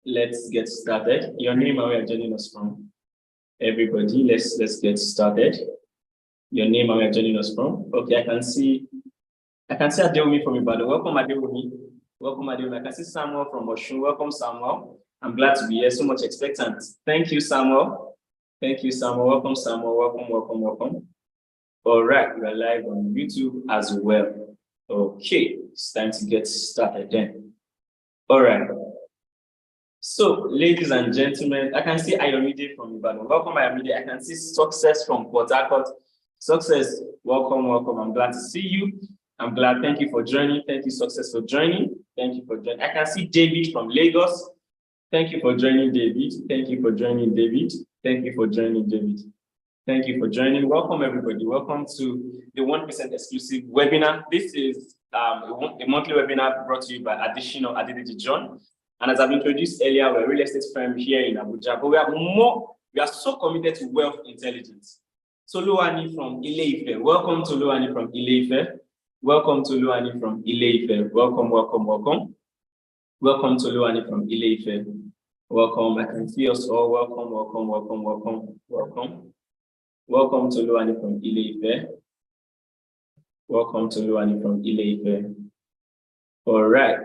let's get started. Your name and where you're joining us from. Everybody, let's get started. Your name and where you're joining us from. Okay, I can see Adeomi from Ibadan. Welcome, Adeomi. Welcome, Adeomi. I can see Samuel from Oshun. Welcome, Samuel. I'm glad to be here. So much expectant. Thank you, Samuel. Thank you, Samuel. Welcome, Samuel. Welcome. All right, we're live on YouTube as well. Okay, it's time to get started then. All right. So, ladies and gentlemen, I can see Ayomide from Ibadan. Welcome, Ayomide. I can see Success from Port Harcourt. Success, welcome. I'm glad to see you. I'm glad. Thank you for joining. Thank you, Success, for joining. Thank you for joining. I can see David from Lagos. Thank you for joining, David. Thank you for joining, David. Thank you for joining, David. Thank you for joining. Welcome, everybody. Welcome to the 1% exclusive webinar. This is a monthly webinar brought to you by Additional Adedeji John. And as I've introduced earlier, we're a real estate firm here in Abuja, but we are so committed to wealth intelligence. So Luani from Ile-Ife. Welcome to Luani from Ile-Ife. Welcome to Luani from Ile-Ife. Welcome. Welcome to Luani from Ile-Ife. Welcome. I can see us all. Welcome. Welcome to Luani from Ile-Ife. Welcome to Luani from Ile-Ife. All right.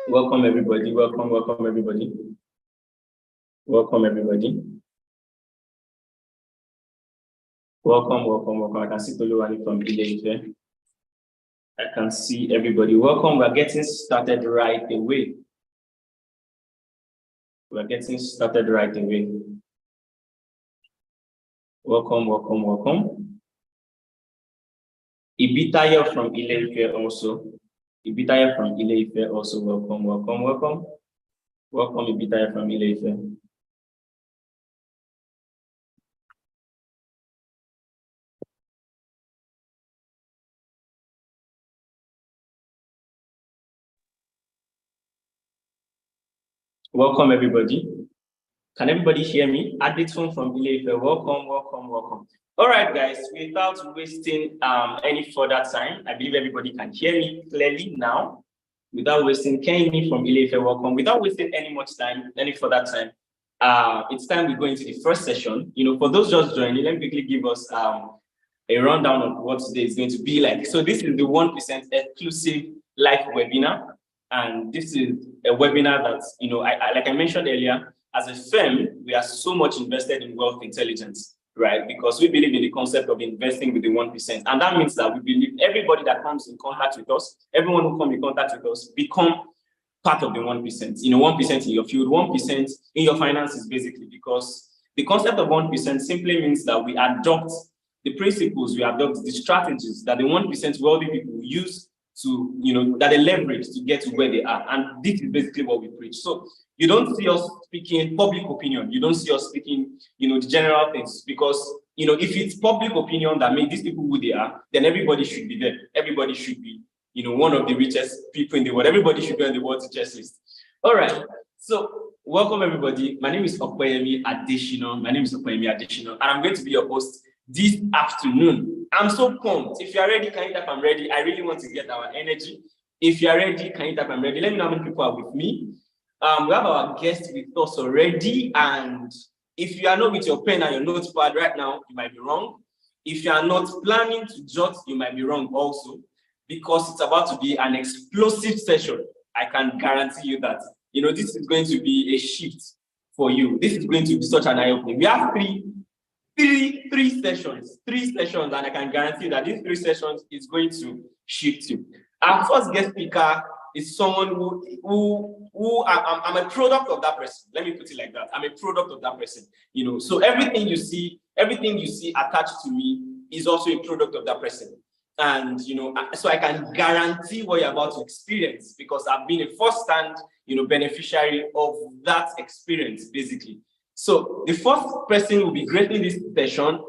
Welcome, everybody. Welcome, everybody. Welcome, everybody. Welcome. I can see Luani from Ile-Ife. I can see everybody. Welcome. We're getting started right away. Welcome. Ibitaya from Ile-Ife also. Welcome. Welcome, Ibitaya from Ile-Ife. Welcome, everybody. Can everybody hear me? Addiction from Ile-Ife. Welcome. All right, guys, without wasting any further time, I believe everybody can hear me clearly now. Without wasting, Kenny from Ile-Ife, welcome. Without wasting any further time, it's time we go into the first session. For those just joining, let me quickly give us a rundown of what today is going to be like. So this is the 1% exclusive live webinar. And this is a webinar that, like I mentioned earlier, as a firm, we are so much invested in wealth intelligence, right? Because we believe in the concept of investing with the 1%. And that means that we believe everybody that comes in contact with us, everyone who comes in contact with us, become part of the 1%. 1% in your field, 1% in your finances, basically, because the concept of 1% simply means that we adopt the principles, we adopt the strategies that the 1% wealthy people use to, that they leverage to get to where they are. And this is basically what we preach. So you don't see us speaking public opinion. You don't see us speaking, the general things, because, if it's public opinion that makes these people who they are, then everybody should be there. Everybody should be, one of the richest people in the world. Everybody should be on the world's richest list. All right. So welcome, everybody. My name is Opeyemi Additional. And I'm going to be your host this afternoon. I'm so pumped. If you're ready, can you type I'm ready? I really want to get our energy. If you're ready, can you type I'm ready? Let me know how many people are with me. We have our guest with us already. And if you are not with your pen and your notepad right now, you might be wrong. If you are not planning to jot, you might be wrong also, because it's about to be an explosive session. I can guarantee you that. This is going to be a shift for you. This is going to be such an eye-opening. We have three sessions, and I can guarantee that these 3 sessions is going to shift you. Our first guest speaker is someone who I'm a product of that person. Let me put it like that. I'm a product of that person. So everything you see attached to me is also a product of that person. And so I can guarantee what you're about to experience, because I've been a first-hand beneficiary of that experience, basically. So the first person will be gracing this session.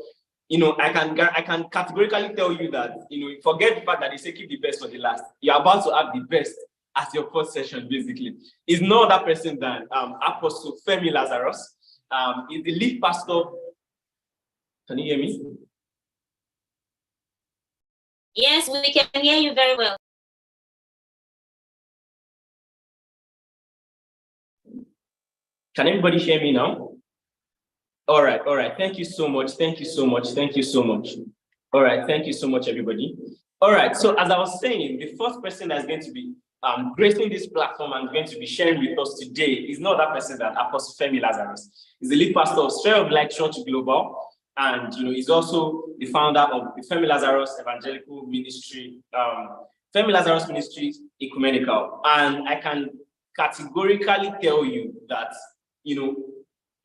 I can categorically tell you that, forget the fact that they say keep the best for the last. You're about to have the best as your first session, basically. Is no other person than Apostle Femi Lazarus. Is the lead pastor. Can you hear me? Yes, we can hear you very well. Can everybody hear me now? All right. Thank you so much. Thank you so much. All right. Thank you so much, everybody. All right. So as I was saying, the first person that's going to be gracing this platform and going to be sharing with us today is not that person than Apostle Femi Lazarus. He's the lead pastor of Sphere of Light Church Global, and he's also the founder of the Femi Lazarus Evangelical Ministry, Femi Lazarus Ministries Ecumenical. And I can categorically tell you that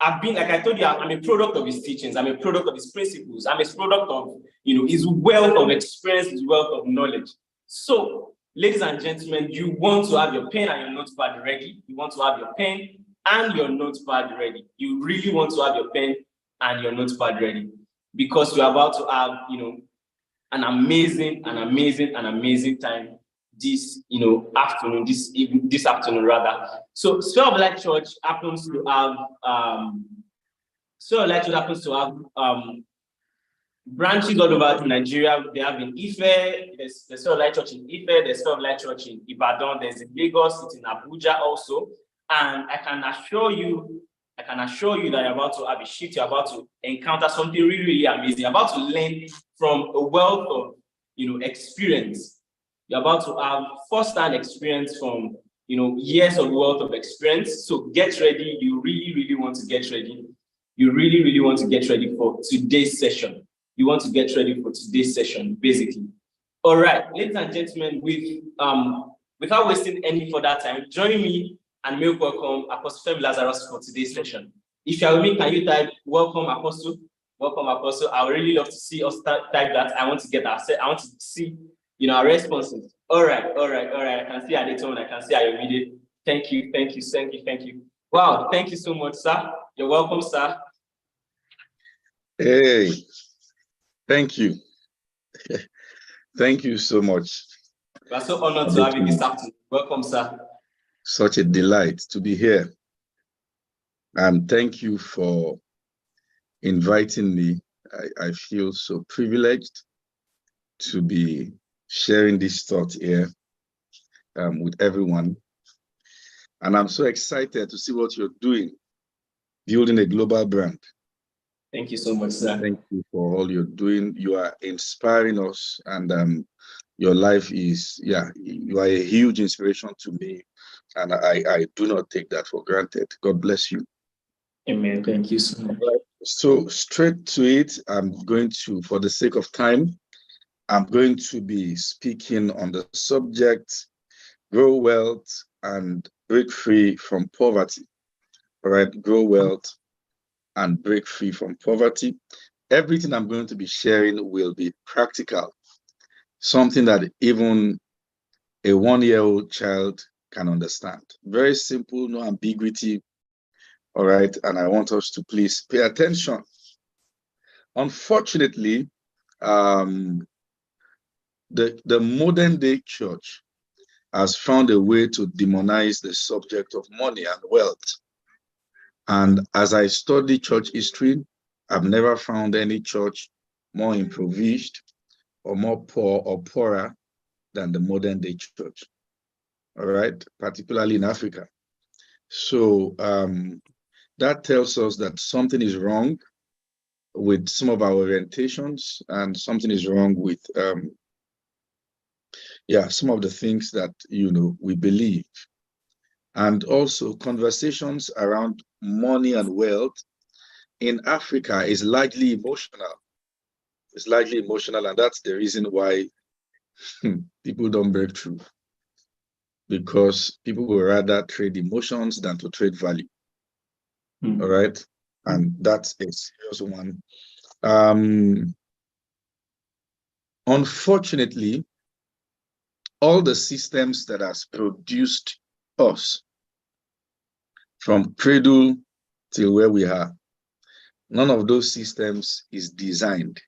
I've been, like I told you, I'm a product of his teachings. I'm a product of his principles. I'm a product of, his wealth of experience, his wealth of knowledge. So, ladies and gentlemen, you want to have your pen and your notepad ready. You want to have your pen and your notepad ready. You really want to have your pen and your notepad ready, because you're about to have, an amazing time this afternoon, this afternoon rather. So Sphere of Light Church happens to have branches all over Nigeria. They have in Ife, there's the Sphere of Light Church in Ife, there's Sphere of Light Church in Ibadan, there's in Lagos, it's in Abuja also. And I can assure you that you're about to have a shift, you're about to encounter something really, really amazing. You're about to learn from a wealth of experience. You're about to have first-hand experience from years of wealth of experience. So get ready. You really, really want to get ready. You really, really want to get ready for today's session. You want to get ready for today's session, basically. All right, ladies and gentlemen, without wasting any further time, join me and make welcome Apostle Femi Lazarus for today's session. If you are with me, can you type welcome Apostle? Welcome Apostle. I would really love to see us type that. I want to get that. I want to see our responses. All right. I can see Adetone, I can see Ayomide. Thank you. Wow, thank you so much, sir. You're welcome, sir. Hey, thank you. Thank you so much. We are so honored to have you this afternoon. Welcome, sir. Such a delight to be here. And thank you for inviting me. I feel so privileged to be sharing this thought here with everyone. And I'm so excited to see what you're doing, building a global brand. Thank you so much, sir. Thank you for all you're doing. You are inspiring us, and your life is, you are a huge inspiration to me. And I do not take that for granted. God bless you. Amen. Thank you so much. So straight to it, I'm going to, for the sake of time, I'm going to be speaking on the subject, grow wealth and break free from poverty. All right, grow wealth and break free from poverty. Everything I'm going to be sharing will be practical, something that even a 1-year-old child can understand. Very simple, no ambiguity. All right, and I want us to please pay attention. Unfortunately, the modern day church has found a way to demonize the subject of money and wealth. And as I study church history, I've never found any church more impoverished or more poor or poorer than the modern day church. All right, particularly in Africa. So that tells us that something is wrong with some of our orientations, and something is wrong with some of the things that we believe. And also conversations around money and wealth in Africa is largely emotional. It's largely emotional, and that's the reason why people don't break through, because people will rather trade emotions than to trade value. All right, and that's a serious one. Unfortunately, all the systems that has produced us from cradle till where we are, none of those systems is designed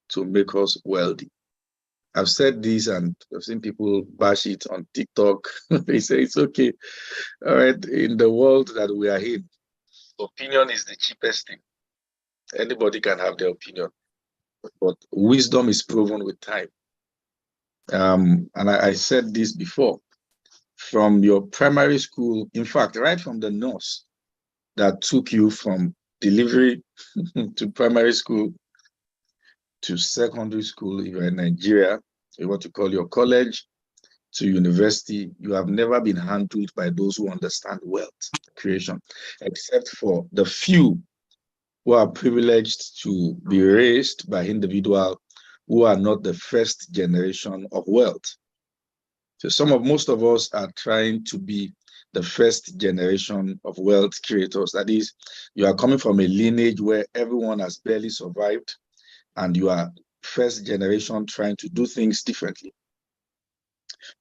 to make us wealthy. I've said this and I've seen people bash it on TikTok. They say it's okay. All right, in the world that we are in, opinion is the cheapest thing. Anybody can have their opinion, but wisdom is proven with time. And I said this before, from your primary school, in fact, right from the nurse that took you from delivery to primary school to secondary school, if you're in Nigeria, what you call your college, to university, you have never been handled by those who understand wealth creation, except for the few who are privileged to be raised by individuals who are not the first generation of wealth. So most of us are trying to be the first generation of wealth creators. That is, you are coming from a lineage where everyone has barely survived, and you are first generation trying to do things differently.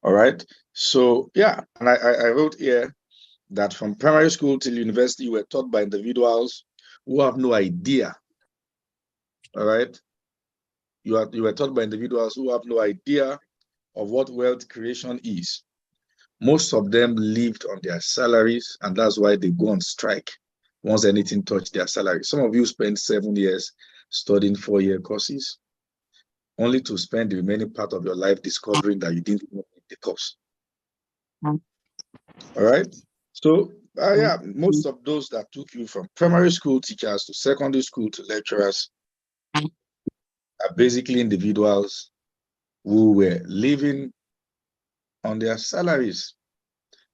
All right. So yeah, and I wrote here that from primary school till university, you were taught by individuals who have no idea. All right. You were taught by individuals who have no idea of what wealth creation is. Most of them lived on their salaries, and that's why they go on strike once anything touched their salary. Some of you spent 7 years studying 4-year courses, only to spend the remaining part of your life discovering that you didn't know the course. All right. So, yeah, most of those that took you from primary school teachers to secondary school to lecturers are basically individuals who were living on their salaries,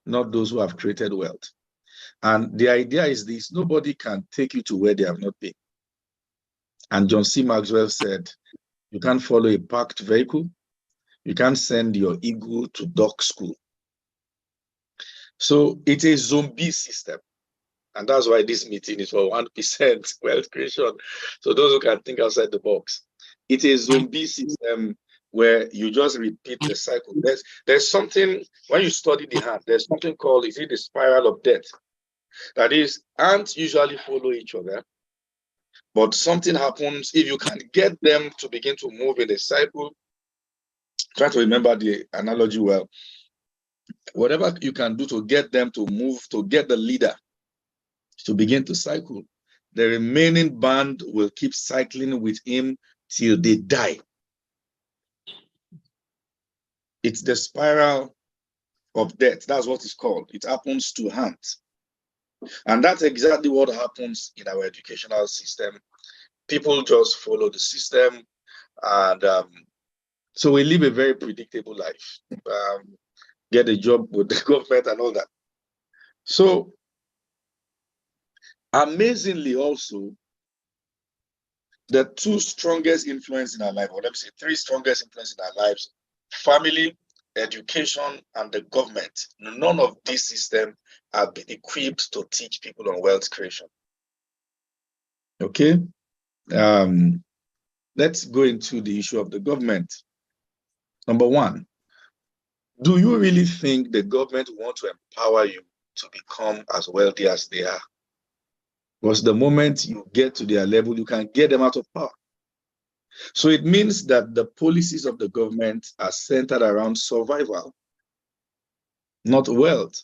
not those who have created wealth. And the idea is this: nobody can take you to where they have not been. And John C. Maxwell said, you can't follow a parked vehicle. You can't send your ego to dog school. So it's a zombie system. And that's why this meeting is for 1% wealth creation. So those who can think outside the box. It's a zombie system where you just repeat the cycle. There's something, when you study the hand, there's something called, is it the spiral of death? That is, ants usually follow each other, but something happens if you can get them to begin to move in a cycle. Try to remember the analogy well. Whatever you can do to get them to move, to get the leader to begin to cycle, the remaining band will keep cycling with him till they die. It's the spiral of death. That's what it's called. It happens to ants. And that's exactly what happens in our educational system. People just follow the system, and so we live a very predictable life. Get a job with the government and all that. So amazingly also, the two strongest influence in our life, or let me say 3 strongest influence in our lives: family, education, and the government. None of these systems have been equipped to teach people on wealth creation. Okay. Let's go into the issue of the government. Number 1, do you really think the government want to empower you to become as wealthy as they are? Because the moment you get to their level, you can get them out of power. So it means that the policies of the government are centered around survival, not wealth.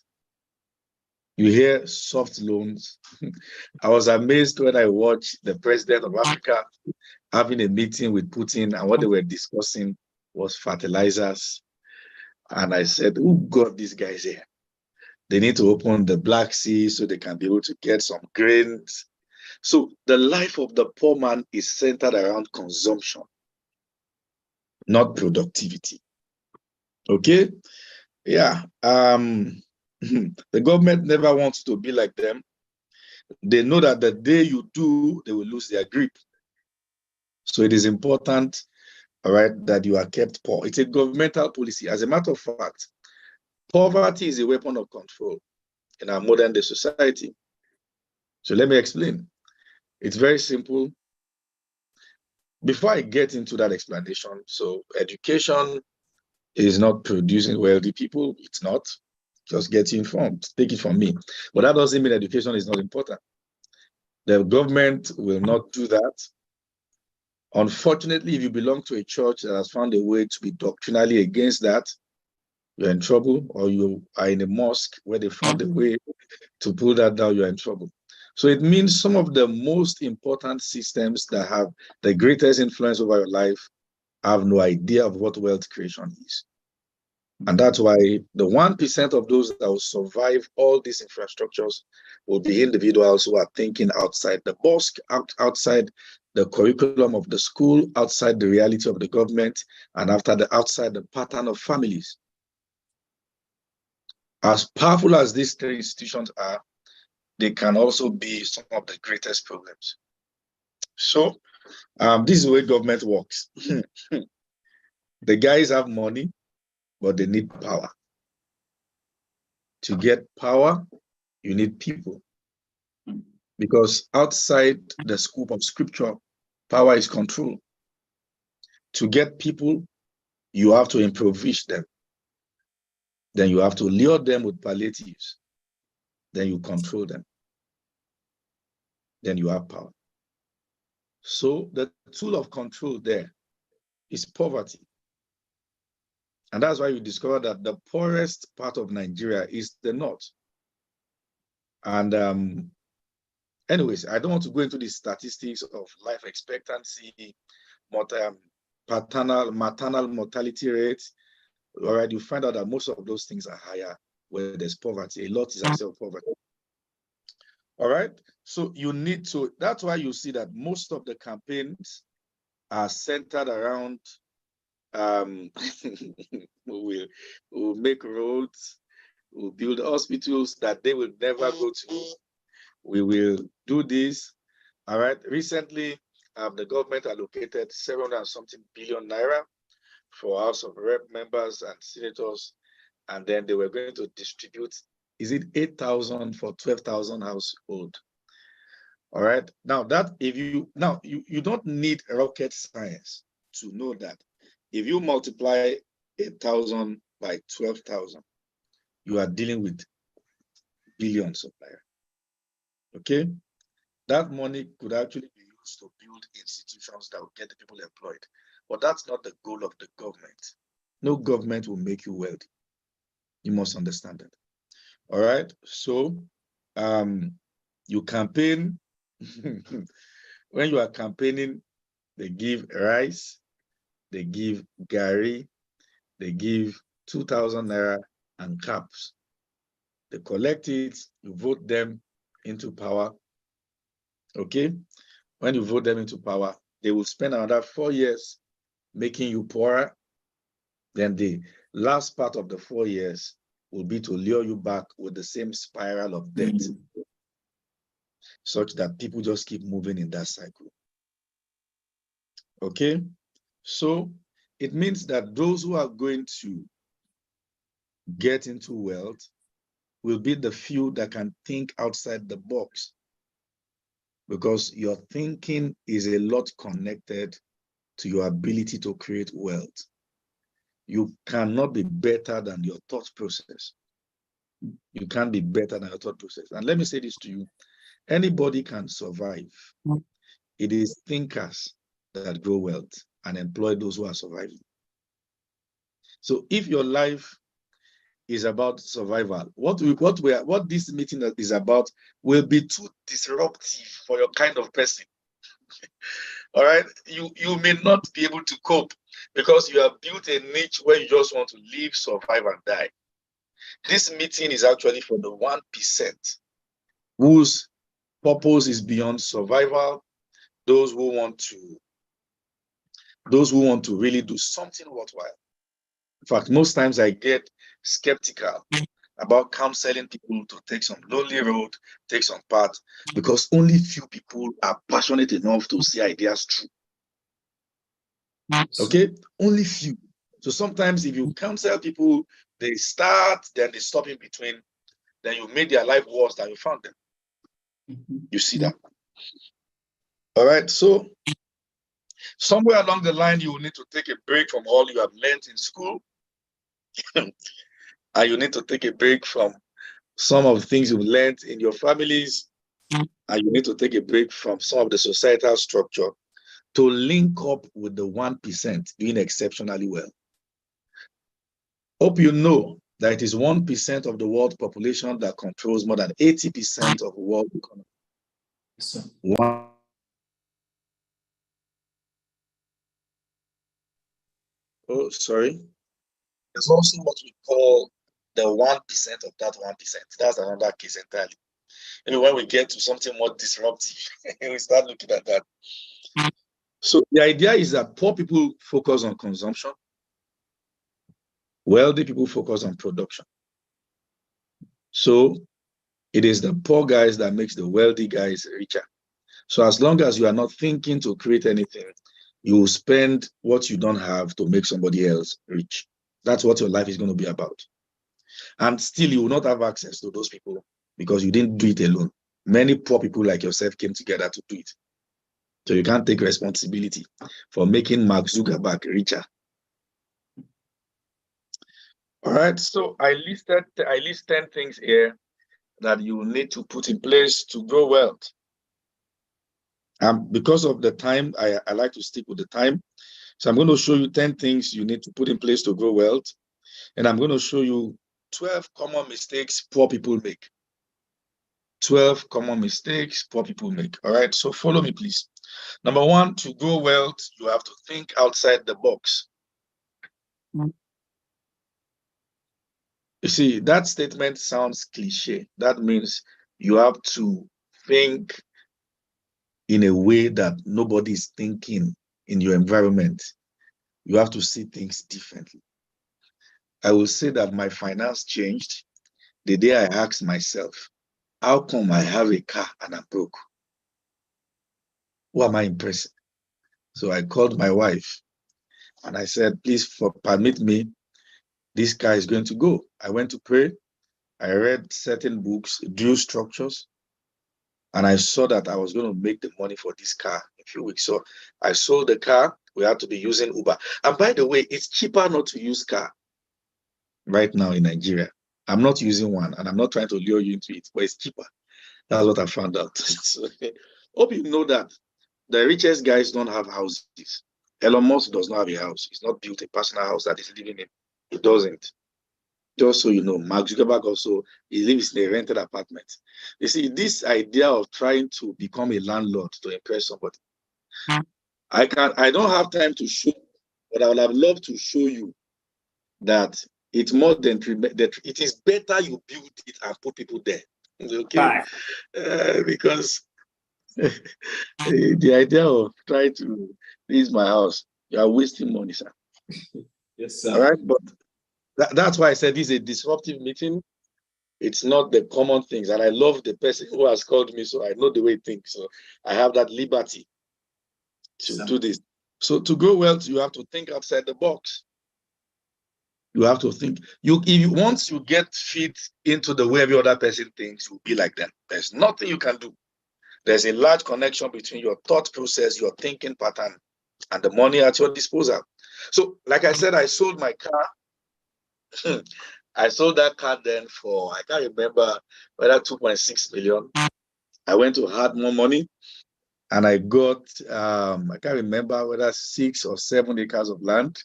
You hear soft loans. I was amazed when I watched the president of Africa having a meeting with Putin, and what they were discussing was fertilizers. And I said, who got these guys here? They need to open the Black Sea so they can be able to get some grains. So the life of the poor man is centered around consumption, not productivity. Okay? Yeah. The government never wants to be like them. They know that the day you do, they will lose their grip. So it is important, all right, that you are kept poor. It's a governmental policy. As a matter of fact, poverty is a weapon of control in our modern day society. So let me explain. It's very simple. Before I get into that explanation, so education is not producing wealthy people. It's not. Just get informed. Take it from me. But that doesn't mean education is not important. The government will not do that. Unfortunately, if you belong to a church that has found a way to be doctrinally against that, you're in trouble. Or you are in a mosque where they found a way to pull that down, you're in trouble. So it means some of the most important systems that have the greatest influence over your life have no idea of what wealth creation is. And that's why the 1% of those that will survive all these infrastructures will be individuals who are thinking outside the box, outside the curriculum of the school, outside the reality of the government, and outside the pattern of families. As powerful as these three institutions are, they can also be some of the greatest problems. So this is the way government works. The guys have money, but they need power. To get power, you need people. Because outside the scope of scripture, power is control. To get people, you have to impoverish them. Then you have to lure them with palliatives. Then you control them. Then you have power. So the tool of control there is poverty. And that's why you discover that the poorest part of Nigeria is the north. And anyways, I don't want to go into the statistics of life expectancy, maternal mortality rates. All right, you find out that most of those things are higher where there's poverty. A lot is actually poverty. All right, so you need to, that's why you see that most of the campaigns are centered around we'll make roads, we'll build hospitals that they will never go to. We will do this. All right, recently the government allocated 700 and something billion naira for House of Rep members and senators, and then they were going to distribute, is it 8,000 for 12,000 household? All right, now that you don't need rocket science to know that if you multiply 8,000 by 12,000, you are dealing with billions of naira. Okay, that money could actually be used to build institutions that will get the people employed, but that's not the goal of the government. No government will make you wealthy. You must understand that. All right, so you campaign. When you are campaigning, they give rice, they give gari, they give 2,000 naira and caps. They collect it, you vote them into power. Okay, when you vote them into power, they will spend another 4 years making you poorer. Then the last part of the 4 years will be to lure you back with the same spiral of debt, such that people just keep moving in that cycle. Okay, so it means that those who are going to get into wealth will be the few that can think outside the box, because your thinking is a lot connected to your ability to create wealth. You cannot be better than your thought process. You can't be better than your thought process. And let me say this to you, anybody can survive. It is thinkers that grow wealth and employ those who are surviving. So if your life is about survival, what this meeting is about will be too disruptive for your kind of person. All right, you may not be able to cope because you have built a niche where you just want to live, survive, and die. This meeting is actually for the 1% whose purpose is beyond survival, those who want to really do something worthwhile. In fact, most times I get skeptical about counseling people to take some lonely road, take some path, because only few people are passionate enough to see ideas through. Okay, only few. So sometimes if you counsel people, they start, then they stop in between, then you made their life worse than you found them. You see that? All right, so somewhere along the line, you will need to take a break from all you have learned in school. And you need to take a break from some of the things you've learned in your families. And you need to take a break from some of the societal structure to link up with the 1% doing exceptionally well. Hope you know that it is 1% of the world population that controls more than 80% of the world economy. Yes, Oh, sorry. There's also what we call the 1% of that 1%. That's another case entirely. When we get to something more disruptive, we start looking at that. So the idea is that poor people focus on consumption, wealthy people focus on production. So it is the poor guys that makes the wealthy guys richer. So as long as you are not thinking to create anything, you will spend what you don't have to make somebody else rich. That's what your life is going to be about. And still, you will not have access to those people because you didn't do it alone. Many poor people like yourself came together to do it. So you can't take responsibility for making Mark Zuckerberg richer. All right, so I list 10 things here that you need to put in place to grow wealth. Because of the time, I like to stick with the time. So I'm going to show you 10 things you need to put in place to grow wealth. And I'm going to show you 12 common mistakes poor people make. 12 common mistakes poor people make. All right, so follow me, please. Number one, to grow wealth, you have to think outside the box. You see, that statement sounds cliche. That means you have to think in a way that nobody is thinking in your environment. You have to see things differently. I will say that my finance changed the day I asked myself, how come I have a car and I'm broke? Who am I impressing? So I called my wife and I said, please permit me, this car is going to go. I went to pray. I read certain books, deal structures, and I saw that I was going to make the money for this car in a few weeks. So I sold the car. We had to be using Uber. And by the way, it's cheaper not to use car right now in Nigeria. I'm not using one, and I'm not trying to lure you into it, but it's cheaper. That's what I found out. So, hope you know that the richest guys don't have houses. Elon Musk does not have a house. He's not built a personal house that he's living in. He doesn't. Just so you know, Mark Zuckerberg also, he lives in a rented apartment. You see, this idea of trying to become a landlord to impress somebody, I don't have time to show, but I would have loved to show you that it's more than that. It is better you build it and put people there. Okay, because the idea of trying to lease my house, you are wasting money, sir. Yes, sir. All right, but that's why I said this is a disruptive meeting. It's not the common things, and I love the person who has called me, so I know the way he thinks. So I have that liberty to do this. So to grow wealth, you have to think outside the box. You have to think. Once you get fit into the way every other person thinks, you'll be like them. There's nothing you can do. There's a large connection between your thought process, your thinking pattern, and the money at your disposal. So, like I said, I sold my car. I sold that car then for, I can't remember whether 2.6 million. I went to add more money and I got, I can't remember whether 6 or 7 acres of land.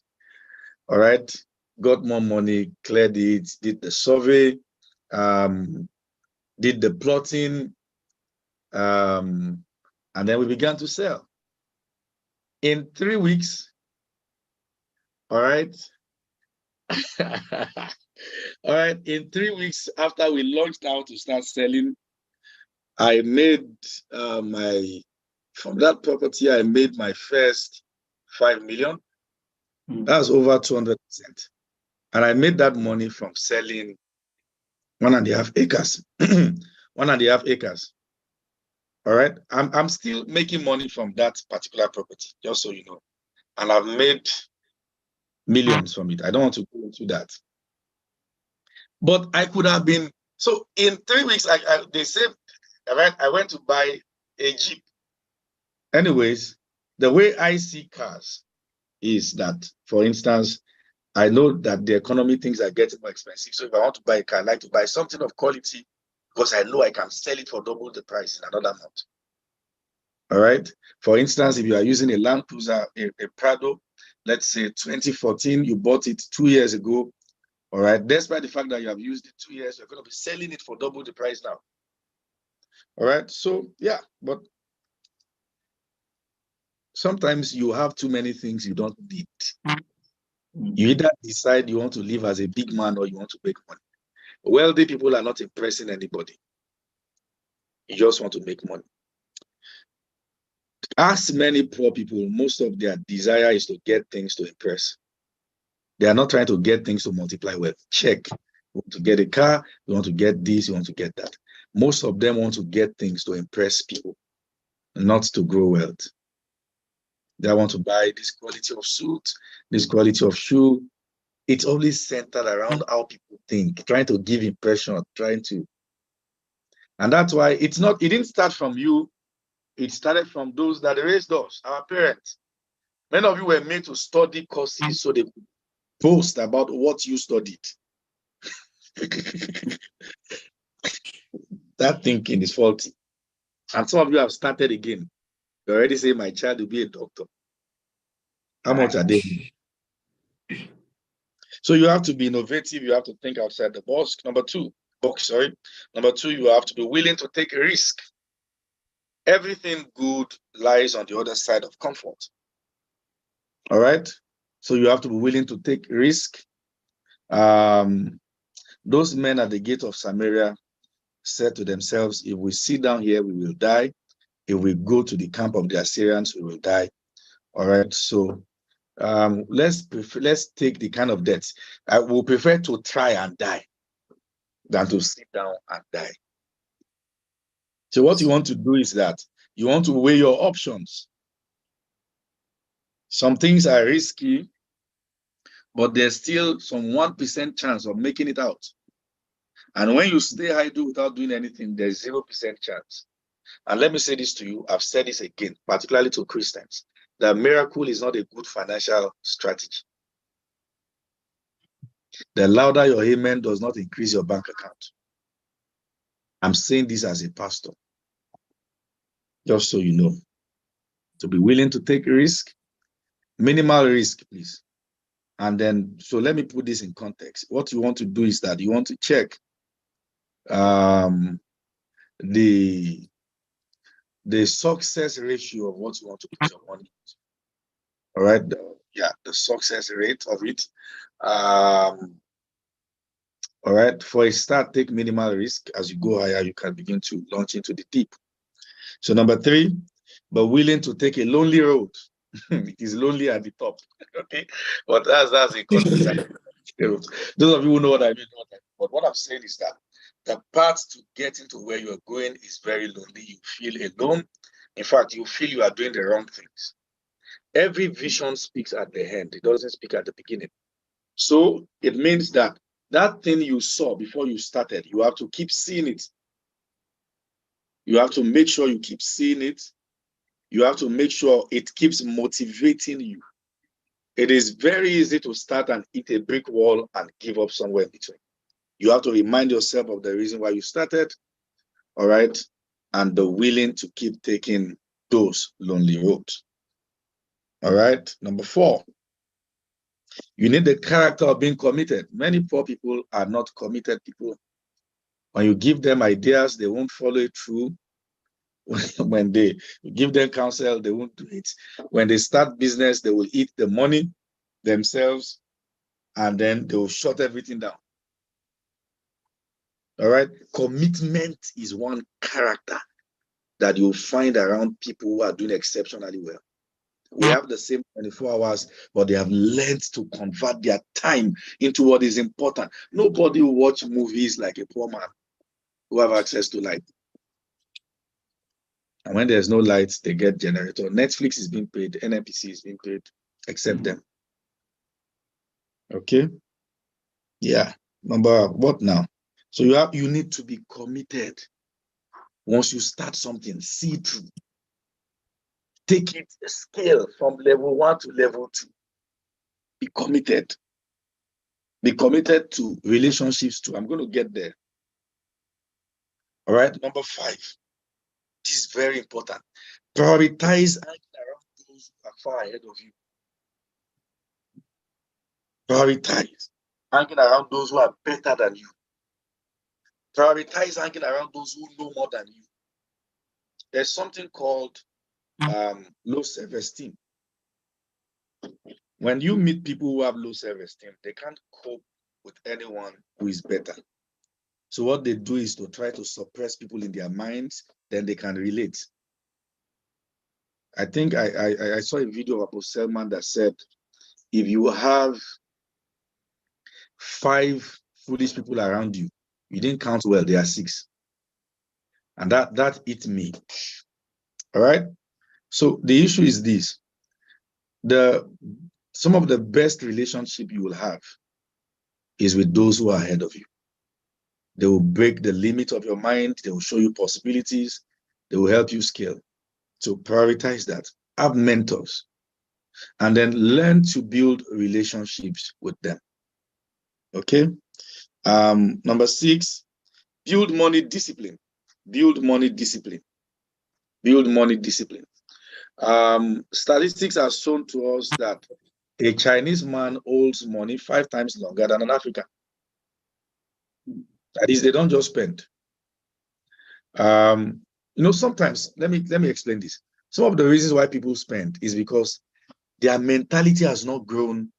All right. Got more money, cleared it, did the survey, did the plotting, and then we began to sell. In 3 weeks, all right. All right. In 3 weeks after we launched out to start selling, I made from that property, I made my first 5 million. That's over 200%. And I made that money from selling 1.5 acres. 1.5 acres. All right. I'm still making money from that particular property, just so you know. And I've made millions from it. I don't want to go into that. But I could have been, so in 3 weeks, they said, I went to buy a Jeep. Anyways, the way I see cars is that, for instance, I know that the economy things are getting more expensive. So if I want to buy a car, I like to buy something of quality because I know I can sell it for double the price in another month. All right. For instance, if you are using a Land Cruiser, a Prado, let's say 2014, you bought it 2 years ago. All right. Despite the fact that you have used it 2 years, you're going to be selling it for double the price now. All right. So, yeah, but sometimes you have too many things you don't need. You either decide you want to live as a big man or you want to make money. Wealthy people are not impressing anybody. You just want to make money. Ask many poor people, most of their desire is to get things to impress. They are not trying to get things to multiply wealth. Check. You want to get a car, you want to get this, you want to get that. Most of them want to get things to impress people, not to grow wealth. They want to buy this quality of suit, this quality of shoe. It's always centered around how people think, trying to give impression, and that's why it didn't start from you. It started from those that raised us, our parents. Many of you were made to study courses so they could boast about what you studied. That thinking is faulty. And some of you have started again. You already say my child will be a doctor. How much are they? So you have to be innovative. You have to think outside the box. Number two, you have to be willing to take a risk. Everything good lies on the other side of comfort. All right. So you have to be willing to take risk. Those men at the gate of Samaria said to themselves, if we sit down here, we will die. If we go to the camp of the Assyrians, we will die. All right. So let's take the kind of death. I will prefer to try and die than to sit down and die. So what you want to do is that you want to weigh your options. Some things are risky, but there's still some 1% chance of making it out. And when you stay idle without doing anything, there's 0% chance. And let me say this to you, I've said this again, particularly to Christians, that miracle is not a good financial strategy. The louder your amen does not increase your bank account. I'm saying this as a pastor, just so you know. To be willing to take risk, minimal risk, please. And then, so let me put this in context. What you want to do is that you want to check the success ratio of what you want to put your money into. All right. The success rate of it. All right. For a start, take minimal risk. As you go higher, you can begin to launch into the deep. So number three, but willing to take a lonely road. It is lonely at the top. Okay. But that's a concept. Those of you who know what I mean. But what I'm saying is that the path to getting to where you're going is very lonely. You feel alone. In fact, you feel you are doing the wrong things. Every vision speaks at the end. It doesn't speak at the beginning. So it means that thing you saw before you started, you have to keep seeing it. You have to make sure you keep seeing it. You have to make sure it keeps motivating you. It is very easy to start and hit a brick wall and give up somewhere in between. You have to remind yourself of the reason why you started, all right? And the willing to keep taking those lonely roads. All right? Number four, you need the character of being committed. Many poor people are not committed people. When you give them ideas, they won't follow it through. When they give them counsel, they won't do it. When they start business, they will eat the money themselves, and then they will shut everything down. All right. Commitment is one character that you'll find around people who are doing exceptionally well. We have the same 24 hours, but they have learned to convert their time into what is important. Nobody will watch movies like a poor man who have access to light. And when there's no light, they get generator. Netflix is being paid, NNPC is being paid, except them. Okay. Yeah. Number what now? So you need to be committed. Once you start something, see through. Take it scale from level 1 to level 2. Be committed. Be committed to relationships too. I'm going to get there. All right. Number 5. This is very important. Prioritize hanging around those who are far ahead of you. Prioritize hanging around those who are better than you. Prioritize hanging around those who know more than you. There's something called low self-esteem. When you meet people who have low self-esteem, they can't cope with anyone who is better. So what they do is to try to suppress people in their minds, then they can relate. I think I saw a video of Apostle Selman that said, if you have 5 foolish people around you, you didn't count well, there are 6. And that hit me. All right. So the issue is this. Some of the best relationship you will have is with those who are ahead of you. They will break the limit of your mind. They will show you possibilities. They will help you scale. So prioritize that. Have mentors. And then learn to build relationships with them. Okay. Number 6, build money discipline. Build money discipline. Build money discipline. Statistics have shown to us that a Chinese man holds money 5 times longer than an African. That is, they don't just spend. Sometimes, let me explain this. Some of the reasons why people spend is because their mentality has not grown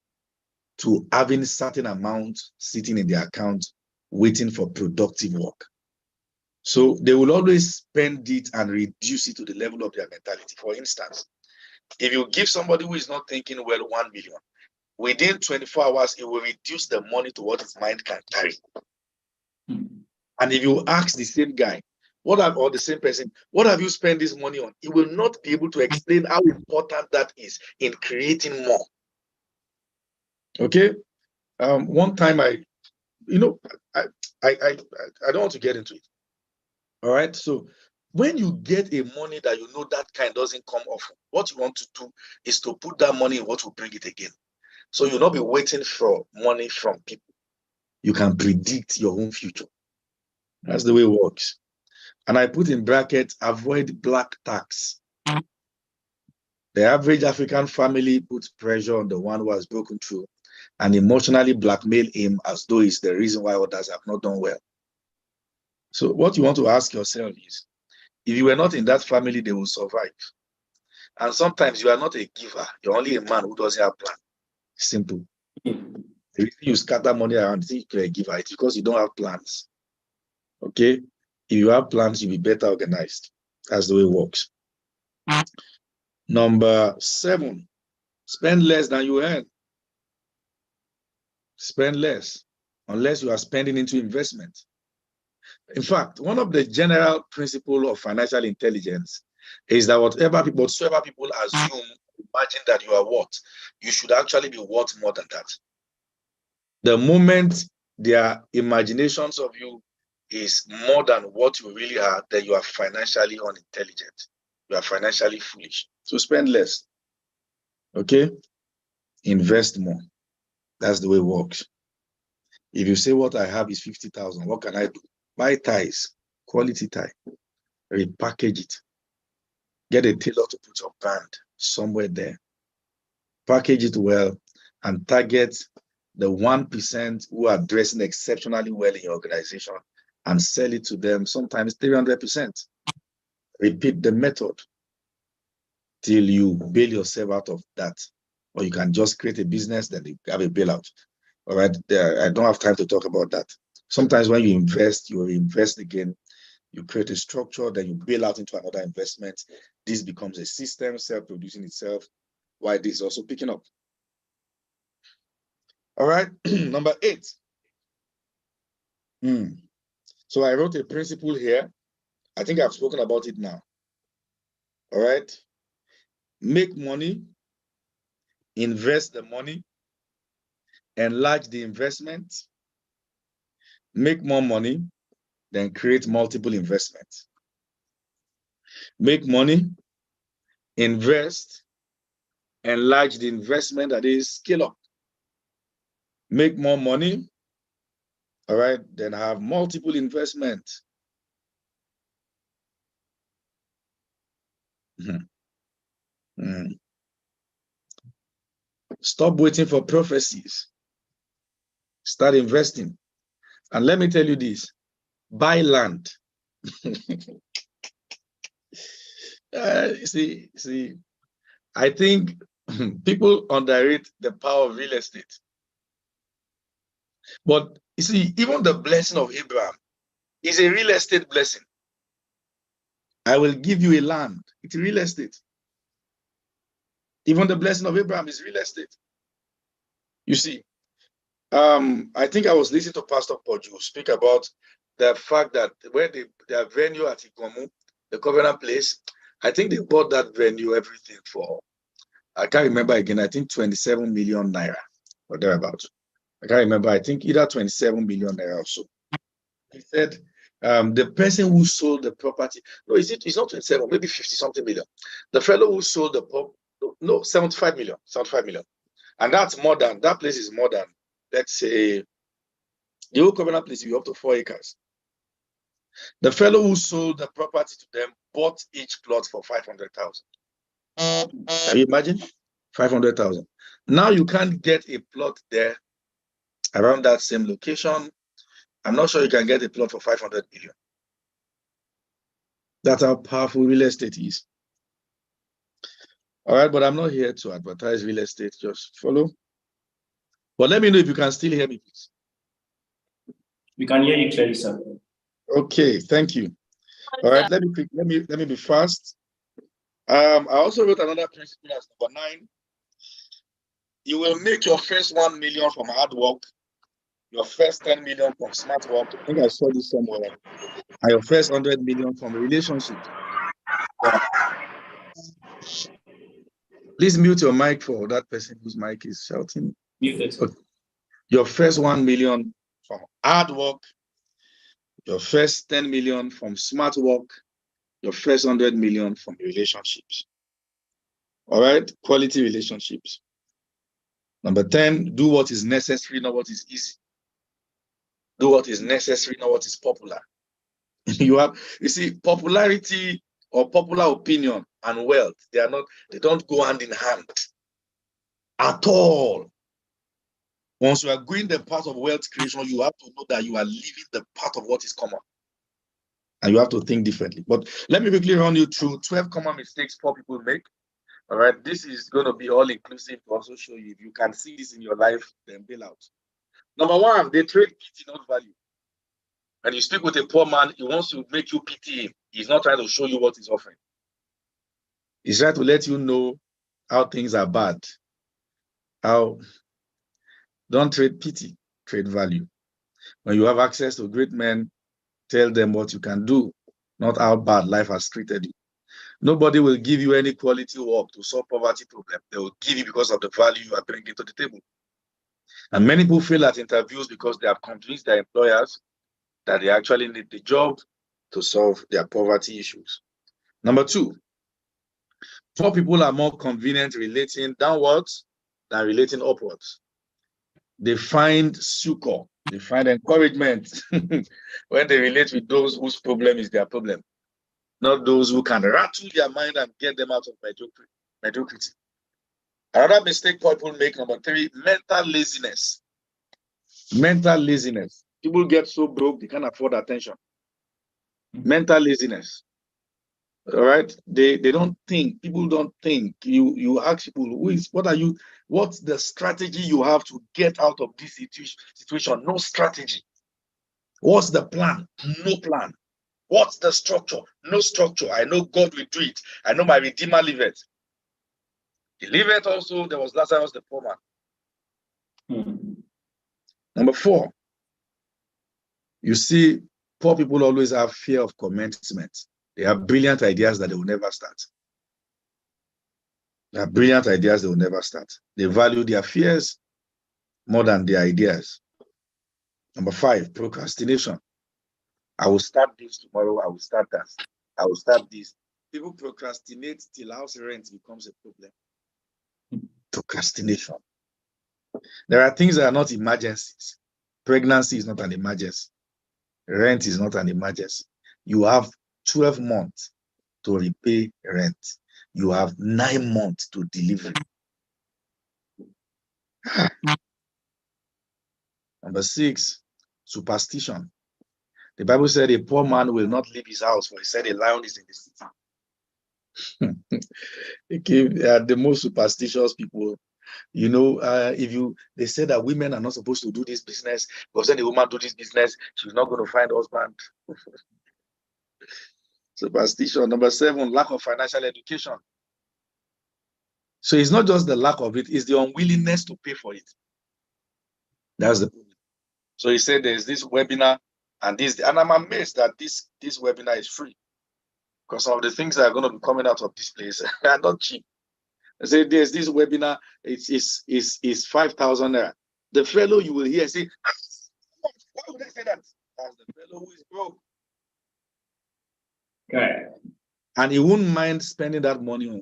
to having certain amount sitting in their account, waiting for productive work. So they will always spend it and reduce it to the level of their mentality. For instance, if you give somebody who is not thinking well 1 million, within 24 hours, it will reduce the money to what his mind can carry. And if you ask the same guy, or the same person, what have you spent this money on? He will not be able to explain how important that is in creating more. Okay. One time I don't want to get into it. All right. So when you get a money that you know that kind doesn't come often, what you want to do is to put that money in what will bring it again. So you'll not be waiting for money from people. You can predict your own future. That's the way it works. And I put in brackets, avoid black tax. The average African family puts pressure on the one who has broken through and emotionally blackmail him as though it's the reason why others have not done well. So what you want to ask yourself is, if you were not in that family, they will survive. And sometimes you are not a giver. You're only a man who doesn't have plan. Simple. The reason you scatter money around, think you're a giver, it's because you don't have plans. Okay? If you have plans, you'll be better organized. That's the way it works. Number 7, spend less than you earn. Spend less, unless you are spending into investment. In fact, one of the general principles of financial intelligence is that whatsoever people assume, imagine that you are worth, you should actually be worth more than that. The moment their imaginations of you is more than what you really are, then you are financially unintelligent. You are financially foolish. So spend less. Okay? Invest more. That's the way it works. If you say what I have is 50,000, what can I do? Buy ties, quality tie, repackage it. Get a tailor to put your brand somewhere there. Package it well and target the 1% who are dressing exceptionally well in your organization and sell it to them, sometimes 300%. Repeat the method till you bail yourself out of that. Or you can just create a business, then you have a bailout. All right, I don't have time to talk about that. Sometimes when you invest, you invest again, you create a structure, then you bail out into another investment. This becomes a system, self-producing itself, while this is also picking up. All right, number 8. So I wrote a principle here. I think I've spoken about it now. All right. Make money, invest the money, enlarge the investment, make more money, then create multiple investments. Make money, invest, enlarge the investment, that is scale up. Make more money, all right, then have multiple investments. Stop waiting for prophecies. Start investing. And let me tell you this, buy land. See, I think People underrate the power of real estate. But you see, even the blessing of Abraham is a real estate blessing. I will give you a land. It's real estate. Even the blessing of Abraham is real estate. You see, I think I was listening to Pastor Poju speak about the fact that where their venue at Ikomu, the Covenant Place, I think they bought that venue, everything for, I can't remember again, I think 27 million naira or thereabouts. I can't remember, I think either 27 million naira or so. He said, the person who sold the property, no, it's not 27, maybe 50 something million. The fellow who sold the property, no, 75 million. And that's more than, that place is more than, let's say, the whole Covenant Place will be up to 4 acres. The fellow who sold the property to them bought each plot for 500,000. Can you imagine? 500,000. Now you can't get a plot there around that same location. I'm not sure you can get a plot for 500 million. That's how powerful real estate is. All right, but I'm not here to advertise real estate. Just follow. But let me know if you can still hear me, please. We can hear you clearly, sir. Okay, thank you. All right, let me be fast. I also wrote another principle as number 9. You will make your first 1 million from hard work, your first 10 million from smart work. I think I saw this somewhere. And your first 100 million from relationships. Please mute your mic for that person whose mic is shouting. Mute it. Okay. Your first 1 million from hard work, your first 10 million from smart work, your first 100 million from relationships. All right, quality relationships. Number 10, do what is necessary, not what is easy. Do what is necessary, not what is popular. You see, popularity or popular opinion and wealth, they don't go hand in hand at all. Once you are going the path of wealth creation, you have to know that you are living the path of what is common. And you have to think differently. But let me quickly run you through 12 common mistakes poor people make. All right, this is going to be all inclusive to also show you if you can see this in your life, then bail out. Number 1, they trade pity, not value. When you speak with a poor man, he wants to make you pity him. He's not trying to show you what he's offering. He's trying to let you know how things are bad. Don't trade pity, trade value. When you have access to great men, tell them what you can do, not how bad life has treated you. Nobody will give you any quality work to solve poverty problem. They will give you because of the value you are bringing to the table. And many people fail at interviews because they have convinced their employers that they actually need the job to solve their poverty issues. Number 2, poor people are more convenient relating downwards than relating upwards. They find succor, they find encouragement when they relate with those whose problem is their problem, not those who can rattle their mind and get them out of mediocrity. Another mistake people make, number 3, mental laziness. Mental laziness. People get so broke, they can't afford attention. Mental laziness. All right, they don't think. People don't think. You ask people, what's the strategy you have to get out of this situation? No strategy. What's the plan? No plan. What's the structure? No structure. I know God will do it. I know my Redeemer liveth. He liveth also. There was Lazarus the poor man. Number 4, you see, poor people always have fear of commencement. They have brilliant ideas that they will never start. They have brilliant ideas they will never start. They value their fears more than their ideas. Number 5, procrastination. I will start this tomorrow. I will start that. I will start this. People procrastinate till house rent becomes a problem. Procrastination. There are things that are not emergencies. Pregnancy is not an emergency. Rent is not an emergency. You have 12 months to repay rent. You have 9 months to deliver. Number 6, superstition. The Bible said a poor man will not leave his house, for he said a lion is in the city. Okay, they are the most superstitious people. You know, they say that women are not supposed to do this business because when a woman do this business, she's not going to find husband. Superstition. Number 7, lack of financial education. So it's not just the lack of it, it's the unwillingness to pay for it. That's the problem. So he said there's this webinar and I'm amazed that this webinar is free because some of the things that are going to be coming out of this place are not cheap. I say there's this webinar, it's 5,000 naira. The fellow you will hear say, why would I say that? That's the fellow who is broke. Okay. And he won't mind spending that money on,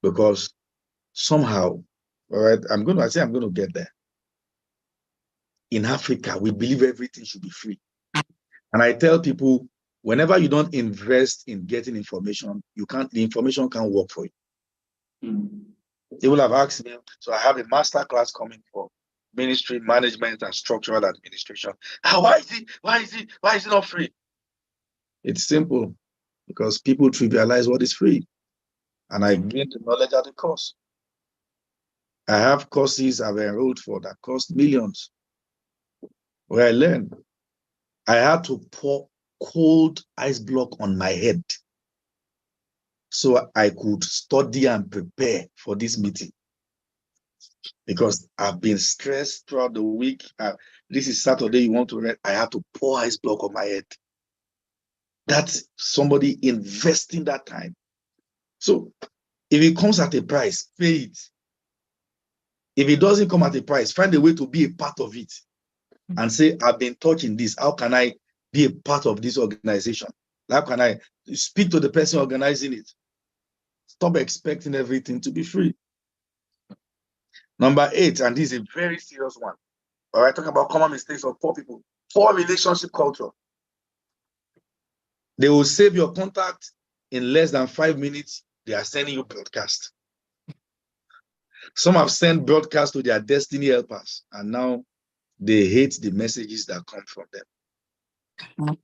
because somehow, all right, I'm going to get there. In Africa, we believe everything should be free. And I tell people, whenever you don't invest in getting information, the information can't work for you. They will have asked me, so I have a master class coming for ministry management and structural administration. Why is it not free? It's simple, because people trivialize what is free. And I gain the knowledge at the cost. I have courses I've enrolled for that cost millions, where I learn. I had to pour cold ice block on my head so I could study and prepare for this meeting, because I've been stressed throughout the week. This is Saturday, you want to read, I had to pour ice block on my head. That's somebody investing that time. So if it comes at a price, pay it. If it doesn't come at a price, find a way to be a part of it and say, I've been touching this. How can I be a part of this organization? How can I speak to the person organizing it? Stop expecting everything to be free. Number 8, and this is a very serious one. All right, talking about common mistakes of poor people. Poor relationship culture. They will save your contact in less than 5 minutes. They are sending you broadcast. Some have sent broadcast to their destiny helpers, and now they hate the messages that come from them.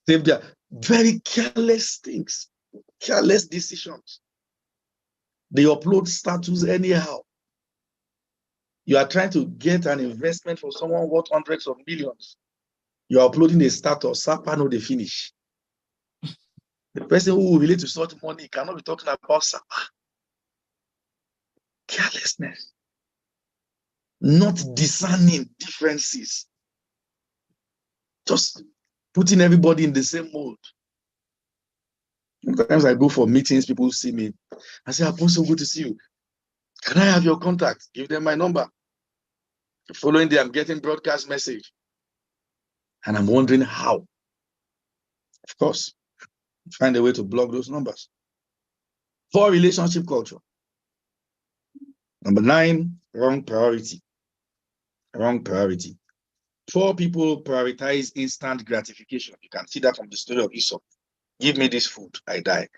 Save their very careless things, careless decisions. They upload status anyhow. You are trying to get an investment for someone worth hundreds of millions. You are uploading a status, Sapa no they finish. The person who will relate to such money cannot be talking about Sapa. Carelessness. Not discerning differences. Just putting everybody in the same mold. Sometimes I go for meetings, people see me. I say, Apostle, good to see you. Can I have your contact? Give them my number. The following day, I'm getting broadcast message. And I'm wondering how. Of course, find a way to block those numbers. Poor relationship culture. Number 9, wrong priority. Wrong priority. Poor people prioritize instant gratification. You can see that from the story of Esau. Give me this food, I die.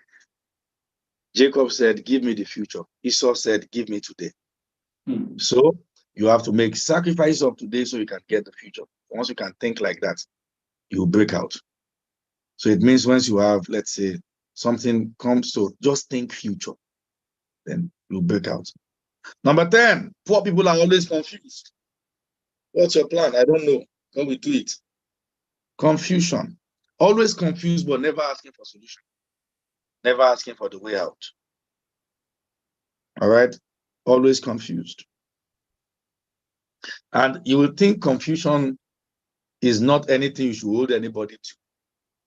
Jacob said, give me the future. Esau said, give me today. So you have to make sacrifices of today so you can get the future. Once you can think like that, you will break out. So it means once you have, let's say, something comes to just think future, then you'll break out. Number 10, poor people are always confused. What's your plan? I don't know. Can we do it? Confusion. Always confused, but never asking for solution. Never asking for the way out. All right? Always confused. And you will think confusion is not anything you should hold anybody to.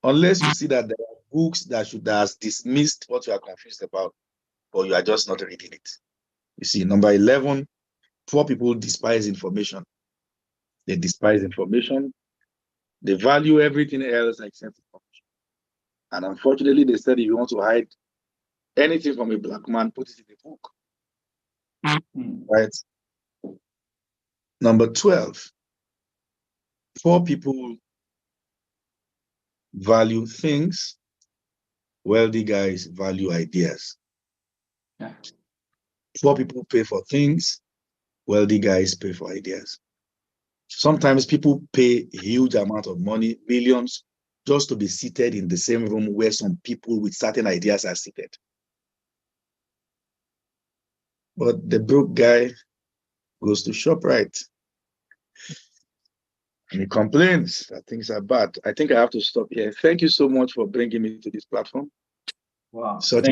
Unless you see that there are books that has dismissed what you are confused about, or you are just not reading it. You see, number 11, poor people despise information. They despise information. They value everything else except information. And unfortunately, they said if you want to hide anything from a black man, put it in a book. Right? Number 12, poor people value things. Wealthy guys value ideas. Yeah. Poor people pay for things. Wealthy guys pay for ideas. Sometimes people pay a huge amount of money, millions, just to be seated in the same room where some people with certain ideas are seated. But the broke guy goes to ShopRite and he complains that things are bad. I think I have to stop here. Thank you so much for bringing me to this platform. Wow. Thank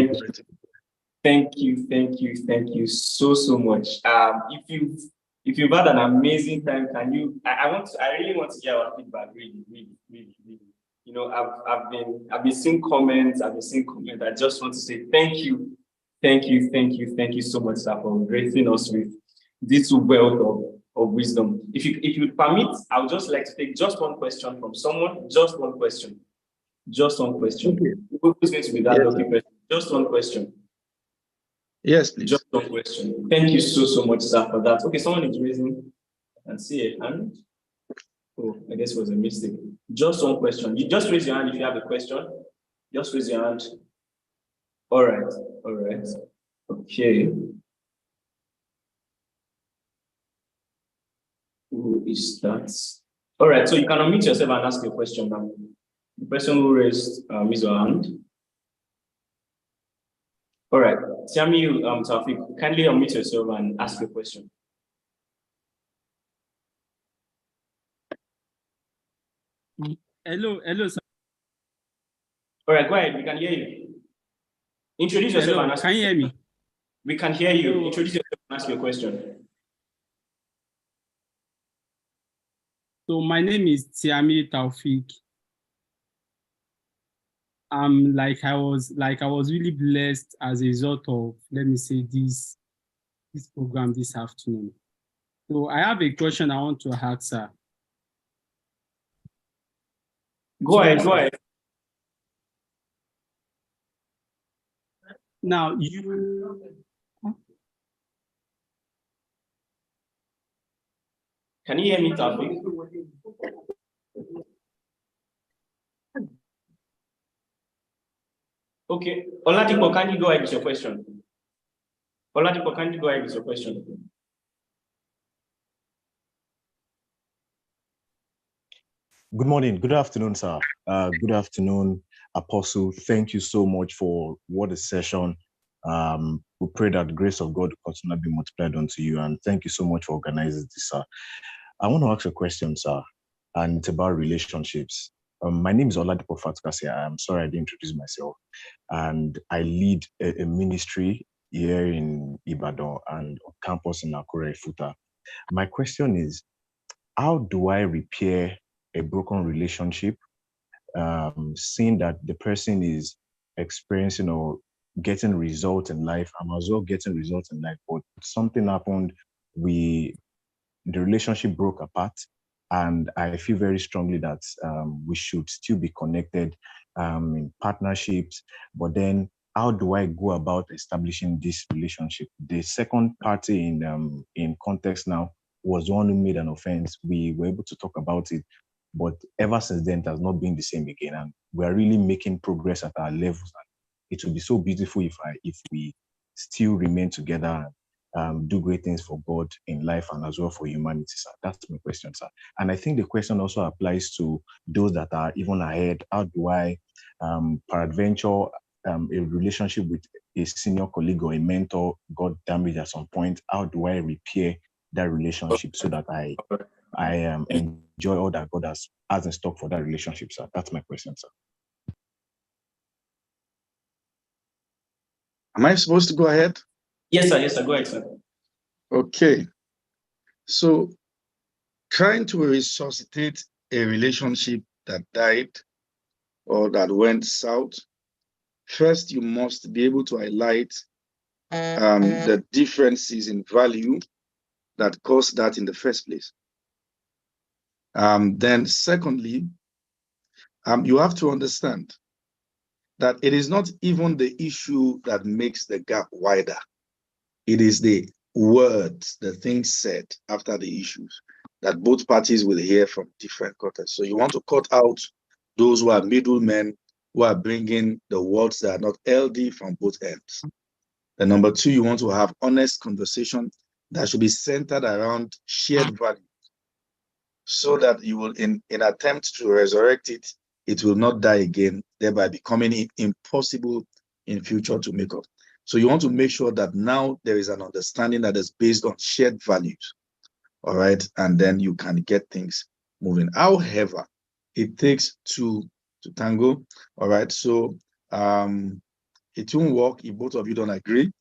you so much. If you've had an amazing time, can you? I really want to hear our feedback. Really. You know, I've been seeing comments. I just want to say thank you so much, sir, for gracing us with this wealth of wisdom. If you permit, I would just like to take just one question from someone. Just one question. Okay. Who's going to be that lucky person? Just one question. Yes, please. Just one question. Thank you so much, sir, for that. Okay, someone is raising and see a hand. Oh, I guess it was a mistake. Just one question. You just raise your hand if you have a question. Just raise your hand. All right. Okay. Who is that? All right, so you can unmute yourself and ask your question now. The person who raised his hand. All right, Tiami, Taufik, kindly unmute yourself and ask your question. Hello, sir. All right, go ahead. We can hear you. Introduce yourself and ask. Can you hear me? We can hear you. Introduce yourself and ask your question. So my name is Tiami Taufik. I was really blessed as a result of, let me say, this program this afternoon. So I have a question I want to ask, sir. Go ahead. Now Can you hear me, Taufik? Okay. Oladipo, can you go ahead with your question? Good morning. Good afternoon, sir. Good afternoon, Apostle. Thank you so much for what a session. We pray that the grace of God will continue to be multiplied unto you. And thank you so much for organizing this, sir. I want to ask a question, sir, and it's about relationships. My name is Oladipo Fatukasi. I'm sorry I didn't introduce myself. And I lead a ministry here in Ibadan and on campus in Akure, Futa. My question is, how do I repair a broken relationship, seeing that the person is experiencing or getting results in life? I'm as well getting results in life, but something happened, the relationship broke apart, and I feel very strongly that we should still be connected in partnerships. But then, how do I go about establishing this relationship? The second party in context now was the one who made an offense. We were able to talk about it, but ever since then, it has not been the same again. And we are really making progress at our levels. It would be so beautiful if we still remain together and do great things for God in life and as well for humanity, sir. That's my question, sir. And I think the question also applies to those that are even ahead. How do I, peradventure, a relationship with a senior colleague or a mentor got damaged at some point? How do I repair that relationship so that I enjoy all that God has in stock for that relationship, sir? That's my question, sir. Am I supposed to go ahead? Yes, sir. Go ahead, sir. Okay. So, trying to resuscitate a relationship that died or that went south, first you must be able to highlight the differences in value that caused that in the first place. Then secondly, you have to understand that it is not even the issue that makes the gap wider. It is the words, the things said after the issues that both parties will hear from different quarters. So you want to cut out those who are middlemen, who are bringing the words that are not healthy from both ends. And number two, you want to have honest conversation that should be centered around shared value, so that you will, in attempt to resurrect it, it will not die again, thereby becoming impossible in future to make up. So you want to make sure that now there is an understanding that is based on shared values, all right? And then you can get things moving. However, it takes two to tango, all right? So it won't work if both of you don't agree.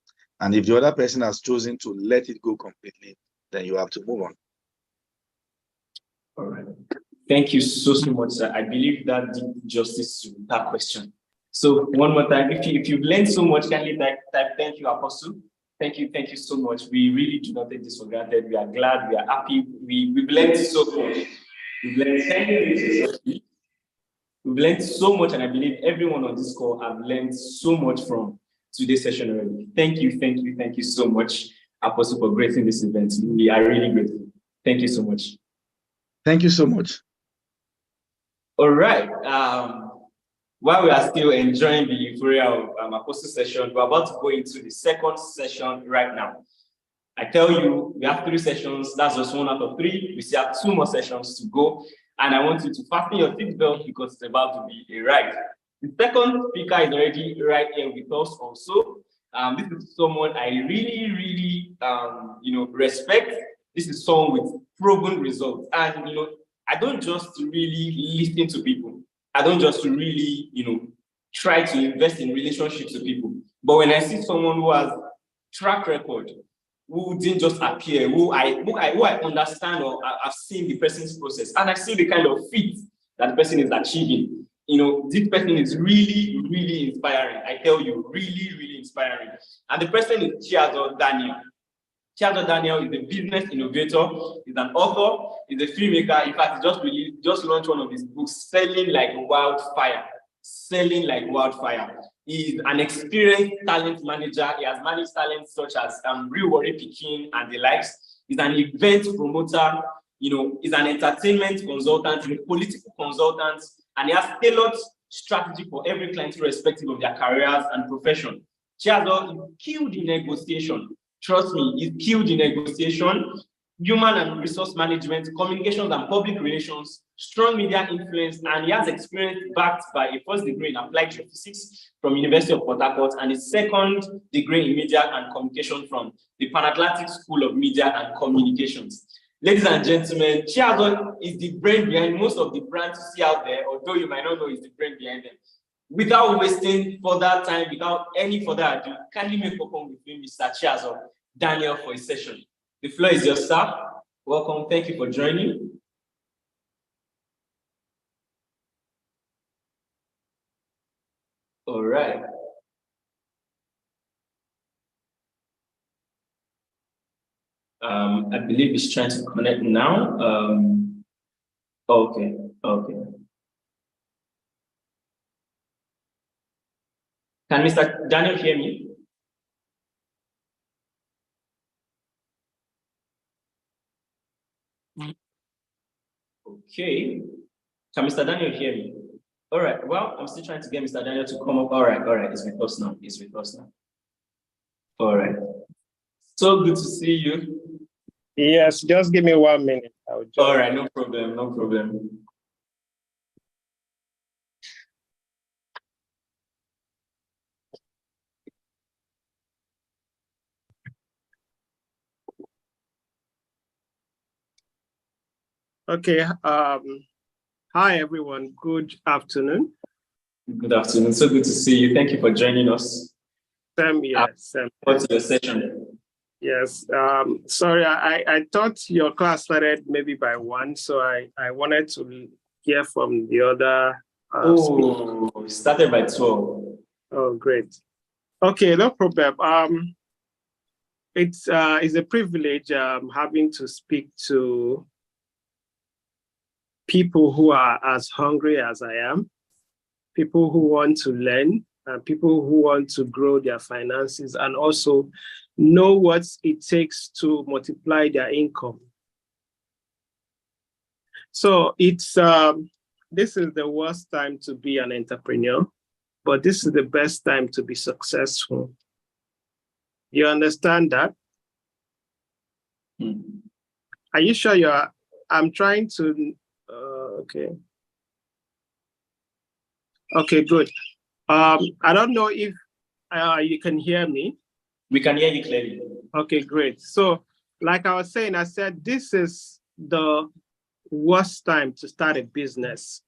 And if the other person has chosen to let it go completely, then you have to move on. All right. Thank you so much, sir. I believe that did justice to that question. So one more time, if you've learned so much, kindly type thank you, Apostle. Thank you so much. We really do not take this for granted. We are glad, we are happy. We've learned so much. We've learned so much, and I believe everyone on this call have learned so much from today's session already. Thank you so much, Apostle, for gracing this event. We are really grateful. Thank you so much. Thank you so much. All right. While we are still enjoying the euphoria of Apostle session, we're about to go into the second session right now. I tell you, we have 3 sessions. That's just 1 out of 3. We still have 2 more sessions to go. And I want you to fasten your seatbelt because it's about to be a ride. The second speaker is already right here with us also. This is someone I really, respect. This is someone with proven results. And, I don't just really listen to people. I don't just really, try to invest in relationships with people. But when I see someone who has track record, who didn't just appear, who I understand or I've seen the person's process, and I see the kind of feat that the person is achieving, this person is really inspiring. I tell you, really inspiring. And the person is Chiazo Daniel. Chiazo Daniel is a business innovator, he's an author, he's a filmmaker. In fact, he just launched one of his books, Selling Like Wildfire. He's an experienced talent manager. He has managed talents such as Real Worry Peking and the likes. He's an event promoter, he's an entertainment consultant, he's a political consultant, and he has tailored strategy for every client irrespective of their careers and profession. Chiazo is skilled in negotiation. Trust me, he's skilled in negotiation, human and resource management, communications and public relations, strong media influence, and he has experience backed by a first degree in applied physics from University of Port Harcourt and a second degree in media and communication from the Pan-Atlantic School of Media and Communications. Ladies and gentlemen, Chiazo is the brain behind most of the brands you see out there, although you might not know he's the brain behind them. Without wasting further time, without any further ado, kindly make welcome with me, Mr. Chiazo Daniel, for his session. The floor is yours, sir. Welcome. Thank you for joining. All right. I believe he's trying to connect now. Okay. Can Mr. Daniel hear me? Okay. Can Mr. Daniel hear me? All right. Well, I'm still trying to get Mr. Daniel to come up. All right. It's with us now. All right. So good to see you. Yes, just give me 1 minute. All right. No problem. Okay. Hi, everyone. Good afternoon. Good afternoon. So good to see you. Thank you for joining us. Sam. What's your session? Yes. Sorry, I thought your class started maybe by 1, so I wanted to hear from the other. It started by 12. Oh, great. Okay, no problem. It's a privilege having to speak to people who are as hungry as I am, people who want to learn, people who want to grow their finances and also know what it takes to multiply their income. So it's this is the worst time to be an entrepreneur, but this is the best time to be successful. You understand that? Are you sure I'm trying to, okay. Okay, good. I don't know if you can hear me. We can hear you clearly. Okay, great. So, like I was saying, I said this is the worst time to start a business.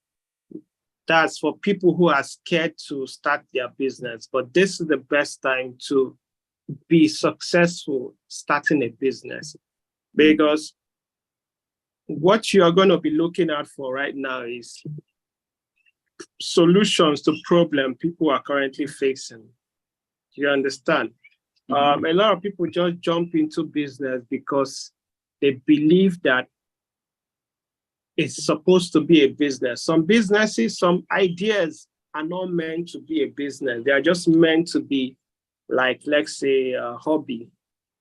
That's for people who are scared to start their business. But this is the best time to be successful starting a business, because what you're going to be looking out for right now is solutions to problem people are currently facing. Do you understand? A lot of people just jump into business because they believe that it's supposed to be a business. Some businesses, some ideas are not meant to be a business. They are just meant to be like, let's say, a hobby.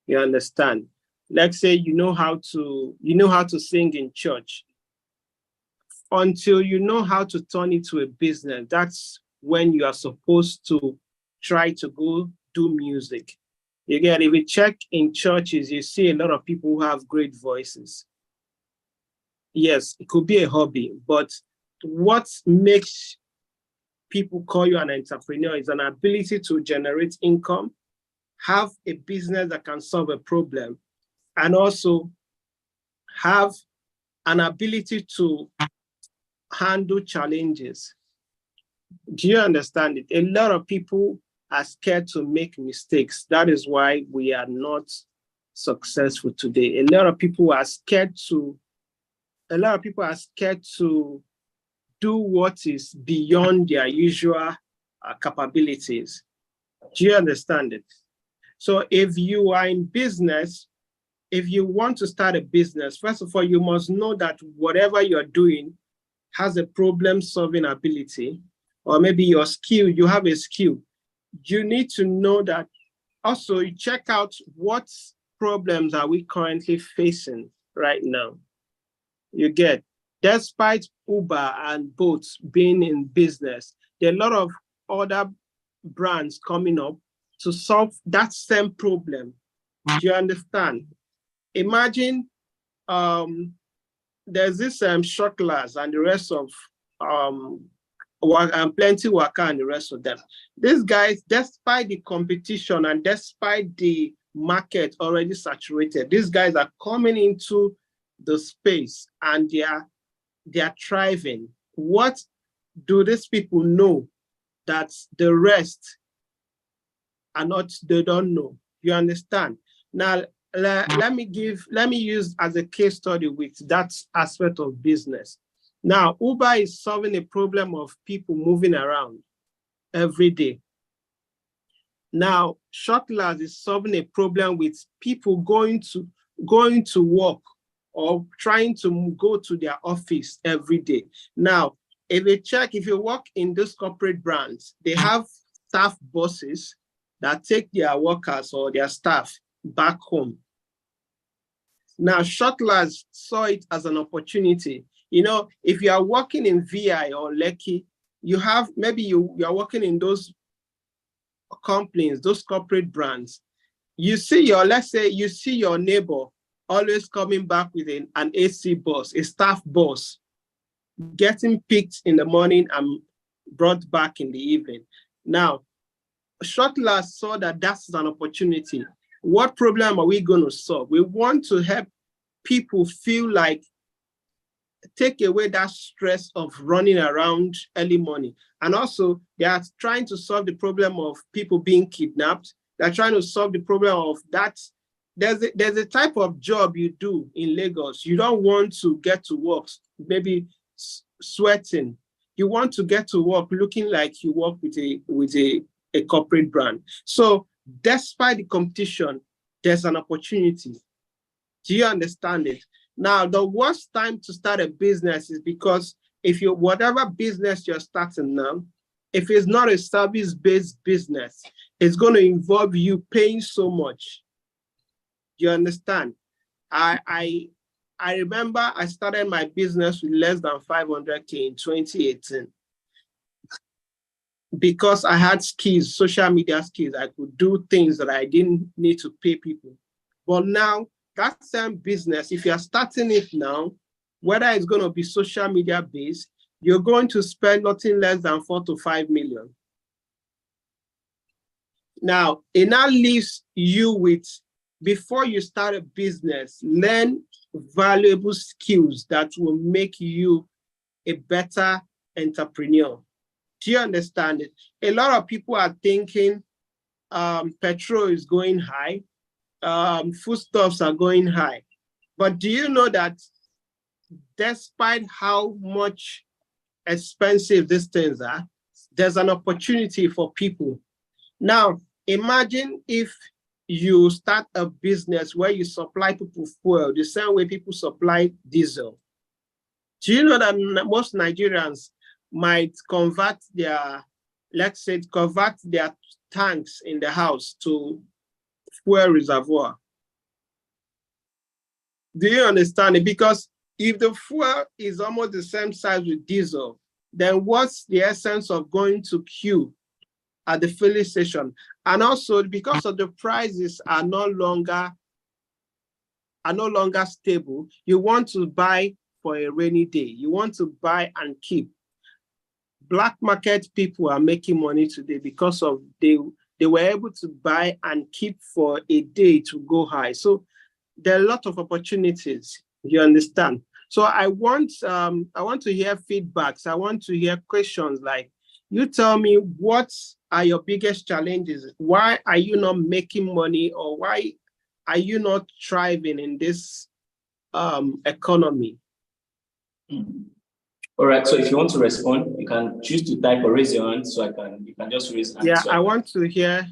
You understand? Let's say you know how to sing in church. Until you know how to turn it to a business, that's when you are supposed to try to go do music. Again, if you check in churches, you see a lot of people who have great voices. Yes, it could be a hobby, but what makes people call you an entrepreneur is an ability to generate income, have a business that can solve a problem, and also have an ability to handle challenges. Do you understand it? A lot of people are scared to make mistakes. That is why we are not successful today. A lot of people are scared to do what is beyond their usual capabilities. Do you understand it? So if you are in business, if you want to start a business, first of all, you must know that whatever you're doing has a problem-solving ability, or maybe your skill, you have a skill. You need to know that. Also, you check out what problems are we currently facing right now. You get, despite Uber and Bolt being in business, there are a lot of other brands coming up to solve that same problem. Do you understand? Imagine there's this Shuttlers and the rest of Plenty Waka and the rest of them. These guys, despite the competition and despite the market already saturated, these guys are coming into the space and they are thriving. What do these people know that the rest are not? They don't know. You understand? Now, let me use as a case study with that aspect of business. Now, Uber is solving a problem of people moving around every day. Now, Shuttlers is solving a problem with people going to work or trying to go to their office every day. Now, if you work in those corporate brands, they have staff bosses that take their workers or their staff back home. Now, Shuttlers saw it as an opportunity. You know, if you are working in VI or Lekki, you are working in those companies, those corporate brands. Let's say you see your neighbor always coming back with an AC bus, a staff bus, getting picked in the morning and brought back in the evening. Now, Shuttlers saw that that's an opportunity. What problem are we going to solve? We want to help people feel like, take away that stress of running around early morning. And also, they are trying to solve the problem of people being kidnapped. They're trying to solve the problem of that. There's a type of job you do in Lagos. You don't want to get to work, maybe sweating. You want to get to work looking like you work with a corporate brand. So despite the competition, there's an opportunity. Do you understand it? Now, the worst time to start a business is because whatever business you're starting now, if it's not a service-based business, it's going to involve you paying so much. You understand? I remember I started my business with less than 500K in 2018. Because I had skills, social media skills, I could do things that I didn't need to pay people. But now, that same business, if you're starting it now, whether it's going to be social media based, you're going to spend nothing less than 4 to 5 million. Now, it now leaves you with, before you start a business, learn valuable skills that will make you a better entrepreneur. Do you understand it? A lot of people are thinking petrol is going high, foodstuffs are going high. But do you know that despite how much expensive these things are, there's an opportunity for people. Now, imagine if you start a business where you supply people fuel the same way people supply diesel. Do you know that most Nigerians might convert their, let's say, convert their tanks in the house to fuel reservoir? Do you understand it? Because if the fuel is almost the same size with diesel, then what's the essence of going to queue at the filling station? And also, because of the prices are no longer stable, you want to buy for a rainy day. You want to buy and keep. Black market people are making money today because of they were able to buy and keep for a day to go high. So there are a lot of opportunities. You understand? So I want to hear feedbacks. I want to hear questions like, you tell me, what are your biggest challenges? Why are you not making money, or why are you not thriving in this economy? All right. So if you want to respond, you can choose to type or raise your hand, so you can just raise hand. Yeah, I want to hear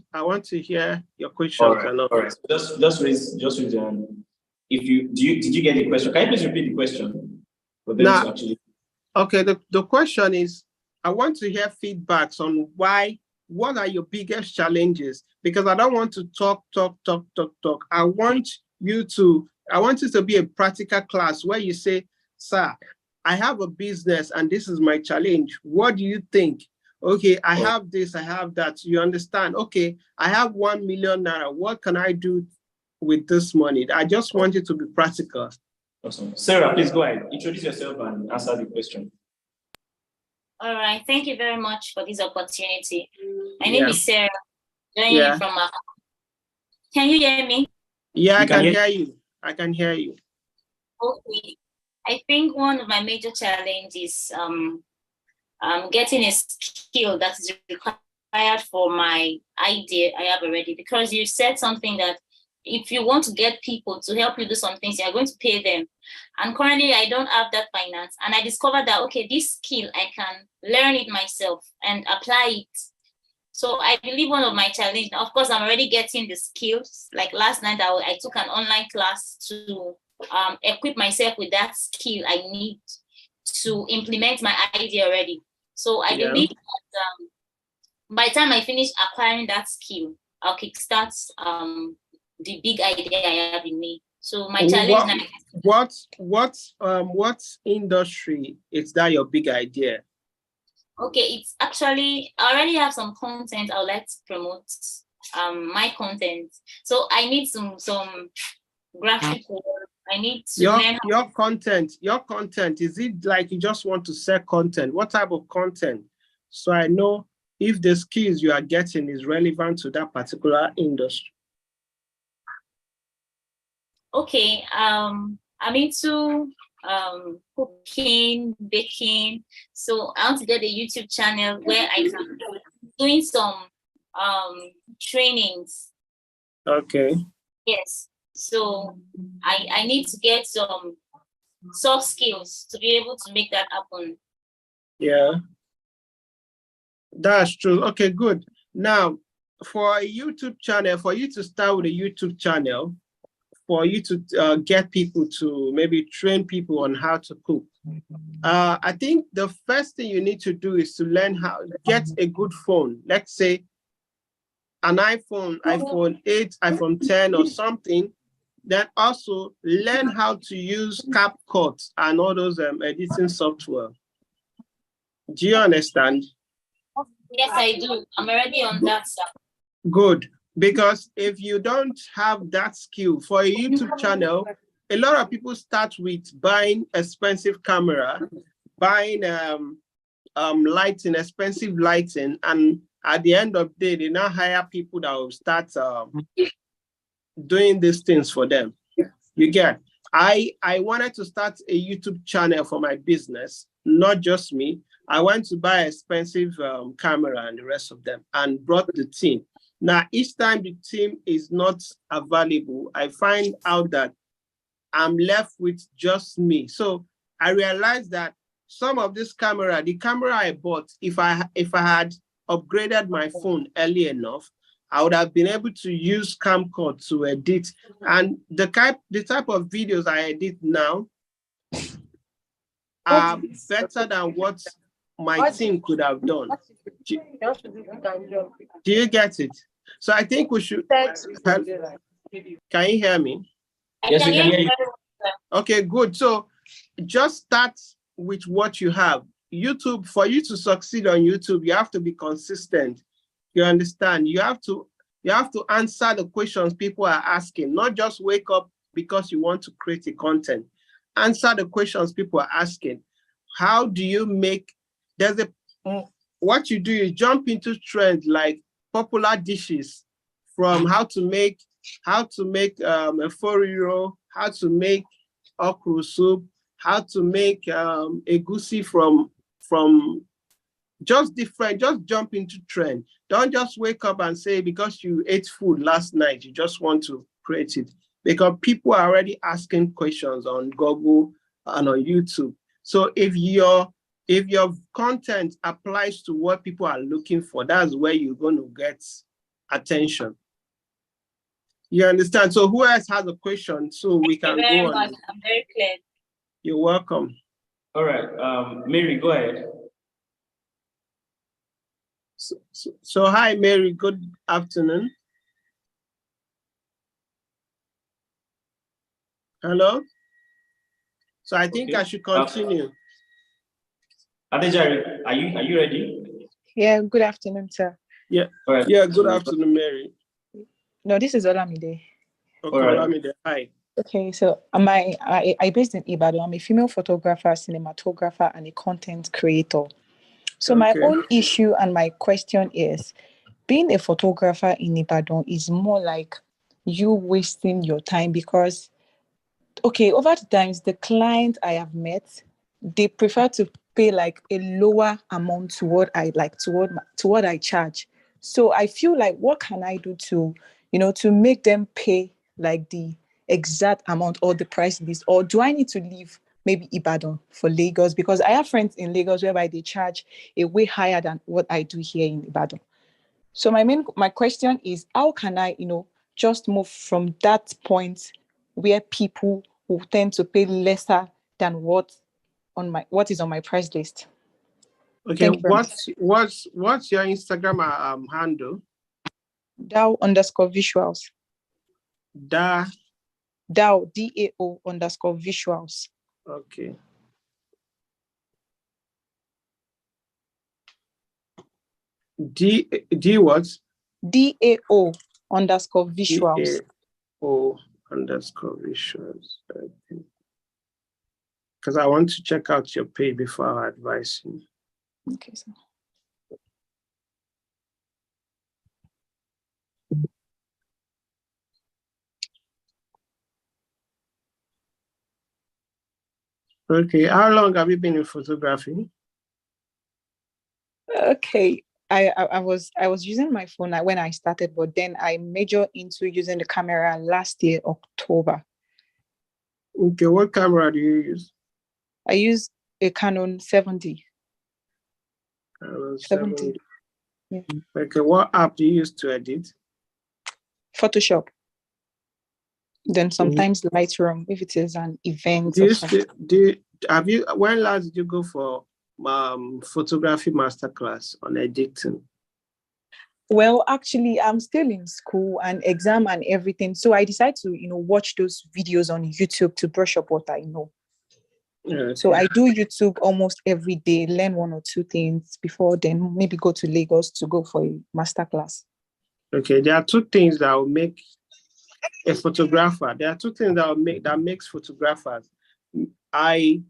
your questions. All right. All right. Just raise your hand. If you did you get the question? Can you please repeat the question for them to actually? Okay. The question is, I want to hear feedbacks on what are your biggest challenges? Because I don't want to talk. I want it to be a practical class where you say, sir, I have a business and this is my challenge. What do you think? Okay, I have this, I have that. You understand? Okay, I have 1 million naira. What can I do with this money? I just want it to be practical. Awesome. Sarah, please go ahead. Introduce yourself and answer the question. All right. Thank you very much for this opportunity. My name is Sarah. Joining from Can you hear me? Yeah, I can hear you. I can hear you. Okay. I think one of my major challenges is getting a skill that is required for my idea I have already. Because you said something that if you want to get people to help you do some things, you're going to pay them. And currently, I don't have that finance. And I discovered that, okay, this skill, I can learn it myself and apply it. So I believe one of my challenges, of course, I'm already getting the skills. Like last night, I took an online class to equip myself with that skill I need to implement my idea already. So I believe that by the time I finish acquiring that skill, I'll kickstart the big idea I have in me. So my challenge now. What industry is that your big idea? Okay, it's actually, I already have some content I would like to promote my content. So I need some graphic work. I need to learn your content. Is it like you just want to sell content? What type of content? So I know if the skills you are getting is relevant to that particular industry. Okay, I'm into cooking, baking. So I want to get a YouTube channel where I can doing some trainings. Okay. Yes. So I need to get some soft skills to be able to make that happen. Yeah. That's true. Okay, good. Now, for a YouTube channel, for you to start with a YouTube channel, for you to get people to maybe train people on how to cook, I think the first thing you need to do is to learn how to get a good phone. Let's say an iPhone 8, iPhone 10 or something. Then also learn how to use CapCut and all those editing software. Do you understand? Yes, I do. I'm already on that stuff. Good. Because if you don't have that skill for a YouTube channel, a lot of people start with buying expensive camera buying lighting, expensive lighting, and at the end of the day, they now hire people that will start doing these things for them. You get. I wanted to start a YouTube channel for my business, not just me. I went to buy expensive camera and the rest of them and brought the team. Now, each time the team is not available, I find out that I'm left with just me. So I realized that some of this camera, the camera I bought, if I had upgraded my phone early enough, I would have been able to use camcorder to edit. And the type of videos I edit now are better than what my team could have done. Do you get it? So I think we should. Can you hear me? Yes, we can hear you. Okay, good. So just start with what you have. YouTube, for you to succeed on YouTube, you have to be consistent. You understand? You have to answer the questions people are asking, not just wake up because you want to create a content. Answer the questions people are asking. How do you make, what you do, you jump into trends like popular dishes, from how to make a foriro, how to make okra soup, how to make egusi from just jump into trend. Don't just wake up and say because you ate food last night, you just want to create it. Because people are already asking questions on Google and on YouTube. So if your content applies to what people are looking for, that's where you're going to get attention. You understand? So who else has a question? So we can go on. I'm very clear. You're welcome. All right, Mary, go ahead. So hi, Mary, good afternoon. Hello? So I think I should continue. Adejari, are you ready? Yeah, good afternoon, sir. Yeah, right. Yeah, good afternoon, Mary. No, this is Olamide. Okay, right. Olamide, hi. Okay, so I based in Ibadan. I'm a female photographer, cinematographer, and a content creator. So my own issue and my question is, being a photographer in Ibadan is more like you wasting your time because, okay, over the times, the client I have met, they prefer to pay like a lower amount to what I like, to what I charge. So I feel like, what can I do to, to make them pay like the exact amount or the price list? Or do I need to leave maybe Ibadan for Lagos? Because I have friends in Lagos whereby they charge a way higher than what I do here in Ibadan. So my question is, how can I, just move from that point where people will tend to pay lesser than what is on my price list? Okay, what's your Instagram handle? DAO_visuals. DAO DAO_visuals. Okay. D what? DAO_visuals. DAO_visuals. Okay. Because I want to check out your page before I advise you. Okay, sir. Okay, how long have you been in photography? Okay, I was using my phone when I started, but then I majored into using the camera last year, October. Okay, what camera do you use? I use a Canon 70. 70. Yeah. Okay, what app do you use to edit? Photoshop. Then sometimes Lightroom if it is an event. When last did you go for photography masterclass on editing? Well, actually, I'm still in school and exam and everything. So I decided to, watch those videos on YouTube to brush up what I know. Okay. So I do YouTube almost every day, learn one or two things before then maybe go to Lagos to go for a masterclass. Okay, there are two things that will make a photographer. There are two things that makes photographers. I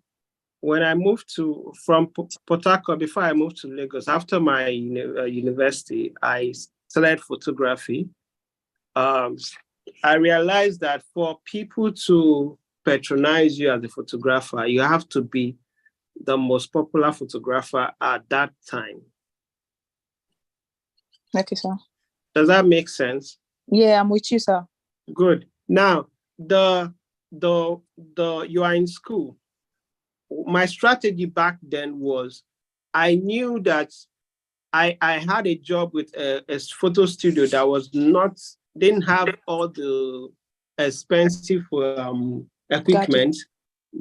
when I moved from Port Harcourt, before I moved to Lagos, after my university, I studied photography. I realized that for people to patronize you as a photographer, you have to be the most popular photographer at that time. Okay, sir. Does that make sense? Yeah, I'm with you, sir. Good. Now, you are in school. My strategy back then was, I knew that I had a job with a photo studio that didn't have all the expensive equipment,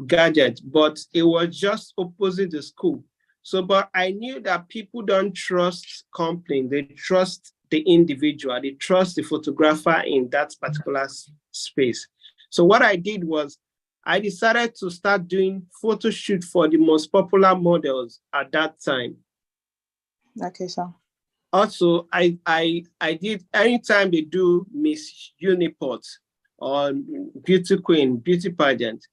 gadgets, but it was just opposite the school. So, but I knew that people don't trust company, they trust the individual, they trust the photographer in that particular space. So what I did was, I decided to start doing photo shoot for the most popular models at that time. Okay, sir. Also, I did, anytime they do Miss Uniport or Beauty Queen, beauty pageant,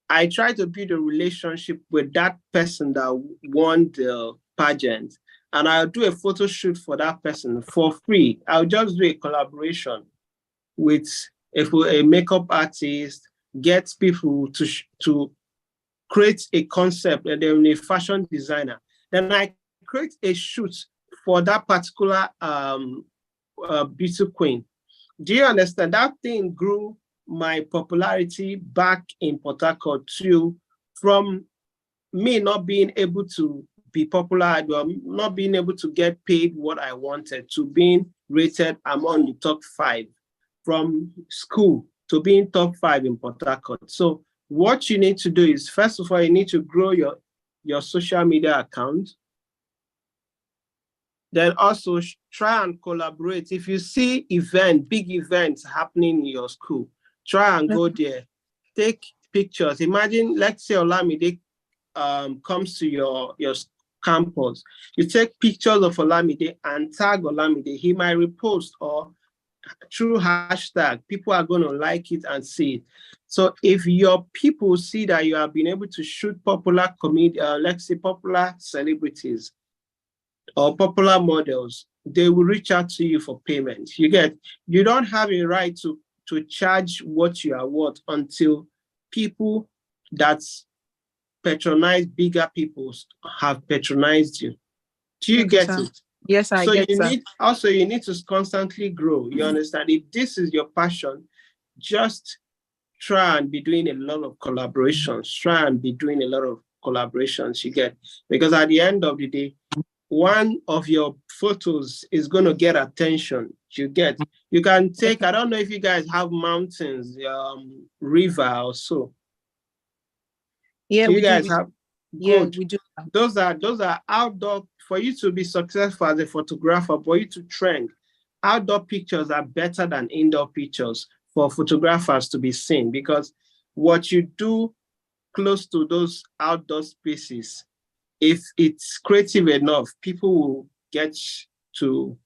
I try to build a relationship with that person that won the pageant, and I'll do a photo shoot for that person for free. I'll just do a collaboration with a makeup artist, get people to create a concept, and then a fashion designer. Then I create a shoot for that particular beauty queen. Do you understand? That thing grew my popularity back in Port Harcourt too, from me not being able to be popular, not being able to get paid what I wanted, to being rated among the top 5, from school to being top 5 in Port Harcourt. So what you need to do is, first of all, you need to grow your social media account. Then also try and collaborate. If you see big events happening in your school, try and go there, take pictures. Imagine, let's say Olamide comes to your campus. You take pictures of Olamide and tag Olamide. He might repost, or through hashtag, people are going to like it and see it. So if your people see that you have been able to shoot popular let's say popular celebrities or popular models, they will reach out to you for payment. You don't have a right to charge what you are worth until people that patronize bigger people have patronized you. Do you get it? Yes, I get it. So you need to constantly grow. You understand? If this is your passion, just try and be doing a lot of collaborations. You get, because at the end of the day, one of your photos is going to get attention. You can take, I don't know if you guys have mountains, river or so. Yeah, you guys have. Yeah, we do. Those are outdoor. For you to be successful as a photographer, for you to trend, outdoor pictures are better than indoor pictures for photographers to be seen, because what you do close to those outdoor spaces, if it's creative enough, people will get to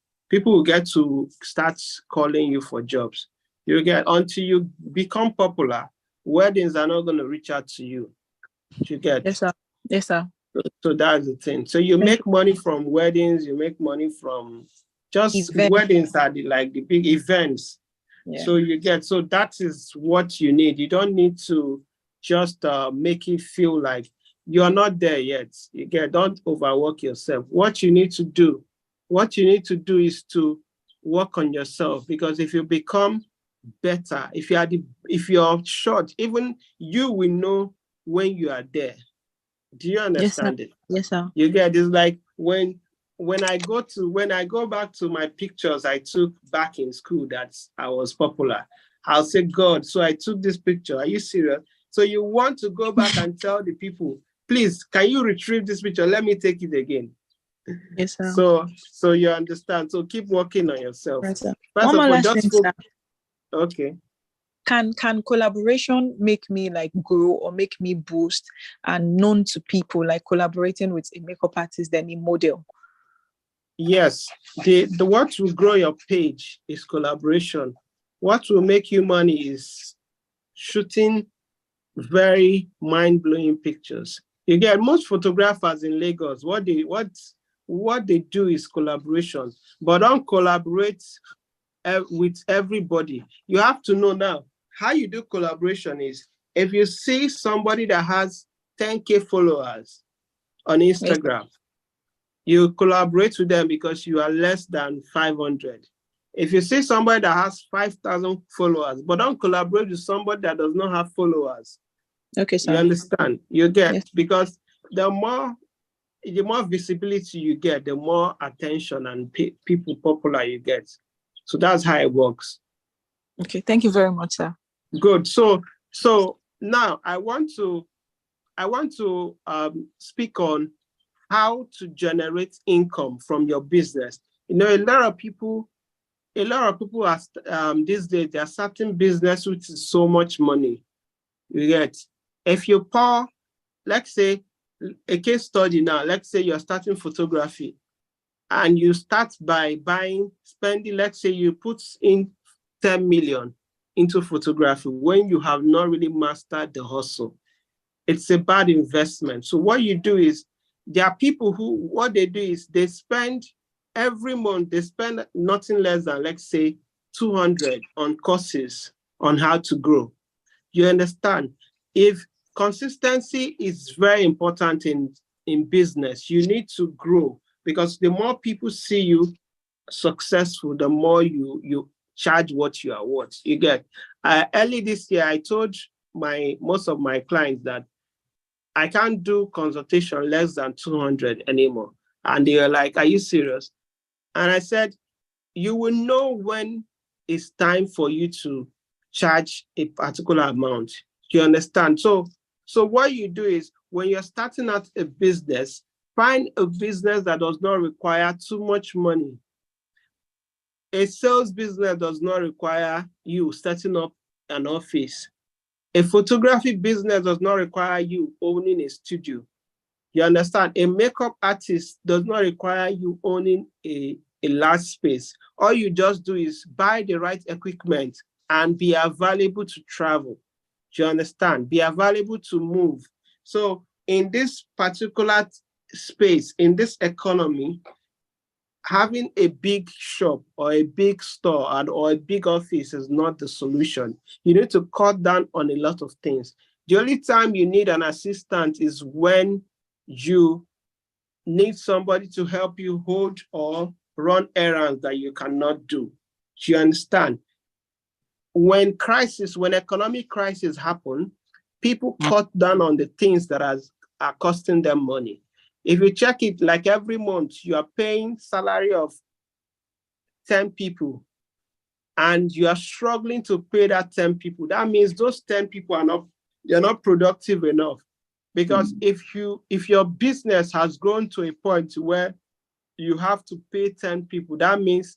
start calling you for jobs. Until you become popular, weddings are not going to reach out to you. You get? Yes, sir. Yes, sir. So that's the thing. So you make money from weddings, you make money from just weddings are the big events. Yeah. So that is what you need. You don't need to just make it feel like you're not there yet. Don't overwork yourself. What you need to do is to work on yourself, because if you become better, if you're short, even you will know when you are there. Do you understand it? Yes, sir. You get it's like when I go back to my pictures I took back in school that I was popular, I'll say, God, so I took this picture. Are you serious? So you want to go back and tell the people, please, can you retrieve this picture? Let me take it again. Yes, sir. So you understand. So keep working on yourself. Right, sir. First of all, just sir. Okay. Can collaboration make me like grow or make me boost and known to people, like collaborating with a makeup artist than a model? Yes. The what will grow your page is collaboration. What will make you money is shooting very mind-blowing pictures. You get most photographers in Lagos, what they do is collaboration, but don't collaborate with everybody. You have to know now how you do collaboration is if you see somebody that has 10K followers on Instagram, you collaborate with them because you are less than 500. If you see somebody that has 5,000 followers, but don't collaborate with somebody that does not have followers. Okay, sir. You understand? You get, Yes. because the more visibility you get, the more attention and people popular you get. So that's how it works. Okay, thank you very much, sir. Good. So now I want to speak on how to generate income from your business. You know, a lot of people are these days they are starting business which is so much money. You get, if you pour, let's say a case study now, let's say you're starting photography and you start by spending, let's say you put in 10 million into photography when you have not really mastered the hustle. It's a bad investment. So what you do is, there are people who, what they do is they spend every month, they spend nothing less than, let's say, 200 on courses on how to grow. You understand? If consistency is very important in business, you need to grow, because the more people see you successful, the more you charge what you are worth. You get, early this year, I told most of my clients that I can't do consultation less than 200 anymore. And they were like, are you serious? And I said, you will know when it's time for you to charge a particular amount. You understand? So what you do is, when you're starting out a business, find a business that does not require too much money. A sales business does not require you setting up an office. A photography business does not require you owning a studio. You understand? A makeup artist does not require you owning a large space. All you just do is buy the right equipment and be available to travel. Do you understand? Be available to move. So in this particular space, in this economy, having a big shop or a big store or a big office is not the solution. You need to cut down on a lot of things. The only time you need an assistant is when you need somebody to help you hold or run errands that you cannot do. Do you understand? When economic crisis happen, people cut down on the things that are costing them money. If you check it, like every month, you are paying salary of 10 people and you are struggling to pay that 10 people. That means those 10 people they're not productive enough. Because if your business has grown to a point where you have to pay 10 people, that means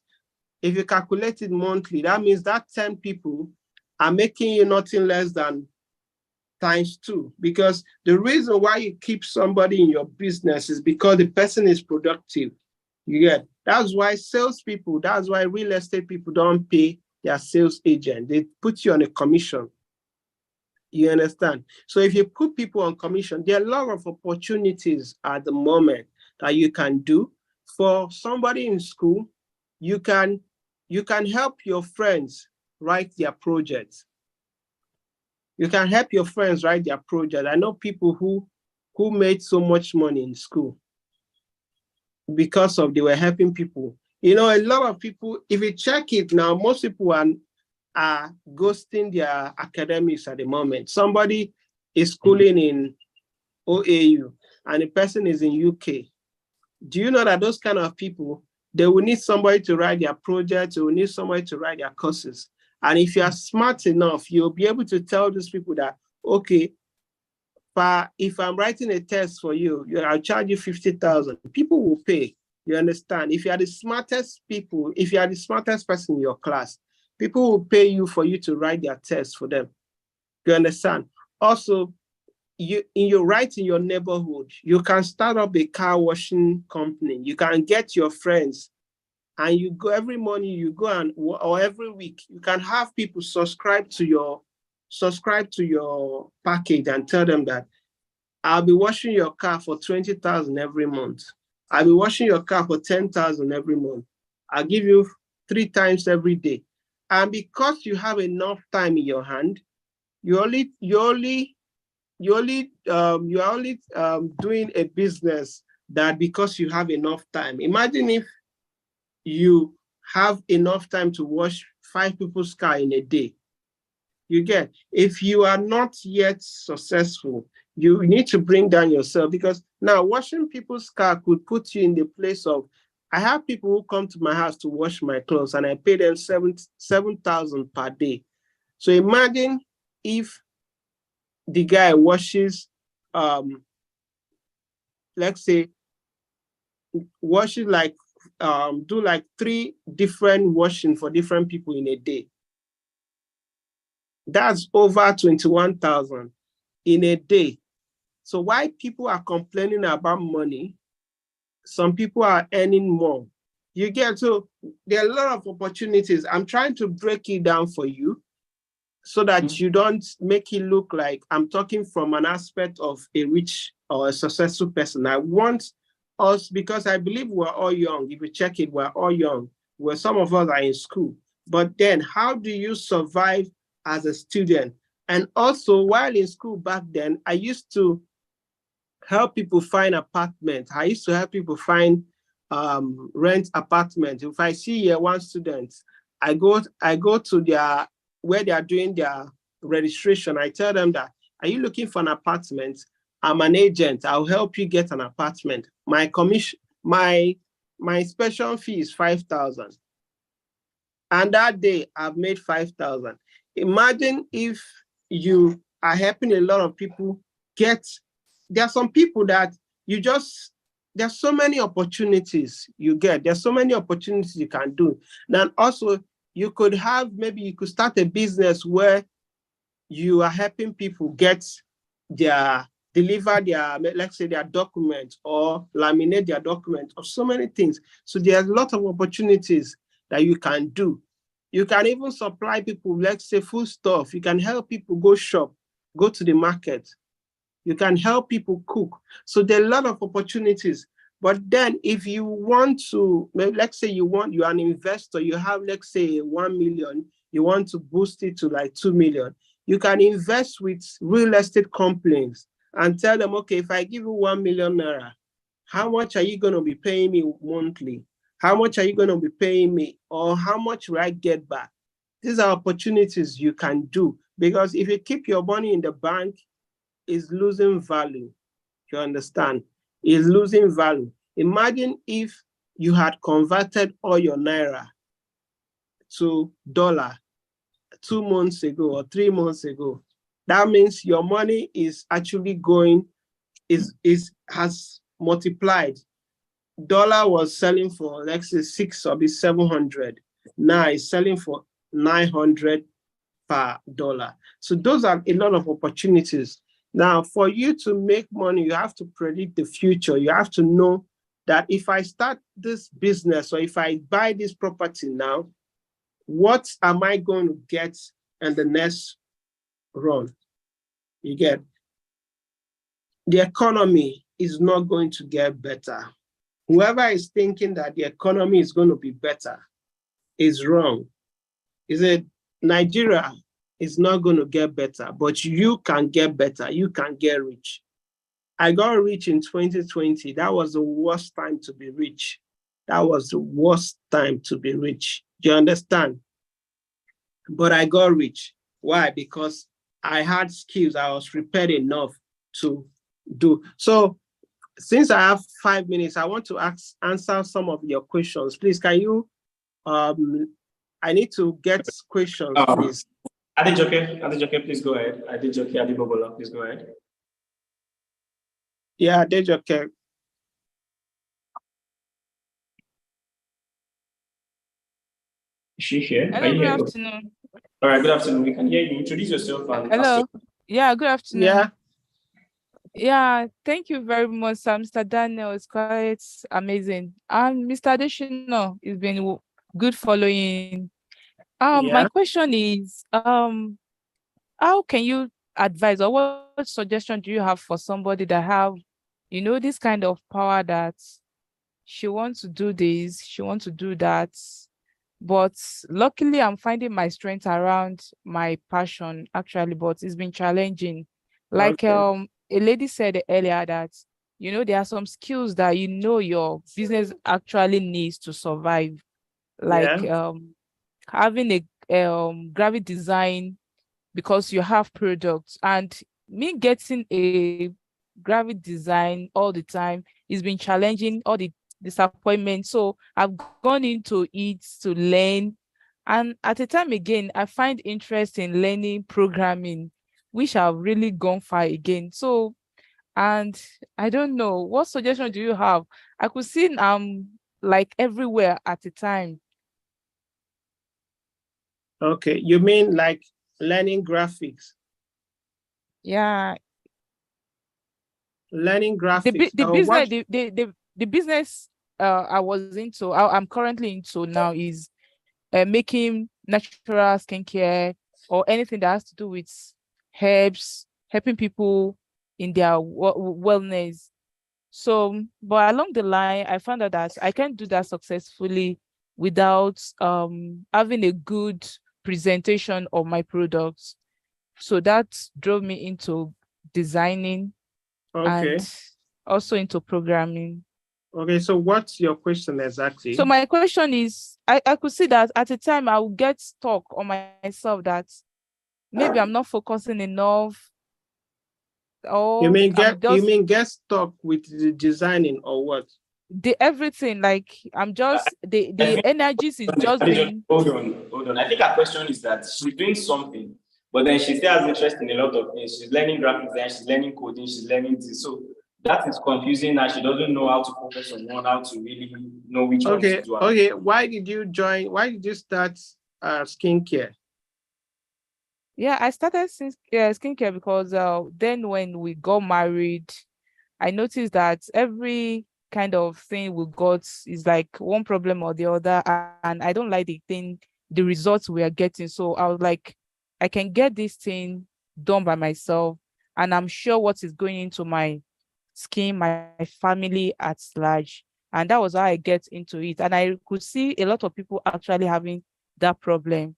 if you calculate it monthly, that means that 10 people are making you nothing less than ×2, because the reason why you keep somebody in your business is because the person is productive. You get, that's why salespeople, that's why real estate people don't pay their sales agent. They put you on a commission. You understand? So if you put people on commission, there are a lot of opportunities at the moment that you can do. For somebody in school, you can help your friends write their projects. You can help your friends write their project. I know people who made so much money in school because they were helping people. You know, a lot of people, if you check it now, most people are ghosting their academics at the moment. Somebody is schooling in OAU and the person is in UK. Do you know that those kind of people, they will need somebody to write their projects, they will need somebody to write their courses. And if you are smart enough, you'll be able to tell these people that, okay, if I'm writing a test for you, I'll charge you 50,000. People will pay. You understand? If you are the smartest person in your class, people will pay you for you to write their test for them. You understand? Also, in your neighborhood, you can start up a car washing company. You can get your friends, and you go every morning. Or every week, you can have people subscribe to your package and tell them that I'll be washing your car for 20,000 every month. I'll be washing your car for 10,000 every month. I'll give you 3 times every day. And because you have enough time in your hand, you're only doing a business that because you have enough time. Imagine if you have enough time to wash 5 people's car in a day. You get, if you are not yet successful, you need to bring down yourself, because now washing people's car could put you in the place of, I have people who come to my house to wash my clothes and I pay them 7,000 per day. So imagine if the guy washes, let's say, washes like, do like 3 different washing for different people in a day. That's over 21,000 in a day. So why people are complaining about money, some people are earning more. You get, so there are a lot of opportunities. I'm trying to break it down for you so that you don't make it look like I'm talking from an aspect of a rich or a successful person. I want us, because I believe we're all young. If you check it, we're all young. Where some of us are in school. But then how do you survive as a student? And also, while in school back then, I used to help people find apartments. I used to help people find rent apartments. If I see year 1 students, I go to their, where they are doing their registration. I tell them that, are you looking for an apartment? I'm an agent. I'll help you get an apartment. My commission, my inspection fee is 5,000. And that day I've made 5,000. Imagine if you are helping a lot of people get, there are some people that you just, there's so many opportunities you get. There's so many opportunities you can do. Then also you could have, maybe you could start a business where you are helping people get their, deliver their, let's say, their documents or laminate their documents or so many things. So there's a lot of opportunities that you can do. You can even supply people, let's say, food stuff. You can help people go shop, go to the market. You can help people cook. So there are a lot of opportunities. But then if you want to, let's say you're an investor, you have, let's say, 1 million, you want to boost it to like 2 million. You can invest with real estate companies and tell them, okay, if I give you 1 million naira, how much are you going to be paying me monthly? How much are you going to be paying me? Or how much will I get back? These are opportunities you can do, because if you keep your money in the bank, it's losing value. You understand? It's losing value. Imagine if you had converted all your naira to dollar 2 months ago or 3 months ago. That means your money is actually going, has multiplied. Dollar was selling for, let's say, 600 or 700. Now it's selling for 900 per dollar. So those are a lot of opportunities. Now, for you to make money, you have to predict the future. You have to know that if I start this business or if I buy this property now, what am I going to get in the next run? You get, the economy is not going to get better. Whoever is thinking that the economy is going to be better is wrong. Is it Nigeria is not going to get better, but you can get better. You can get rich. I got rich in 2020. That was the worst time to be rich. That was the worst time to be rich. Do you understand? But I got rich. Why? Because I had skills. I was prepared enough to do. So since I have 5 minutes, I want to answer some of your questions. Please, can you, I need to get questions, please. Adejoke, please go ahead. Adibobola, please go ahead. Yeah, Adejoke. Is she here? Hello, good afternoon. All right, good afternoon. We can hear you. Introduce yourself. And hello. Yeah, good afternoon. Yeah. Yeah, thank you very much, Mr. Daniel. It's quite amazing. And Mr. Additional, it's been good following. My question is, how can you advice or what suggestion do you have for somebody that have, this kind of power that she wants to do this, she wants to do that, but luckily I'm finding my strength around my passion actually, but it's been challenging. Like Okay. a lady said earlier that there are some skills that your business actually needs to survive, like Yeah. having a graphic design because you have products, and me getting a graphic design all the time has been challenging, all the disappointment. So I've gone into it to learn, and at a time again I find interest in learning programming, which I've really gone far again. So, and I don't know, what suggestion do you have? I could see like everywhere at a time. Okay. You mean like learning graphics? Yeah, Learning graphics. the What? business the business I'm currently into now is making natural skincare or anything that has to do with herbs, helping people in their wellness. So, but along the line, I found out that I can't do that successfully without having a good presentation of my products. So that drove me into designing Okay. and also into programming. Okay. So what's your question exactly? So my question is, I could see that at a time I would get stuck on myself that maybe I'm not focusing enough, You or mean I'm just get stuck with the designing or what? the everything, like I'm I, just I the think energies is just being. hold on. I think our question is that she's doing something, but then she still has interest in a lot of things. She's learning graphic design, she's learning coding, she's learning this. So that is confusing her. She doesn't know how to focus on one, how to really know which one to Okay. do. Okay. Why did you join? Why did you start skincare? Yeah, I started since skincare because then when we got married, I noticed that every kind of thing we got is like one problem or the other, and I don't like the results we are getting. So I was like, I can get this thing done by myself, and I'm sure what is going into my skin, my family at large. And that was how I get into it. And I could see a lot of people actually having that problem.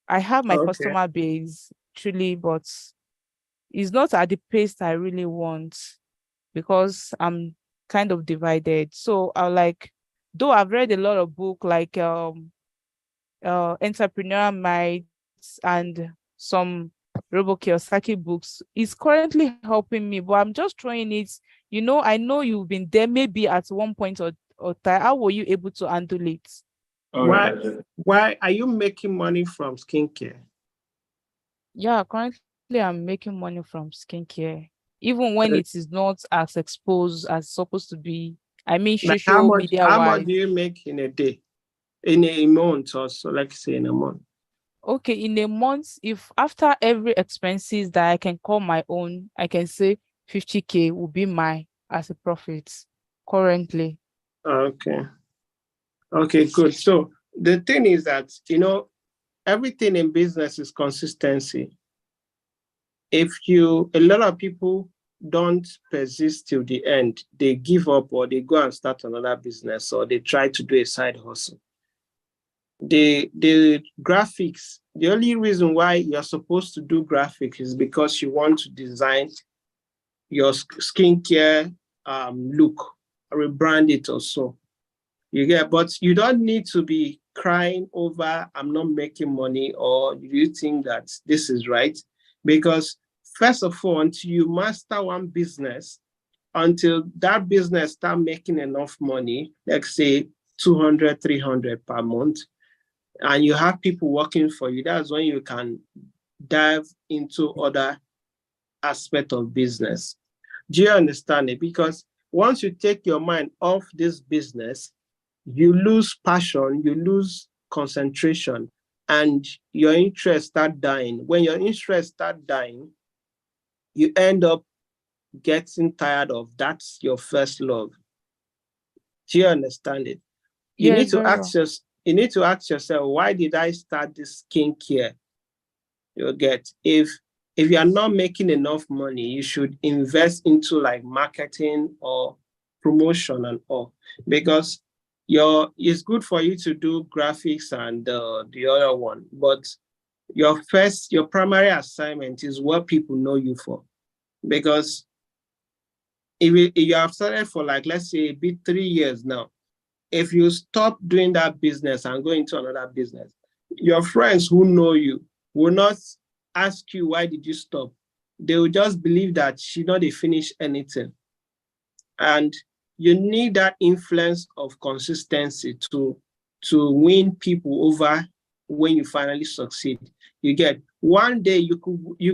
I have my Okay. customer base truly, but it's not at the pace I really want because I'm kind of divided. So I like, though I've read a lot of book like Entrepreneur Minds and some Robo Kiyosaki books, is currently helping me, but I'm just throwing it. I know you've been there maybe at one point or time. How were you able to handle it? All Why? right. Why are you making money from skincare? Yeah, currently I'm making money from skincare, even when it is not as exposed as it's supposed to be. I mean, Like social media how much do wise. you make in a day? In a month or so, like say in a month. Okay, in a month, if after every expenses that I can call my own, I can say 50K will be my as a profit currently. Okay. Okay, good. So the thing is that, everything in business is consistency. A lot of people don't persist till the end, they give up or they go and start another business or they try to do a side hustle. The graphics, the only reason why you're supposed to do graphics is because you want to design your skincare look, rebrand it or so. You get, but you don't need to be crying over I'm not making money or you think that this is right. Because first of all, until you master one business, until that business start making enough money, like say 200, 300 per month, and you have people working for you, that's when you can dive into other aspect of business. Do you understand it? Because once you take your mind off this business, you lose passion, you lose concentration, and your interest start dying. When your interest start dying, you end up getting tired of that's your first love. Do you understand it? You Yes, need to very well. ask yourself, why did I start this skincare? You'll get. If you are not making enough money, you should invest into like marketing or promotion and all, because it's good for you to do graphics and the other one, but your primary assignment is what people know you for. Because if you have started for like, let's say, 3 years now, if you stop doing that business and go into another business, your friends who know you will not ask you, why did you stop? They will just believe that she not finish anything. And you need that influence of consistency to win people over when you finally succeed. You get, one day you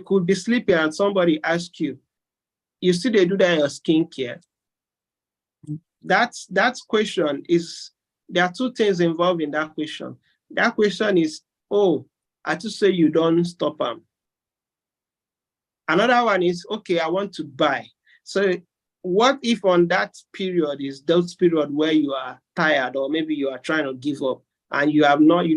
could be sleeping and somebody asks you, you see they do that in your skincare. That question is, there are two things involved in that question. That question is, oh, I just say you don't stop them. Another one is, okay, I want to buy. So what if on that period is those period where you are tired, or maybe you are trying to give up and you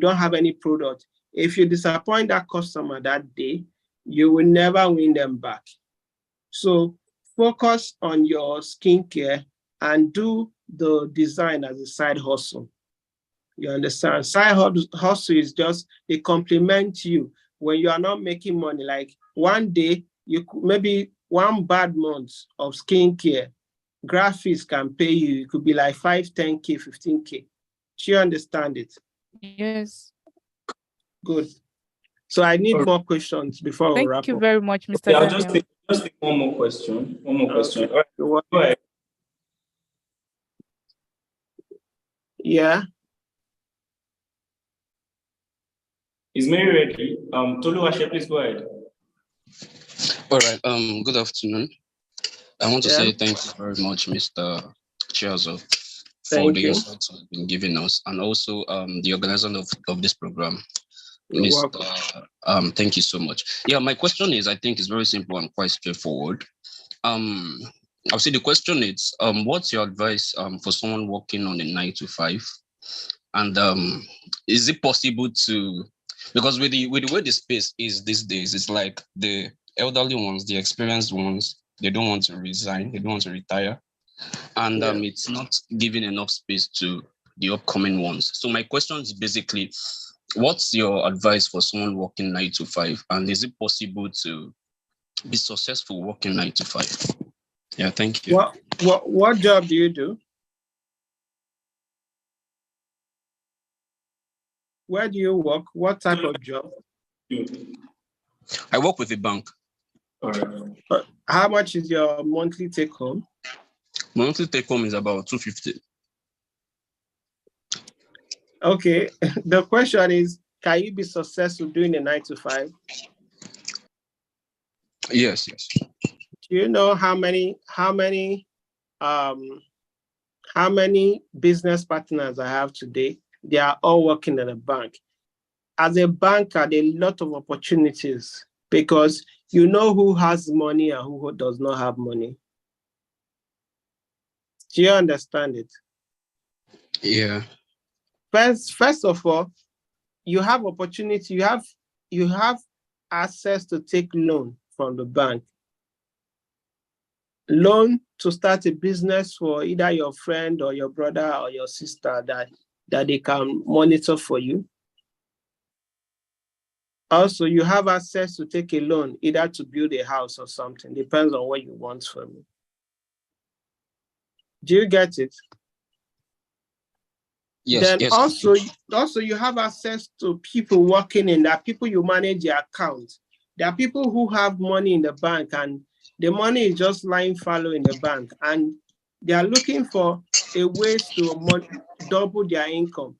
don't have any product? If you disappoint that customer that day, you will never win them back. So focus on your skincare and do the design as a side hustle. You understand? Side hustle is just a complement you when you are not making money. Like one day, maybe one bad month of skincare, graphics can pay you. It could be like 5, 10K, 15K. Do you understand it? Yes. Good. So I need more questions before we wrap up. Thank you very much, Mr. Yeah, I'll Daniel. just take one more question. One more question. Okay. All right. Go ahead. Yeah. Is Mary ready? Tolu Ashe, please go ahead. All right. Good afternoon. I want to say thank you very much, Mr. Chiazo, for the insights you've been giving us, and also the organizer of this program. Thank you so much. Yeah, my question is, I think it's very simple and quite straightforward. I'll say the question is, what's your advice for someone working on a 9 to 5? And is it possible to, because with the way the space is these days, it's like the elderly ones, the experienced ones, they don't want to resign, they don't want to retire. And it's not giving enough space to the upcoming ones. So my question is basically, what's your advice for someone working 9 to 5? And is it possible to be successful working 9 to 5? Yeah, thank you. What job do you do? Where do you work? What type of job? I work with a bank. All right. How much is your monthly take home? Monthly take home is about 250. Okay. The question is, can you be successful doing a 9 to 5? Yes. Do you know how many business partners I have today? They are all working at a bank. As a banker, there are a lot of opportunities because you know who has money and who does not have money. Do you understand it? Yeah. First of all, you have opportunity. You have access to take loan from the bank. Loan to start a business for either your friend or your brother or your sister that they can monitor for you. Also, you have access to take a loan either to build a house or something. Depends on what you want from it. Do you get it? Yes. Then yes. Also you have access to people working in that. People you manage their accounts. There are people who have money in the bank and the money is just lying fallow in the bank, and they are looking for a ways to double their income.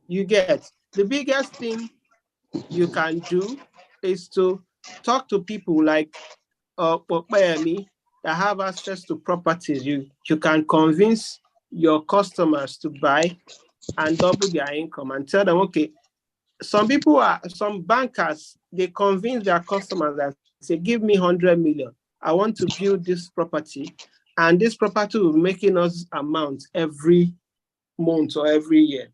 You get, the biggest thing you can do is to talk to people like Popeyemi that have access to properties. You can convince your customers to buy and double their income and tell them, okay, some bankers, they convince their customers that say, give me 100 million. I want to build this property, and this property will be making us amount every month or every year.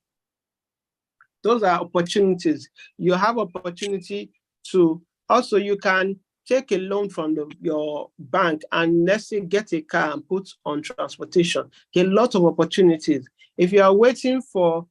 Those are opportunities. You have opportunity to Also, you can take a loan from your bank and let's say get a car and put on transportation. A lot of opportunities. If you are waiting for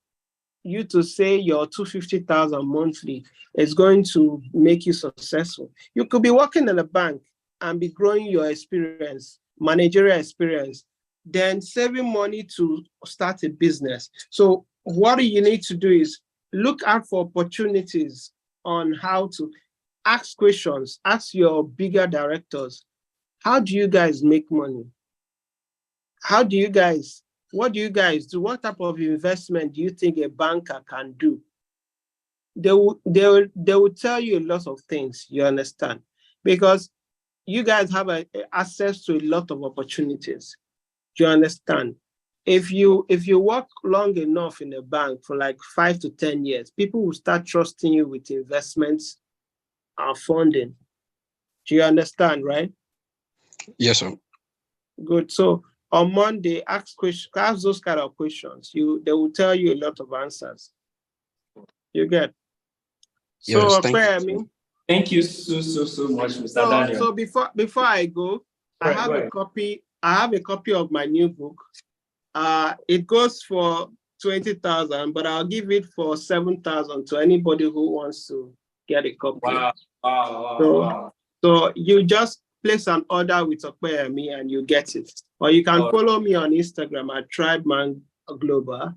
you to say your 250,000 monthly is going to make you successful, you could be working in a bank and be growing your experience, managerial experience, then saving money to start a business. So what you need to do is look out for opportunities on how to ask questions, ask your bigger directors, how do you guys make money? What do you guys do? What type of investment do you think a banker can do? They will tell you a lot of things, you understand? Because you guys have access to a lot of opportunities. Do you understand? If you work long enough in a bank for like 5 to 10 years, people will start trusting you with investments and funding. Do you understand, right? Yes, sir. Good. So on Monday, ask those kind of questions. They will tell you a lot of answers. You get. So Yes, thank you. Thank you so much, Mr. Daniel. So before I go, I have a copy of my new book. It goes for 20,000, but I'll give it for 7,000 to anybody who wants to get a copy. Wow. So you just place an order with Okpeyemi and you get it. Or you can follow me on Instagram at TribeMan Global.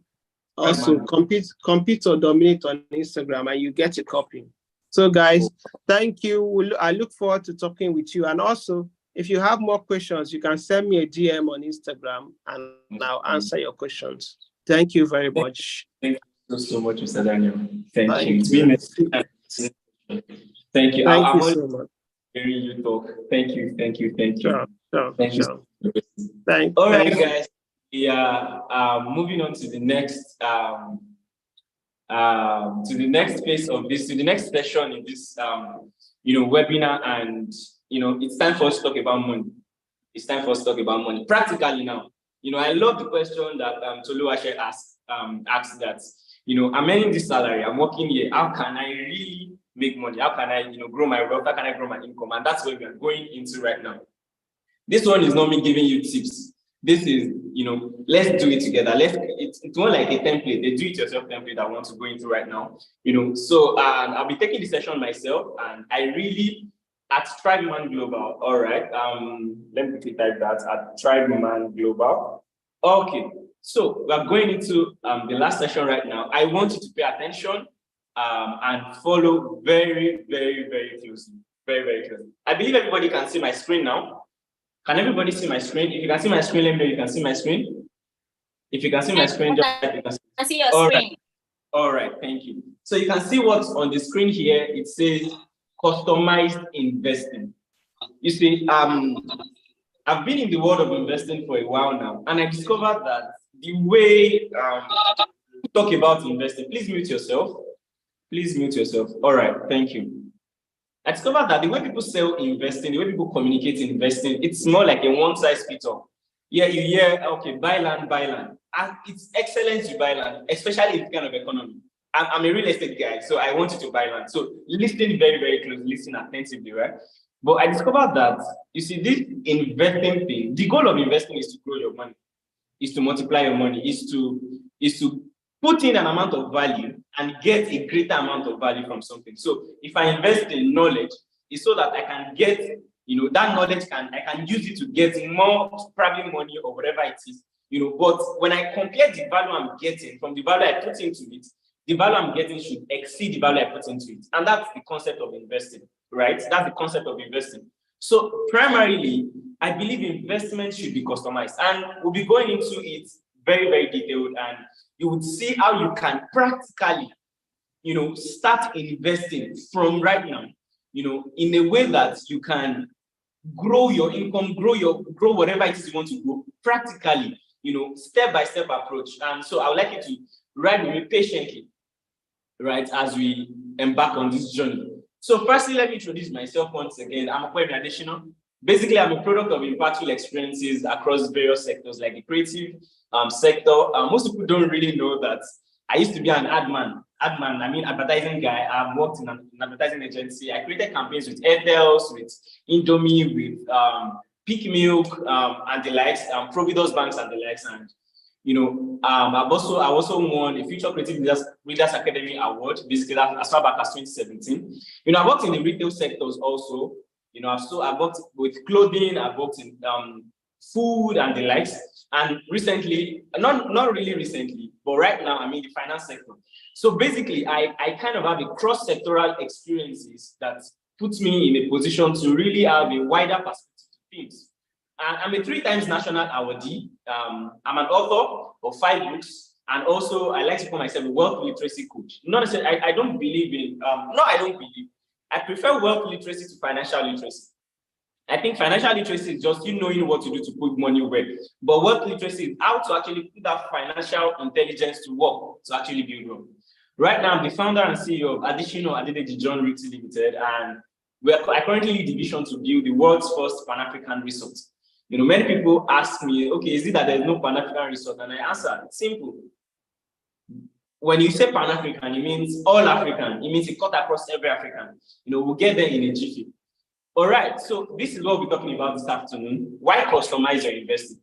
Also, compete or dominate on Instagram and you get a copy. So guys, thank you. I look forward to talking with you. And also, if you have more questions, you can send me a DM on Instagram and I'll answer your questions. Thank you very much. Thank you so much, Mr. Daniel. Thank you. Thank you so much. Thank you hearing you talk. Thank you. Sure. All right, guys. We are moving on to the next phase of this, to the next session in this webinar, and it's time for us to talk about money. Practically now. I love the question that Toluwase asked that, I'm earning this salary, I'm working here, how can I really make money? How can I, grow my wealth? How can I grow my income? And that's what we are going into right now. This one is not me giving you tips. This is, let's do it together. It's more like a template, the do-it-yourself template I want to go into right now. So I'll be taking the session myself, and I really, at TribeMan Global, all right. Let me quickly type that at TribeMan Global. Okay, so we're going into the last session right now. I want you to pay attention and follow very, very, very closely. Very, very closely. I believe everybody can see my screen now. Can everybody see my screen? If you can see my screen, let me know you can see my screen. If you can see my screen, just type you can see. I see your screen. All right, thank you. So you can see what's on the screen here. It says customized investing. You see, I've been in the world of investing for a while now, and I discovered that the way we talk about investing, please mute yourself. Please mute yourself. All right, thank you. I discovered that the way people sell investing, the way people communicate investing, it's more like a one-size-fits-all. Yeah, you hear, okay, buy land. And it's excellent to buy land, especially in this kind of economy. I'm a real estate guy, so I want you to buy land. So listen very, very closely, listen attentively, right? But I discovered that, you see, this investing thing, the goal of investing is to grow your money, is to multiply your money, is to put in an amount of value and get a greater amount of value from something. So if I invest in knowledge, it's so that I can get, that knowledge I can use it to get more probably money or whatever it is, but when I compare the value I'm getting from the value I put into it, the value I'm getting should exceed the value I put into it. And that's the concept of investing, right? That's the concept of investing. So primarily, I believe investment should be customized, and we'll be going into it very, very detailed, and you would see how you can practically, start investing from right now, in a way that you can grow your income, grow whatever it is you want to grow practically, step-by-step approach. And so I would like you to ride with me patiently, right, as we embark on this journey. So firstly, let me introduce myself once again. I'm Okpeyemi Adesina. Basically, I'm a product of impactful experiences across various sectors, like the creative sector. Most people don't really know that, I used to be an ad man, I mean advertising guy. I've worked in an advertising agency. I created campaigns with Airtels, with Indomie, with Peak Milk, and the likes, Providence Banks and the likes. And I also won a Future Creative Leaders Academy Award, basically as far back as 2017. I worked in the retail sectors also. I've worked with clothing, I've worked in food and the likes. And recently, not really recently, but right now I'm in the finance sector. So basically, I kind of have a cross-sectoral experiences that puts me in a position to really have a wider perspective to things. And I'm a 3-time national awardee. I'm an author of 5 books, and also I like to call myself a wealth literacy coach. Not necessarily, I don't believe in, I prefer wealth literacy to financial literacy. I think financial literacy is just you knowing what to do to put money where. But wealth literacy is how to actually put that financial intelligence to work to actually build wealth. Right now, I'm the founder and CEO of Additional Adedeji John Realty Limited, and I currently lead the vision to build the world's first Pan-African resort. Many people ask me, okay, is it that there's no Pan-African resort? And I answer, it's simple. When you say Pan-African, it means all African. It means it cut across every African. We'll get there in a jiffy. All right, so this is what we're talking about this afternoon. Why customize your investing?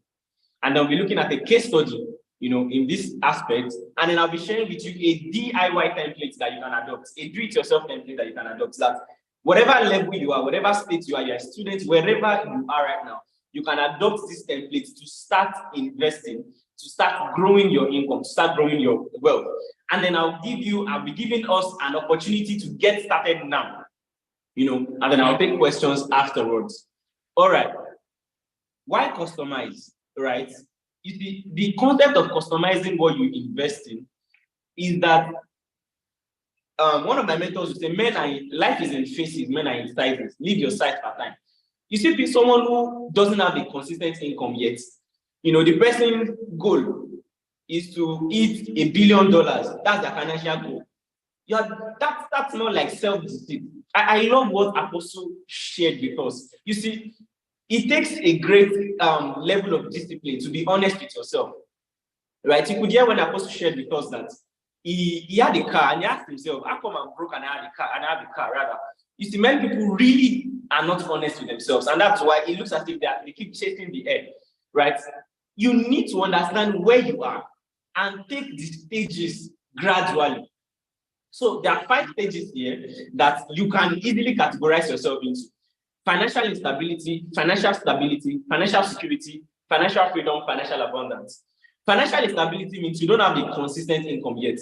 And I'll be looking at a case study, in this aspect, and then I'll be sharing with you a DIY template that you can adopt, a do-it-yourself template that you can adopt. That whatever level you are, whatever state you are, you're a student, wherever you are right now, you can adopt this template to start investing, to start growing your income, to start growing your wealth. And then I'll be giving us an opportunity to get started now. And then I'll take questions afterwards. All right. Why customize, right? You see, the concept of customizing what you invest in is that one of my mentors would say, life is in phases, men are in sizes. Live your size per time. You see, someone who doesn't have a consistent income yet, the person's goal is to eat $1 billion. That's their financial goal. That's not like self-deceit. I love what Apostle shared with us. You see, it takes a great level of discipline to be honest with yourself, right? You could hear when Apostle shared with us that he had a car and he asked himself, how come I'm broke and I have a car rather? You see, many people really are not honest with themselves, and that's why it looks as if they keep chasing the air, right? You need to understand where you are and take the stages gradually. So there are 5 stages here that you can easily categorize yourself into: financial instability, financial stability, financial security, financial freedom, financial abundance. Financial instability means you don't have a consistent income yet.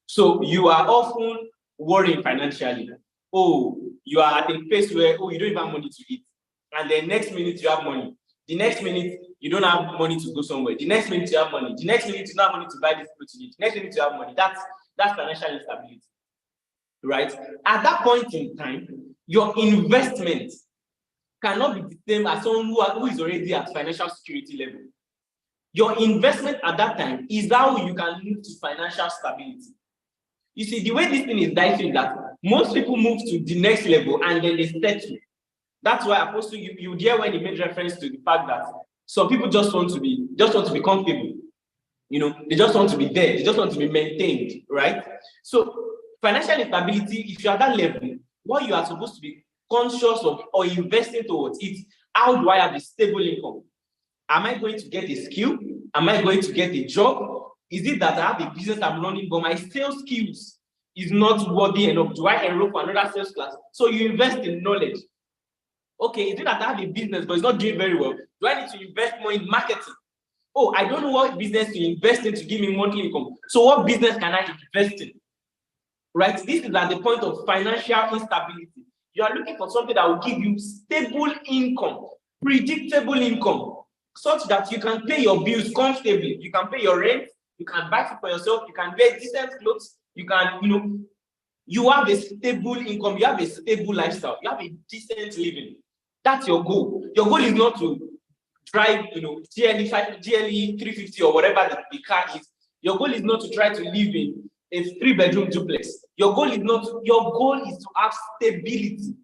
So you are often worrying financially. Oh, you are at a place where, you don't even have money to eat. And the next minute you have money. The next minute you don't have money to go somewhere. The next minute you have money. The next minute you don't have money to buy this food you need. The next minute you have money. That's financial instability, right? At that point in time, your investment cannot be the same as someone who is already at financial security level. Your investment at that time is how you can move to financial stability. You see, the way this thing is dicey is that most people move to the next level and then they settle. That's why Apostle, you hear when he made reference to the fact that some people just want to be comfortable. They just want to be there. They just want to be maintained, right? So financial instability, if you're at that level, what you are supposed to be conscious of or investing towards it, how do I have a stable income? Am I going to get a skill? Am I going to get a job? Is it that I have a business I'm running, but my sales skills is not worthy enough? Do I enroll for another sales class? So you invest in knowledge. Okay, is it that I have a business, but it's not doing very well? Do I need to invest more in marketing? Oh, I don't know what business to invest in to give me monthly income. So what business can I invest in? Right? This is at the point of financial instability. You are looking for something that will give you stable income, predictable income, such that you can pay your bills comfortably. You can pay your rent, you can buy food for yourself, you can wear decent clothes, you can, you have a stable income, you have a stable lifestyle, you have a decent living. That's your goal. Your goal is not to drive, GLE 350 or whatever the car is. Your goal is not to try to live in a 3-bedroom duplex. Your goal is to have stability.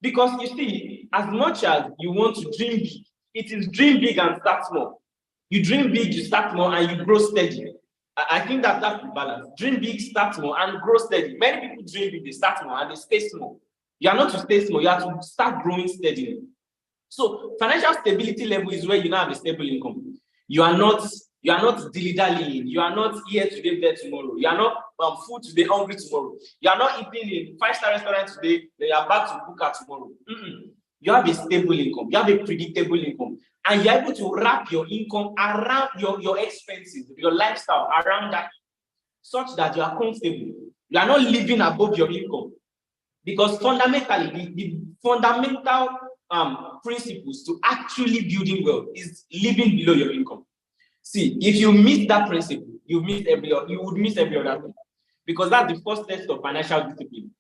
Because you see, as much as you want to dream big, it is dream big and start small. You dream big, you start small, and you grow steady. I think that that's the balance. Dream big, start small, and grow steady. Many people dream big, they start small and they stay small. You are not to stay small, you have to start growing steadily. So financial stability level is where you now have a stable income. You are not dilly-dallying. You are not here today, there tomorrow. You are not food today, hungry tomorrow. You are not eating in 5-star restaurant today, then you are back to Buka tomorrow. You have a stable income. You have a predictable income. And you're able to wrap your income around your expenses, your lifestyle around that, such that you are comfortable. You are not living above your income. Because fundamentally, the fundamental principles to actually building wealth is living below your income. See, if you miss that principle, you would miss every other thing. Because that's the first step of financial discipline.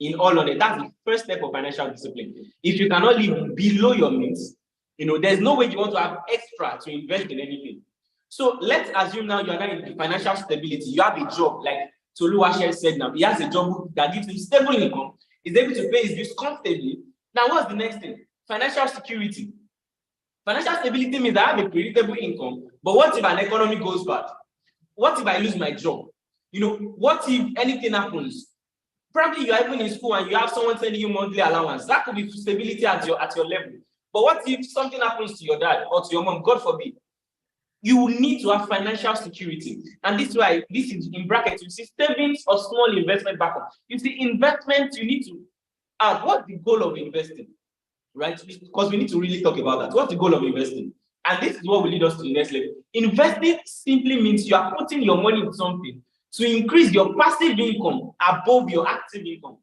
In all of it, that's the first step of financial discipline. If you cannot live below your means, there's no way you want to have extra to invest in anything. So let's assume now you are now in financial stability. You have a job, like Tolu Ashe said now. He has a job that gives him stable income. He's able to pay his bills comfortably. Now, what's the next thing? Financial security. Financial stability means I have a predictable income, but what if an economy goes bad? What if I lose my job? What if anything happens? Probably you're even in school and you have someone sending you monthly allowance. That could be stability at your level. But what if something happens to your dad or to your mom, God forbid? You will need to have financial security. And this is why this is in brackets. You see savings or small investment backup. You see investment, you need to ask what's the goal of investing, right? Because we need to really talk about that. What's the goal of investing? And this is what will lead us to the next level. Investing simply means you are putting your money in something to increase your passive income above your active income.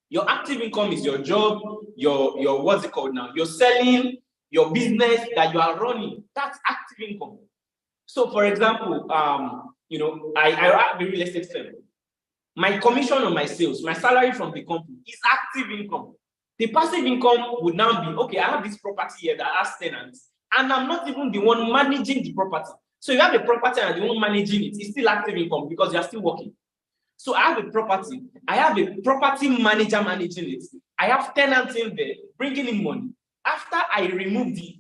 Your active income is your job, your what's it called now? You're selling your business that you are running. That's active income. So, for example, I have a real estate firm. My commission on my sales, my salary from the company is active income. The passive income would now be, okay, I have this property here that has tenants, and I'm not even the one managing the property. So you have a property and the one managing it, it's still active income because you're still working. So I have a property, I have a property manager managing it. I have tenants in there bringing in money. After I remove the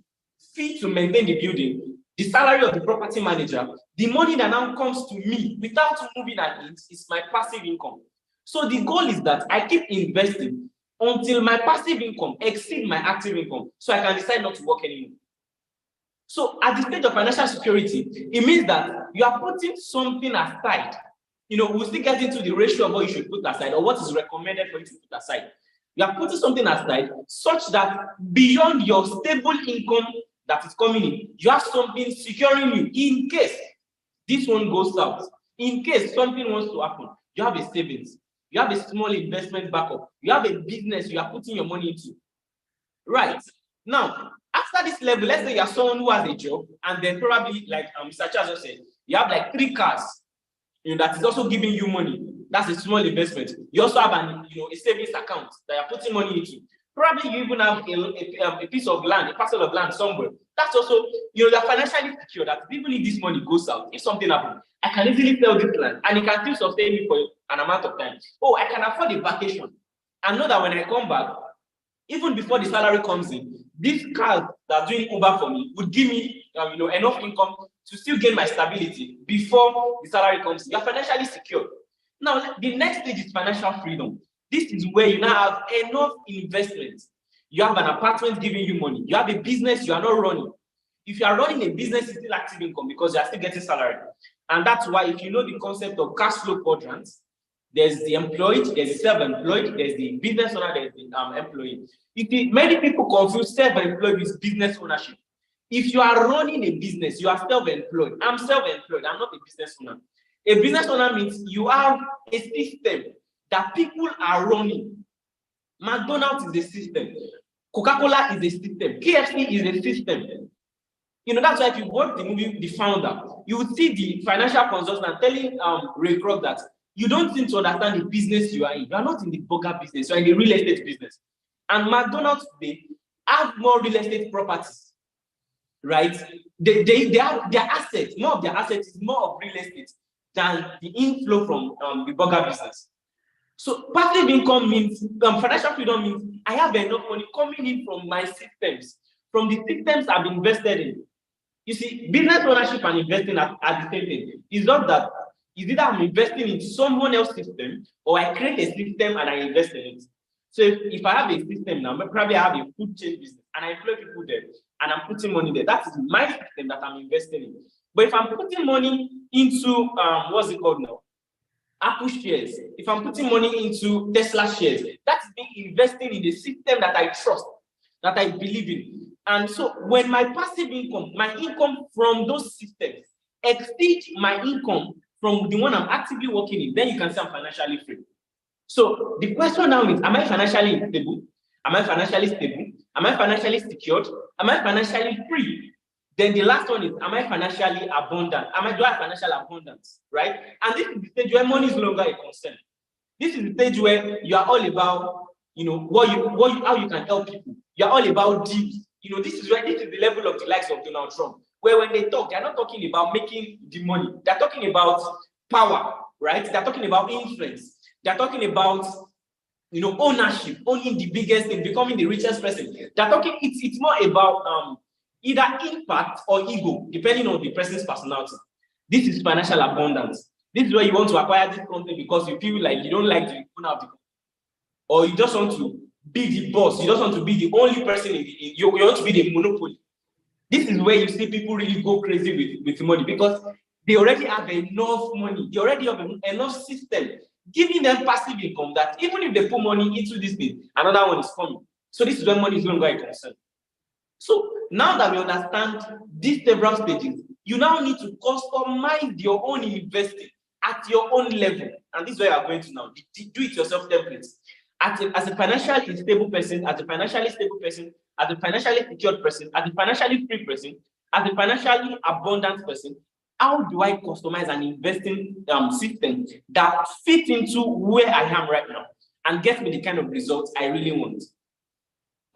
fee to maintain the building, the salary of the property manager, the money that now comes to me without moving an inch is my passive income. So the goal is that I keep investing until my passive income exceeds my active income, so I can decide not to work anymore. So at the stage of financial security, it means that you are putting something aside. We'll still get into the ratio of what you should put aside or what is recommended for you to put aside. You are putting something aside such that beyond your stable income that is coming in, you have something securing you in case this one goes south. In case something wants to happen, you have a savings. You have a small investment backup. You have a business you are putting your money into. Right. Now, after this level, let's say you are someone who has a job, and then probably, like Mr. Charles said, you have like 3 cars, that is also giving you money. That's a small investment. You also have a savings account that you're putting money into. Probably you even have a piece of land, a parcel of land somewhere. That's also, you're financially secure that even if this money goes out, if something happens, I can easily sell this land and it can still sustain me for an amount of time. Oh, I can afford a vacation. I know that when I come back, even before the salary comes in, these cars that are doing Uber for me would give me enough income to still gain my stability before the salary comes in. You're financially secure. Now, the next stage is financial freedom. This is where you now have enough investment. You have an apartment giving you money. You have a business you are not running. If you are running a business, it's still active income because you are still getting salary. And that's why if you know the concept of cash flow quadrants, there's the employed, there's the self-employed, there's the business owner, there's the employee. Many people confuse self-employed with business ownership. If you are running a business, you are self-employed. I'm self-employed. I'm not a business owner. A business owner means you have a system that people are running. McDonald's is a system. Coca-Cola is a system. KFC is a system. That's why if you watch the movie The Founder, you would see the financial consultant telling Ray Kroc that you don't seem to understand the business you are in. You are not in the burger business. You are in the real estate business. And McDonald's today have more real estate properties, right? They have their assets. More of their assets is more of real estate than the inflow from the burger business. So passive income means, financial freedom means I have enough money coming in from my systems, from the systems I've invested in. You see, business ownership and investing are the same thing. It's not that is either I'm investing in someone else's system or I create a system and I invest in it. So if I have a system now, probably I have a food chain business and I employ people there and I'm putting money there. That is my system that I'm investing in. But if I'm putting money into what's it called now? Apple shares. If I'm putting money into Tesla shares, that's me investing in a system that I trust, that I believe in. And so when my passive income, my income from those systems exceeds my income from the one I'm actively working in, then you can say I'm financially free. So the question now is, am I financially stable? Am I financially stable? Am I financially secured? Am I financially free? Then the last one is, am I financially abundant? Do I have financial abundance, right? And this is the stage where money is no longer a concern. This is the stage where you are all about, how you can help people. You are all about deals. This is the level of the likes of Donald Trump, where when they talk, they're not talking about making the money. They're talking about power, right? They're talking about influence. They're talking about, ownership, owning the biggest thing, becoming the richest person. They're talking, it's more about either impact or ego, depending on the person's personality. This is financial abundance. This is where you want to acquire this company because you feel like you don't like the owner of the company, or you just want to be the boss. You just want to be the only person you want to be the monopoly. This is where you see people really go crazy with money because they already have enough money. They already have enough system giving them passive income that even if they put money into this thing, another one is coming. So this is when money is no longer a concern. So now that we understand these several stages, you now need to customize your own investing at your own level. And this is where you are going to now. Do it yourself templates. As a financially stable person, as a financially stable person, as a financially secured person, as a financially free person, as a financially abundant person, how do I customize an investing system that fits into where I am right now and get me the kind of results I really want?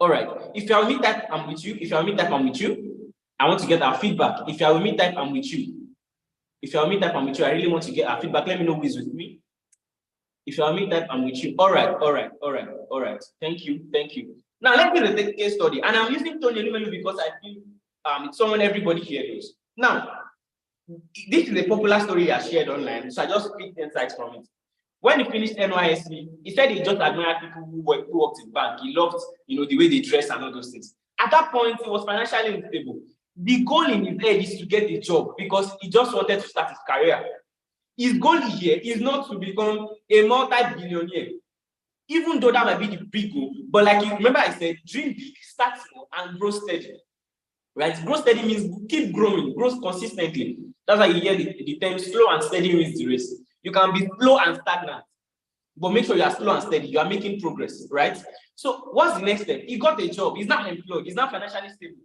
All right. If you're with me type, I'm with you. If you're with me type, I'm with you. I want to get our feedback. If you're with me type, I'm with you. If you're with me type, I'm with you. I really want to get our feedback. Let me know who is with me. If you're with me type, I'm with you. All right. Thank you. Now let me take a case study. And I'm using Tony Lumelu because I feel it's someone everybody here knows. Now, this is a popular story I shared online, so I just picked insights from it. When he finished NYSC, he said he just admired people who worked in bank. He loved, the way they dress and all those things. At that point, he was financially unstable. The goal in his head is to get a job because he just wanted to start his career. His goal here is not to become a multi-billionaire, even though that might be the big goal. But like you remember, I said, dream big, start small, and grow steady. Right? Grow steady means keep growing, grow consistently. That's why you hear the term slow and steady wins the race. You can be slow and stagnant, but make sure you are slow and steady. You are making progress, right? So what's the next step? He got a job. He's not employed. He's not financially stable.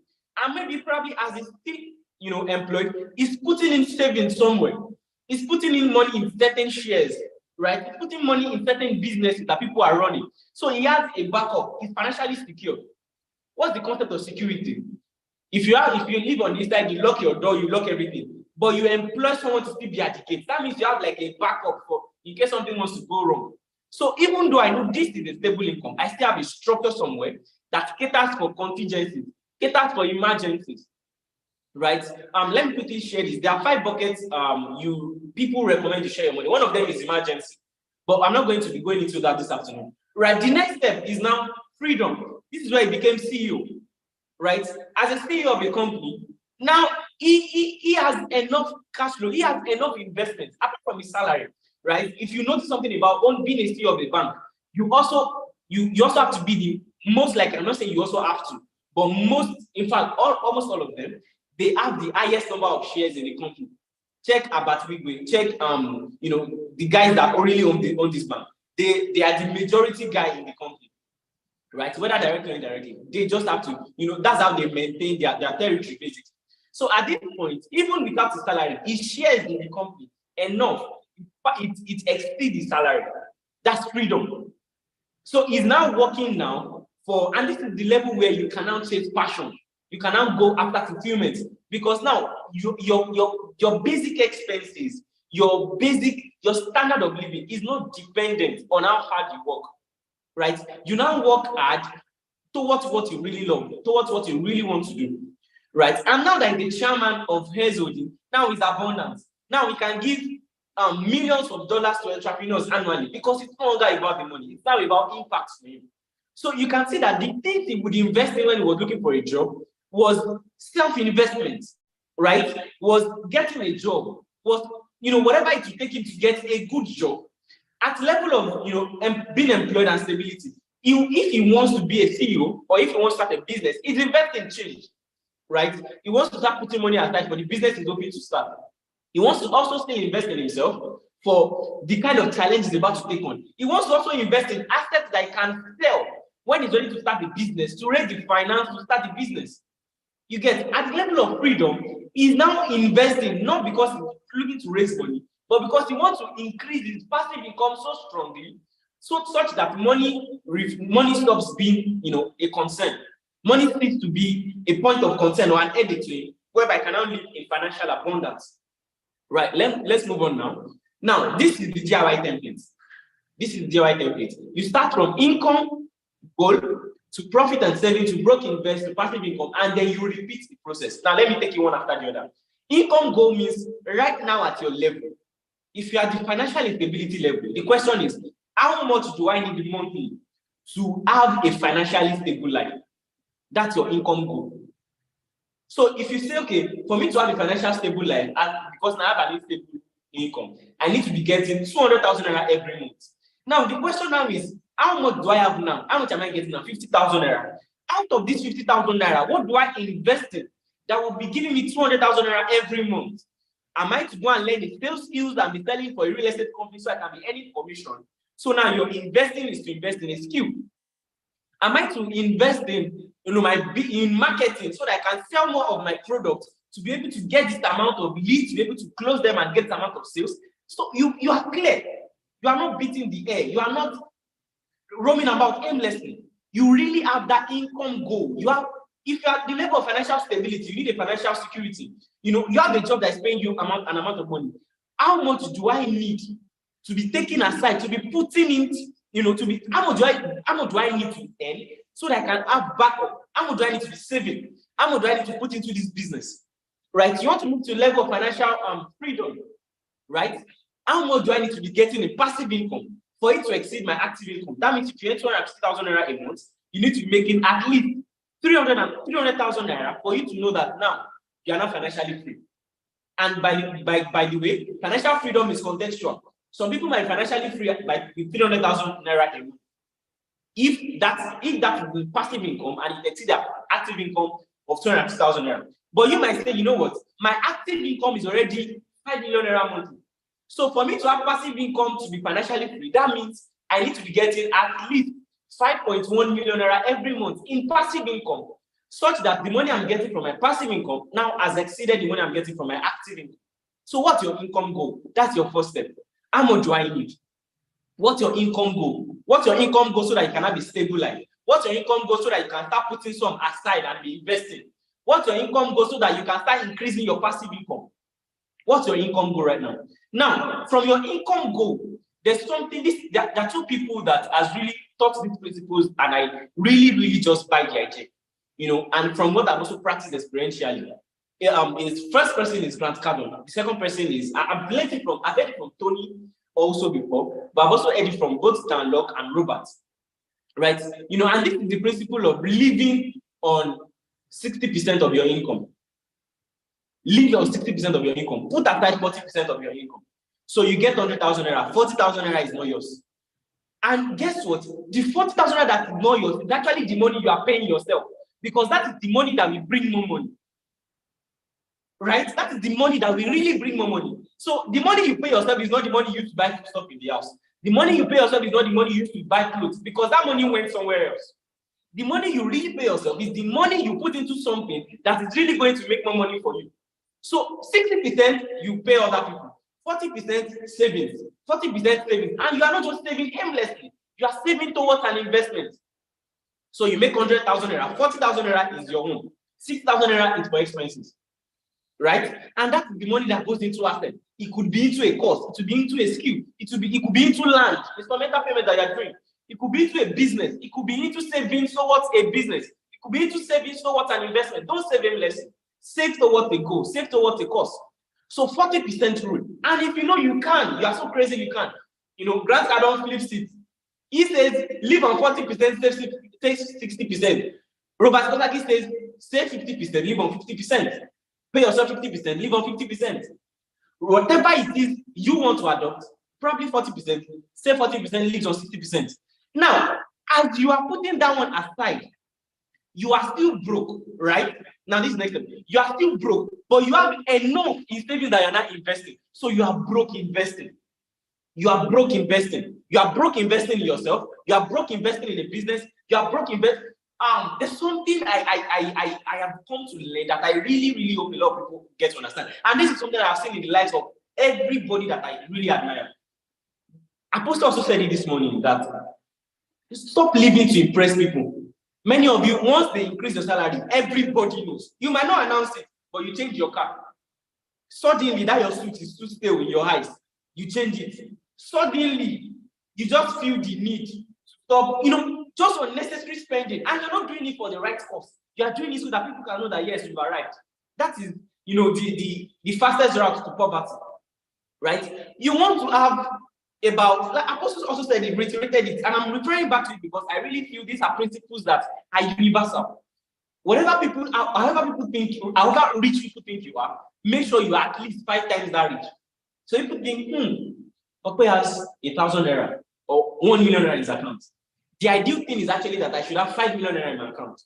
And maybe probably as he's still, employed, he's putting in savings somewhere. He's putting in money in certain shares, right? He's putting money in certain businesses that people are running. So he has a backup. He's financially secure. What's the concept of security? If you live on this side, you lock your door, you lock everything. But you employ someone to still be at the gate. That means you have like a backup for in case something wants to go wrong. So even though I know this is a stable income, I still have a structure somewhere that caters for contingencies, caters for emergencies, right? Let me quickly share this. There are 5 buckets people recommend to share your money. One of them is emergency, but I'm not going to be going into that this afternoon. Right? The next step is now freedom. This is where he became CEO, right? As a CEO of a company, now he has enough cash flow, he has enough investments apart from his salary, right? If you notice something about being a CEO of a bank, you also have to be the most likely. I'm not saying you also have to, but in fact, almost all of them, they have the highest number of shares in the company. Check Abatwigwe, check the guys that really own this bank. They are the majority guy in the company, right? Whether directly or indirectly, they just have to, that's how they maintain their territory basically. So at this point, even without his salary, he shares in the company enough, but it exceeds his salary. That's freedom. So he's now working now and this is the level where you can now chase passion. You can now go after fulfillment because now your basic expenses, your standard of living is not dependent on how hard you work, right? You now work hard towards what you really love, towards what you really want to do. right? And now that the chairman of Hays Holding, now is abundance. Now we can give millions of dollars to entrepreneurs annually because it's no longer about the money. It's now about impact for him. So you can see that the things he would invest in when he was looking for a job was self-investment, right? Was getting a job, was, whatever it would take him to get a good job at the level of, being employed and stability. If he wants to be a CEO or if he wants to start a business, he's investing in change, right? He wants to start putting money aside for the business he's hoping to start. He wants to also still invest in himself for the kind of challenge he's about to take on. He wants to also invest in assets that he can sell when he's ready to start the business, to raise the finance to start the business. You get, at the level of freedom, he's now investing, not because he's looking to raise money, but because he wants to increase his passive income so strongly, such that money stops being, a concern. Money needs to be a point of concern or an headache to him, whereby I can now live in financial abundance. Right, let's move on now. Now, this is the DIY template. This is the DIY template. You start from income goal to profit and saving to broke invest to passive income, and then you repeat the process. Now, let me take you one after the other. Income goal means right now at your level. If you are the financial instability level, the question is, how much do I need monthly to have a financially stable life? That's your income goal. So if you say, okay, for me to have a financial stable life, because now I have an unstable income, I need to be getting 200,000 naira every month. Now the question now is, how much do I have now? How much am I getting now? 50,000 naira. Out of this 50,000 naira, what do I invest in that will be giving me 200,000 naira every month? Am I to go and learn the sales skills and be selling for a real estate company so I can be earning commission? So now your investing is to invest in a skill. Am I to invest in in marketing so that I can sell more of my products to be able to get this amount of leads, to be able to close them and get the amount of sales? So you are clear. You are not beating the air. You are not roaming about aimlessly. You really have that income goal. If you are at the level of financial stability, you need a financial security. You have a job that is paying you an amount of money. How much do I need to be taken aside, to be putting in, how much do I need to earn so that I can have backup? How much do I need to be saving? How much do I need to put into this business? Right? You want to move to a level of financial freedom, right? How much do I need to be getting a passive income for it to exceed my active income? That means if you earn 250,000 naira a month, you need to be making at least 300,000 naira for you to know that now you are not financially free. And by the way, financial freedom is contextual. Some people might be financially free by 300,000 naira a month. If that is passive income and it exceeds their active income of 250,000 naira. But you might say, you know what? My active income is already 5 million naira monthly. So for me to have passive income to be financially free, that means I need to be getting at least 5.1 million naira every month in passive income, such that the money I'm getting from my passive income now has exceeded the money I'm getting from my active income. So what's your income goal? That's your first step. How much do I need? What's your income goal? What's your income goal so that you can have a stable life? What's your income goal so that you can start putting some aside and be investing? What's your income goal so that you can start increasing your passive income? What's your income goal right now? Now, from your income goal, there's something, there are two people that has really taught these principles, and I really just buy the idea. And from what I've also practiced experientially. His first person is Grant Cardone. The second person is, I've heard it from Tony also before, but I've also heard it from both Dan Locke and Robert. Right? And this is the principle of living on 60% of your income. Live on 60% of your income. Put aside 40% of your income. So you get 100,000 naira. 40,000 naira is not yours. And guess what? The 40,000 naira that is not yours is actually the money you are paying yourself, because that is the money that will bring more money. Right? That is the money that will really bring more money. So the money you pay yourself is not the money you use to buy stuff in the house. The money you pay yourself is not the money you use to buy clothes, because that money went somewhere else. The money you really pay yourself is the money you put into something that is really going to make more money for you. So 60% you pay other people, 40% savings, 40% savings, and you are not just saving aimlessly. You are saving towards an investment. So you make 100,000 naira, 40,000 naira is your own, 6,000 naira is for expenses. Right? And that's the money that goes into asset. It could be into a course, it could be into a skill, it could be into land, instrumental payment that you're doing. It could be into a business, it could be into savings towards a business, it could be into savings towards an investment. Don't save aimlessly. Save towards a goal, save towards a cause. So 40% rule. And if you know you can, you are so crazy you can. Grant Cardone flips it. He says, live on 40%, save 60%. Robert Kiyosaki says, save 50%, live on 50%. Pay yourself 50%, live on 50%. Whatever it is you want to adopt, probably 40%, save 40%, live on 60%. Now, as you are putting that one aside, you are still broke, right? Now, this next step. You are still broke, but you have enough in savings that you're not investing. So you are broke investing. You are broke investing. You are broke investing in yourself. You are broke investing in a business. You are broke investing. There's something I have come to learn that I really, really hope a lot of people get to understand. And this is something I've seen in the lives of everybody that I really admire. Apostle also said it this morning that stop living to impress people. Many of you, once they increase your salary, everybody knows. You might not announce it, but you change your car. Suddenly, that your suit is too stale in your eyes. You change it. Suddenly, you just feel the need to stop, just unnecessary spending. And you're not doing it for the right cause. You are doing it so that people can know that, yes, you've arrived. That is, the fastest route to poverty, right? You want to have about, like Apostles also said, he reiterated it, and I'm referring back to it because I really feel these are principles that are universal. However people think you, however rich people think you are, make sure you are at least 5 times that rich. So if you think, Okwe has 1,000 naira or 1 million naira in his account, the ideal thing is actually that I should have 5 million naira in my account.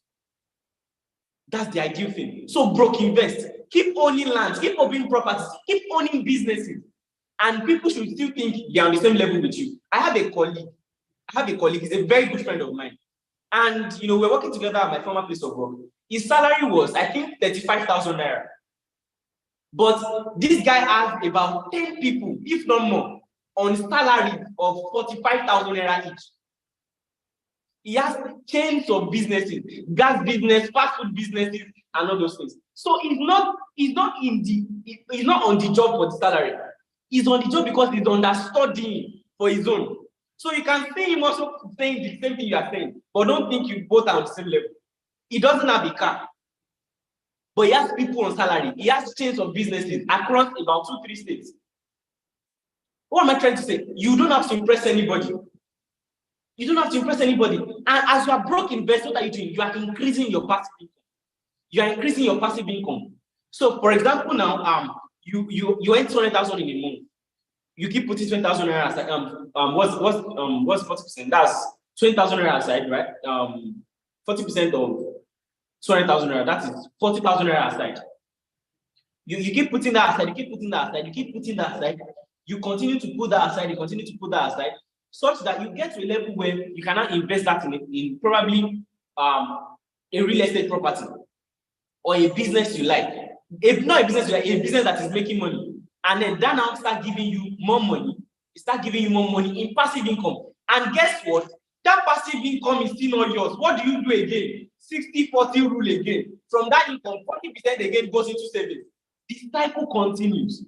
That's the ideal thing. So broke invest, keep owning lands, keep owning properties, keep owning businesses. And people should still think they are on the same level with you. I have a colleague. He's a very good friend of mine. And, we're working together at my former place of work. His salary was, I think, 35,000 naira. But this guy has about 10 people, if not more, on salary of 45,000 naira each. He has chains of businesses, gas business, fast food businesses, and all those things. So he's not on the job for the salary. He's on the job because he's understudying for his own. So you can see him also saying the same thing you are saying, but don't think you both are on the same level. He doesn't have a car, but he has people on salary. He has chains of businesses across about 2-3 states. What am I trying to say? You don't have to impress anybody. You don't have to impress anybody. And as you are broke investor, what are you doing? You are increasing your passive income. You are increasing your passive income. So, for example, now you earn 200,000 in a month. You keep putting 20,000 naira aside. What's 40%? That's 20,000 naira aside, right? 40% of 200,000 naira. That is 40,000 naira aside. You keep putting that aside. You keep putting that aside. You keep putting that aside. You continue to put that aside. You continue to put that aside, such that you get to a level where you cannot invest that in probably a real estate property or a business you like. If not a business you like, a business that is making money. And then that now start giving you more money. It start giving you more money in passive income. And guess what? That passive income is still not yours. What do you do again? 60-40 rule again. From that income, 40% again goes into savings. The cycle continues.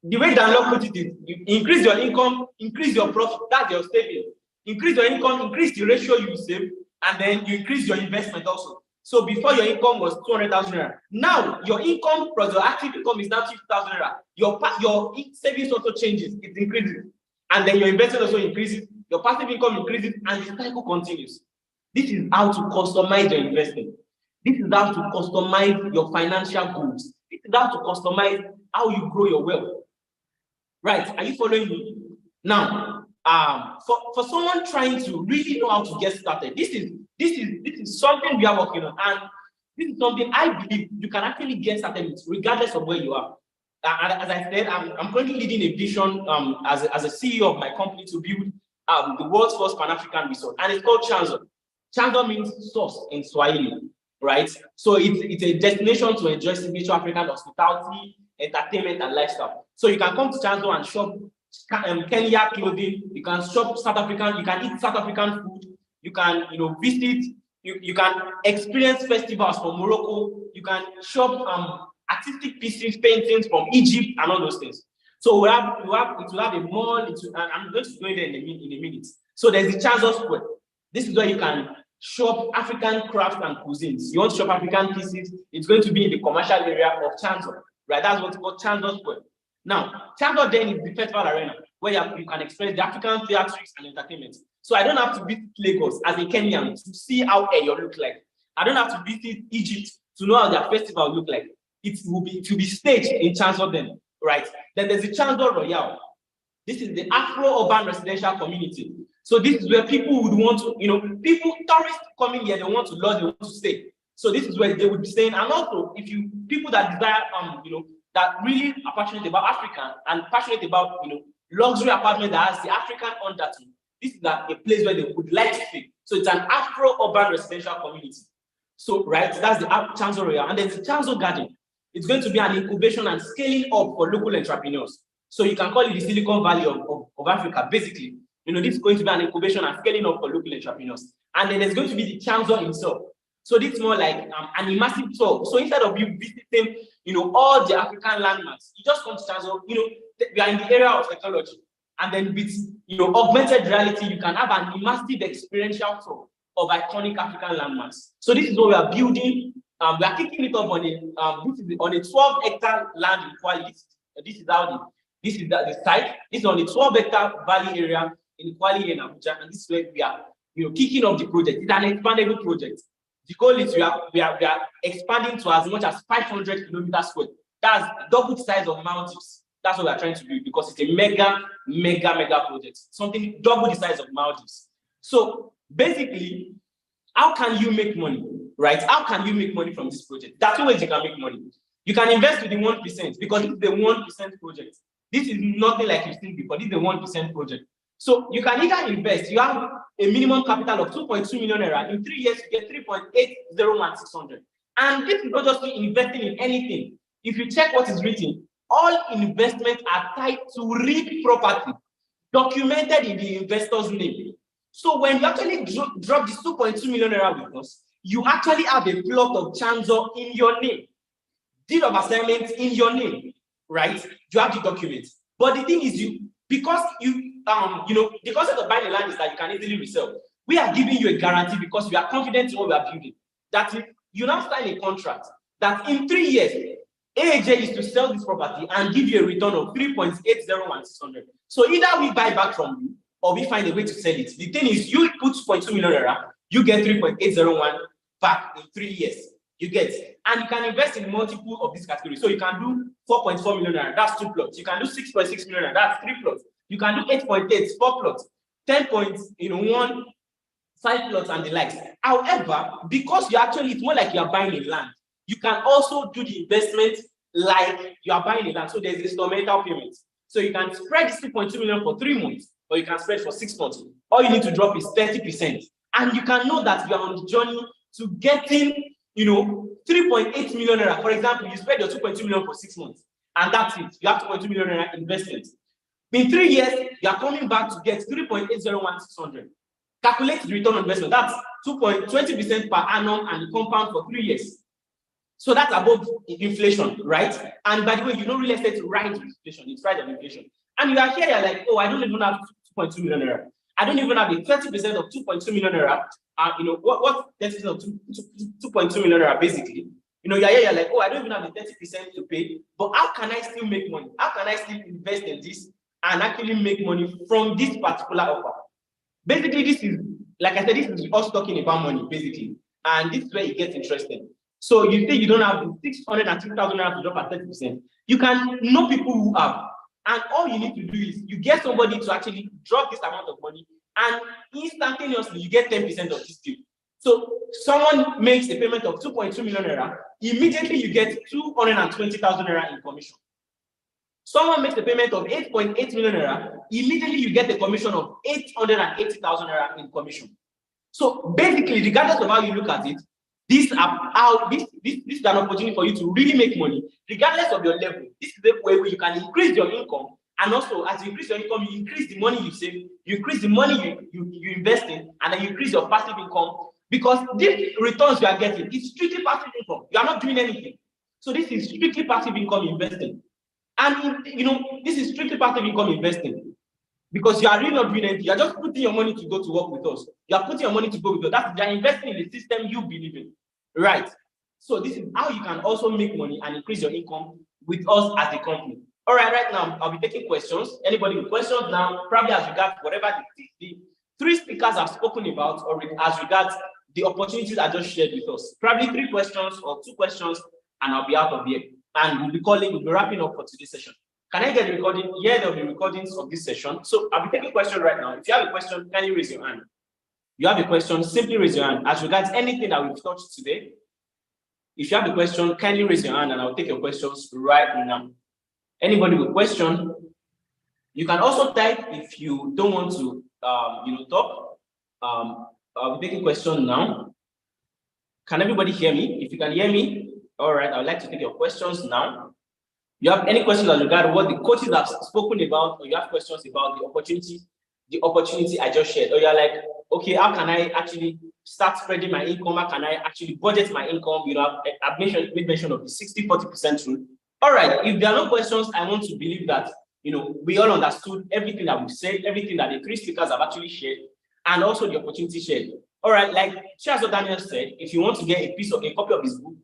The way Danlop put it is, you increase your income, increase your profit, that's your savings. Increase your income, increase the ratio you save, and then you increase your investment also. So before your income was 200,000 naira. Now your income plus your active income is now 50,000 naira. Your savings also changes, it increases. And then your investment also increases, your passive income increases, and the cycle continues. This is how to customize your investing. This is how to customize your financial goals. This is how to customize how you grow your wealth. Right? Are you following me? Now, for someone trying to really know how to get started, this is something we are working on, and this is something I believe you can actually get started with, regardless of where you are. As I said, I'm currently leading a vision as a CEO of my company to build the world's first Pan-African resort, and it's called Chanzo. Chanzo means source in Swahili, right? So it's a destination to enjoy signature African hospitality, entertainment, and lifestyle. So you can come to Chanzo and shop Kenya clothing. You can shop South African. You can eat South African food. You can visit. You can experience festivals from Morocco. You can shop artistic pieces, paintings from Egypt, and all those things. So it will have a mall. And I'm going to go there in a minute. So there's the Chanzo Square. This is where you can shop African crafts and cuisines. You want to shop African pieces, it's going to be in the commercial area of Chanzo, right? That's what's called Chanzo Square. Now, Chanzo then is the festival arena where you can express the African theatrics and entertainment. So I don't have to visit Lagos as a Kenyan to see how Eyo look like. I don't have to visit Egypt to know how their festival look like. It will be staged in Chanzo then, right? Then there's the Chanzo Royale. This is the Afro-urban residential community. So this is where people would want to, tourists coming here, they want to lodge, they want to stay. So this is where they would be staying. And also, if people that desire, that really are passionate about Africa and passionate about, luxury apartment that has the African undertone, this is a place where they would like to stay. So it's an Afro-urban residential community. So, right, that's the Chanzo Royale. And there's the Chanzo Garden. It's going to be an incubation and scaling up for local entrepreneurs. So you can call it the Silicon Valley of Africa, basically. This is going to be an incubation and scaling up for local entrepreneurs. And then there's going to be the Chanzo himself. So this is more like an immersive tour. So instead of you visiting, all the African landmarks, you just come to Chanzo. We are in the area of technology. And then with, augmented reality, you can have an immersive experiential tour of iconic African landmarks. So this is what we are building. We are kicking it up on a 12-hectare land in Kwali. This is the site. This is on the 12-hectare valley area in Kwali in Abuja, and this is where we are, kicking off the project. It's an expandable project. The goal is we are expanding to as much as 500 kilometers square. That's double the size of Maldives. That's what we are trying to do because it's a mega project. Something double the size of Maldives. So basically, how can you make money, right? How can you make money from this project? There are two ways you can make money. You can invest with the 1% because it's the 1% project. This is nothing like you've seen before. This is the 1% project. So you can either invest, you have a minimum capital of 2.2 million naira. In 3 years, you get 3.801600. And this is not just investing in anything. If you check what is written, all investments are tied to real property, documented in the investor's name. So when you actually drop this 2.2 million naira with us, you actually have a plot of Chanzo in your name, deed of assignment in your name, right? You have the document. But the thing is, because the concept of buying the land is that you can easily resell. We are giving you a guarantee because we are confident in what we are building. That if you now sign a contract that in 3 years, AAJ is to sell this property and give you a return of 3.801600. So either we buy back from you or we find a way to sell it. The thing is, you put 2.2 million naira, you get 3.801 back in 3 years. You get, and you can invest in multiple of these categories. So you can do 4.4 million naira, that's 2 plots. You can do 6.6 million naira, that's 3 plots. You can do 8.8, 4 plots, 10.1, 5 plots, and the likes. However, because it's more like you are buying a land, you can also do the investment like you are buying a land. So there's instrumental payments. So you can spread this 2.2 million for 3 months, or you can spread for 6 months. All you need to drop is 30%. And you can know that you are on the journey to getting 3.8 million naira. For example, you spread your 2.2 million for 6 months, and that's it. You have 2.2 million naira investment. In 3 years, you are coming back to get 3.801600. Calculate the return on investment. That's 2.20% per annum and compound for 3 years. So that's above inflation, right? And by the way, real estate rides with inflation. It's right of inflation. And you are here, you're like, oh, I don't even have 2.2 million naira. I don't even have the 30% of 2.2 million naira. What 30% of 2.2 million naira basically? You're here, you're like, oh, I don't even have the 30% to pay. But how can I still make money? How can I still invest in this and actually make money from this particular offer? Basically, this is, like I said, this is us talking about money, basically. And this is where it gets interesting. So you think you don't have 602,000 naira to drop at 30%. You can know people who have. And all you need to do is you get somebody to actually drop this amount of money, and instantaneously you get 10% of this deal. So someone makes a payment of 2.2 million naira, immediately you get 220,000 naira in commission. Someone makes a payment of 8.8 million naira, immediately you get a commission of 880,000 naira in commission. So basically, regardless of how you look at it, this is an opportunity for you to really make money, regardless of your level. This is the way where you can increase your income, and also as you increase your income, you increase the money you save, you increase the money you invest in, and then you increase your passive income, because these returns you are getting is strictly passive income. You are not doing anything. So this is strictly passive income investing. And this is strictly passive income investing. Because you are really not doing anything. You are just putting your money to go to work with us. You are putting your money to go with us. That's, you are investing in the system you believe in. Right. So this is how you can also make money and increase your income with us as a company. All right, right now, I'll be taking questions. Anybody with questions now, probably as regards whatever the three speakers have spoken about, or as regards the opportunities I just shared with us. Probably 3 questions or 2 questions, and I'll be out of here. And we'll be wrapping up for today's session. Can I get the recording? Yeah, there'll be recordings of this session. So I'll be taking questions right now. If you have a question, can you raise your hand? You have a question, simply raise your hand. As regards anything that we've touched today, if you have a question, kindly raise your hand and I'll take your questions right now. Anybody with question, you can also type if you don't want to talk. I'll be taking questions now. Can everybody hear me? If you can hear me, all right, I'd like to take your questions now. You have any questions as regard what the coaches have spoken about, or you have questions about the opportunity I just shared, or you're like, okay, how can I actually start spreading my income? How can I actually budget my income? I've made mention of the 60-40% rule. All right, if there are no questions, I want to believe that we all understood everything that we've said, everything that the 3 speakers have actually shared, and also the opportunity shared. All right, like Charles Daniel said, if you want to get a copy of his book,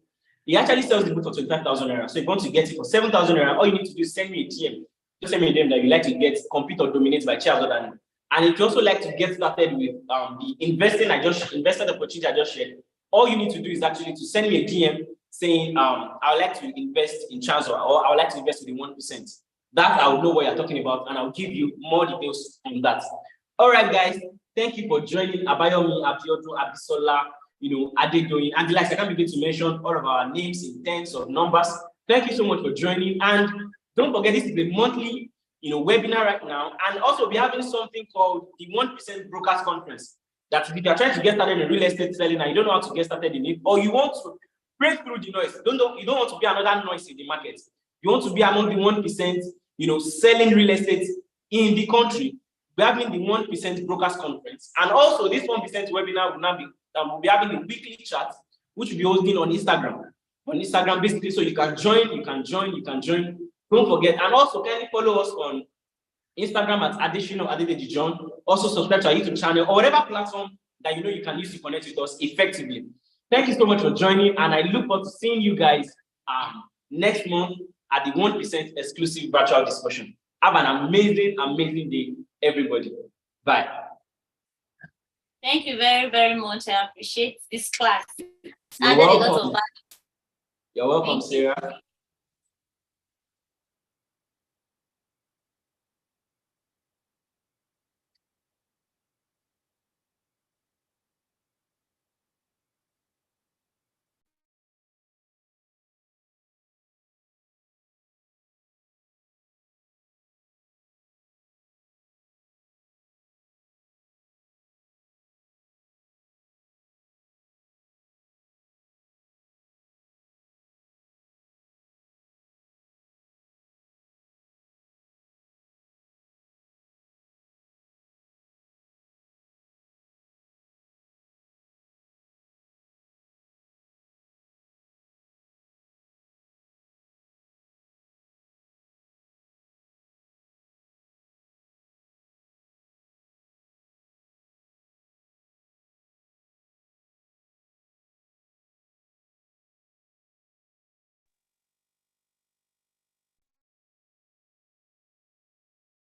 he actually sells the book for 25,000 naira. So if you want to get it for 7,000 naira, all you need to do is send me a DM. Just send me a DM that you like to get Compete or Dominate by Charles Daniel. And if you also like to get started with the investing opportunity I just shared, all you need to do is actually to send me a DM saying, I would like to invest in Charles, or I would like to invest with the 1%. That I will know what you're talking about, and I'll give you more details on that. All right, guys, thank you for joining Abayomi, Abiodun, Abisola, Adedoyin, and the likes. I can't begin to mention all of our names in terms of numbers. Thank you so much for joining. And don't forget, this is the monthly webinar right now. And also we're having something called the 1% Brokers Conference. That if you are trying to get started in real estate selling and you don't know how to get started in it, or you want to break through the noise, you don't want to be another noise in the market. You want to be among the 1%, selling real estate in the country. We're having the 1% Brokers Conference. And also this 1% webinar will now be we'll be having a weekly chat, which will be hosting on Instagram. On Instagram, basically, so you can join. Don't forget, and also kindly follow us on Instagram at Additional Adedeji John. Also subscribe to our YouTube channel or whatever platform that you can use to connect with us effectively. Thank you so much for joining, and I look forward to seeing you guys next month at the 1% exclusive virtual discussion. Have an amazing day, everybody. Bye. Thank you very, very much. I appreciate this class. You're welcome. You're welcome, Sarah.